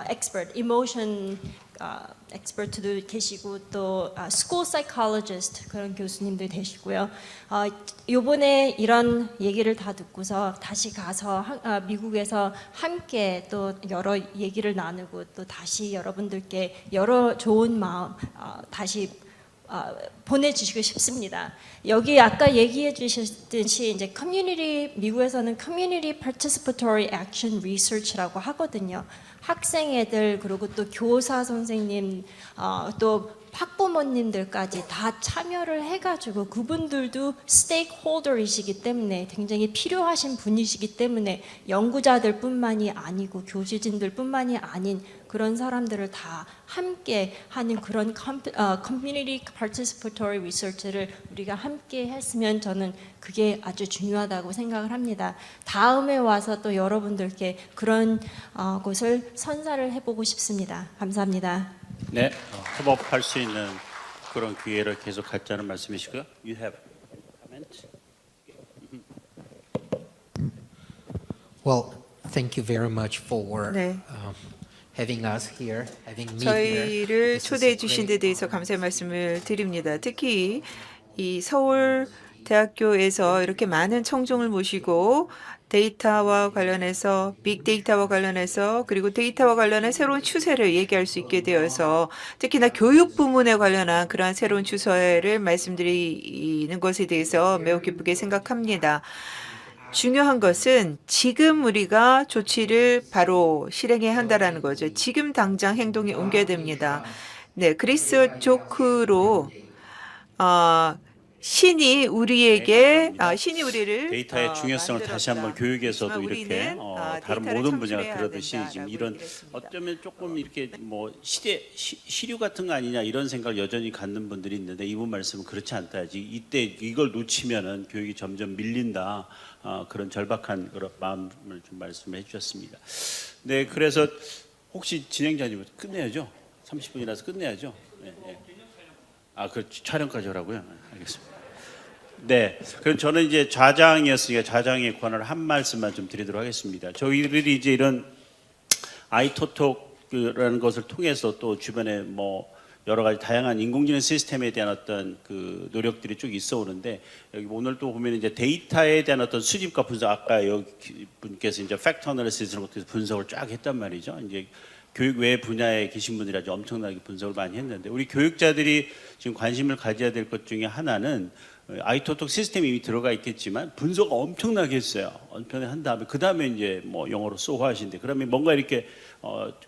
Speaker 6: expert, emotion 엑스퍼트도 계시고, 또 school psychologist 그런 교수님들 계시고요. 이번에 이런 얘기를 다 듣고서 다시 가서 미국에서 함께 또 여러 얘기를 나누고 또 다시 여러분들께 여러 좋은 마음 다시 보내주시고 싶습니다. 여기 아까 얘기해 주셨듯이 이제 미국에서는 Community Participatory Action Research라고 하거든요. 학생애들 그리고 또 교사 선생님 또 학부모님들까지 다 참여를 해가지고 그분들도 스테이크홀더이시기 때문에 굉장히 필요하신 분이시기 때문에 연구자들뿐만이 아니고 교수진들뿐만이 아닌 그런 사람들을 다 함께 하는 그런 커뮤니티 파티시퍼토리 리서치를 우리가 함께 했으면 저는 그게 아주 중요하다고 생각을 합니다. 다음에 와서 또 여러분들께 그런 것을 선사를 해보고 싶습니다. 감사합니다.
Speaker 10: 네, 협업할 수 있는 그런 기회를 계속 갖자는 말씀이시고요. You have a comment?
Speaker 8: Well, thank you very much for
Speaker 7: 네.
Speaker 8: having us here, having me here.
Speaker 7: 저희를
Speaker 8: This is
Speaker 7: 초대해
Speaker 8: a
Speaker 7: 주신
Speaker 8: great
Speaker 7: 데 대해서 감사의 말씀을 드립니다. 특히 이 서울 대학교에서 이렇게 많은 청중을 모시고 데이터와 관련해서 빅데이터와 관련해서 그리고 데이터와 관련한 새로운 추세를 얘기할 수 있게 되어서 특히나 교육 부문에 관련한 그러한 새로운 추세를 말씀드리는 것에 대해서 매우 기쁘게 생각합니다. 중요한 것은 지금 우리가 조치를 바로 실행해야 한다라는 거죠. 지금 당장 행동에 옮겨야 됩니다. 네, 그리스 조크로 신이 우리에게 신이 우리를
Speaker 10: 데이터의 중요성을 다시 한번 교육에서도
Speaker 7: 하지만
Speaker 10: 이렇게
Speaker 7: 우리는
Speaker 10: 다른
Speaker 7: 데이터를
Speaker 10: 모든
Speaker 7: 창출해야
Speaker 10: 분야가 그러듯이 지금
Speaker 7: 된다라고
Speaker 10: 이런
Speaker 7: 얘기했습니다.
Speaker 10: 어쩌면 조금 이렇게 뭐 시류 같은 거 아니냐 이런 생각을 여전히 갖는 분들이 있는데 이분 말씀은 그렇지 않다지. 이때 이걸 놓치면은 교육이 점점 밀린다. 그런 절박한 그런 마음을 좀 말씀해 주셨습니다. 네, 그래서 혹시 진행자님 끝내야죠. 30분이라서 끝내야죠. 네, 네. 그 촬영까지 하라고요? 알겠습니다. 네, 그럼 저는 이제 좌장이었으니까 좌장의 권한을 한 말씀만 좀 드리도록 하겠습니다. 저희들이 이제 이런 아이토톡이라는 것을 통해서 또 주변에 뭐 여러 가지 다양한 인공지능 시스템에 대한 어떤 그 노력들이 쭉 있어 오는데 여기 오늘 또 보면 이제 데이터에 대한 어떤 수집과 분석 아까 여기 분께서 이제 팩터 어널리시스를 통해서 분석을 쫙 했단 말이죠. 이제 교육 외 분야에 계신 분들이 아주 엄청나게 분석을 많이 했는데 우리 교육자들이 지금 관심을 가져야 될 것 중에 하나는 아이토톡 시스템이 이미 들어가 있겠지만 분석을 엄청나게 했어요. 언편에 한 다음에 그 다음에 이제 뭐 영어로 소화하신데 그러면 뭔가 이렇게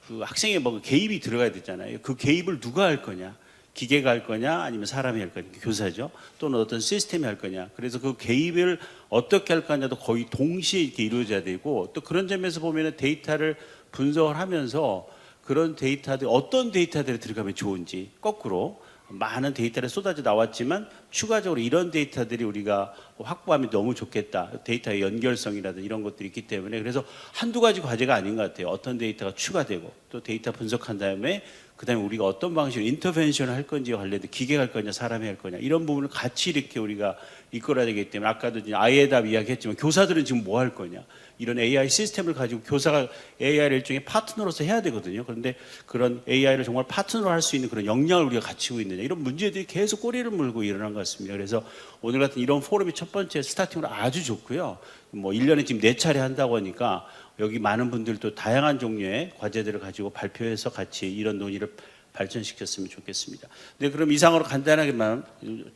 Speaker 10: 그 학생의 뭔가 개입이 들어가야 되잖아요. 그 개입을 누가 할 거냐? 기계가 할 거냐? 아니면 사람이 할 거냐? 교사죠. 또는 어떤 시스템이 할 거냐? 그래서 그 개입을 어떻게 할 거냐도 거의 동시에 이렇게 이루어져야 되고 또 그런 점에서 보면은 데이터를 분석을 하면서 그런 데이터들 어떤 데이터들이 들어가면 좋은지 거꾸로 많은 데이터를 쏟아져 나왔지만 추가적으로 이런 데이터들이 우리가 확보하면 너무 좋겠다. 데이터의 연결성이라든지 이런 것들이 있기 때문에 그래서 한두 가지 과제가 아닌 것 같아요. 어떤 데이터가 추가되고 또 데이터 분석한 다음에 그다음에 우리가 어떤 방식으로 인터벤션을 할 건지에 관련된 기계가 할 거냐 사람이 할 거냐 이런 부분을 같이 이렇게 우리가 이끌어야 되기 때문에 아까도 아이의 답 이야기했지만 교사들은 지금 뭐 할 거냐 이런 AI 시스템을 가지고 교사가 AI를 일종의 파트너로서 해야 되거든요. 그런데 그런 AI를 정말 파트너로 할 수 있는 그런 역량을 우리가 갖추고 있느냐 이런 문제들이 계속 꼬리를 물고 일어난 것 같습니다. 그래서 오늘 같은 이런 포럼이 첫 번째 스타팅으로 아주 좋고요. 뭐 1년에 지금 4차례 한다고 하니까 여기 많은 분들도 다양한 종류의 과제들을 가지고 발표해서 같이 이런 논의를 발전시켰으면 좋겠습니다. 네, 그럼 이상으로 간단하게만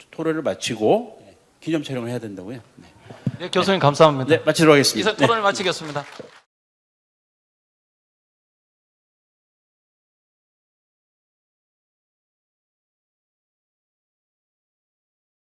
Speaker 10: 토론을 마치고 기념 촬영을 해야 된다고요? 네,
Speaker 1: 네 교수님 감사합니다.
Speaker 10: 네, 마치도록 하겠습니다.
Speaker 1: 이상 토론을 마치겠습니다.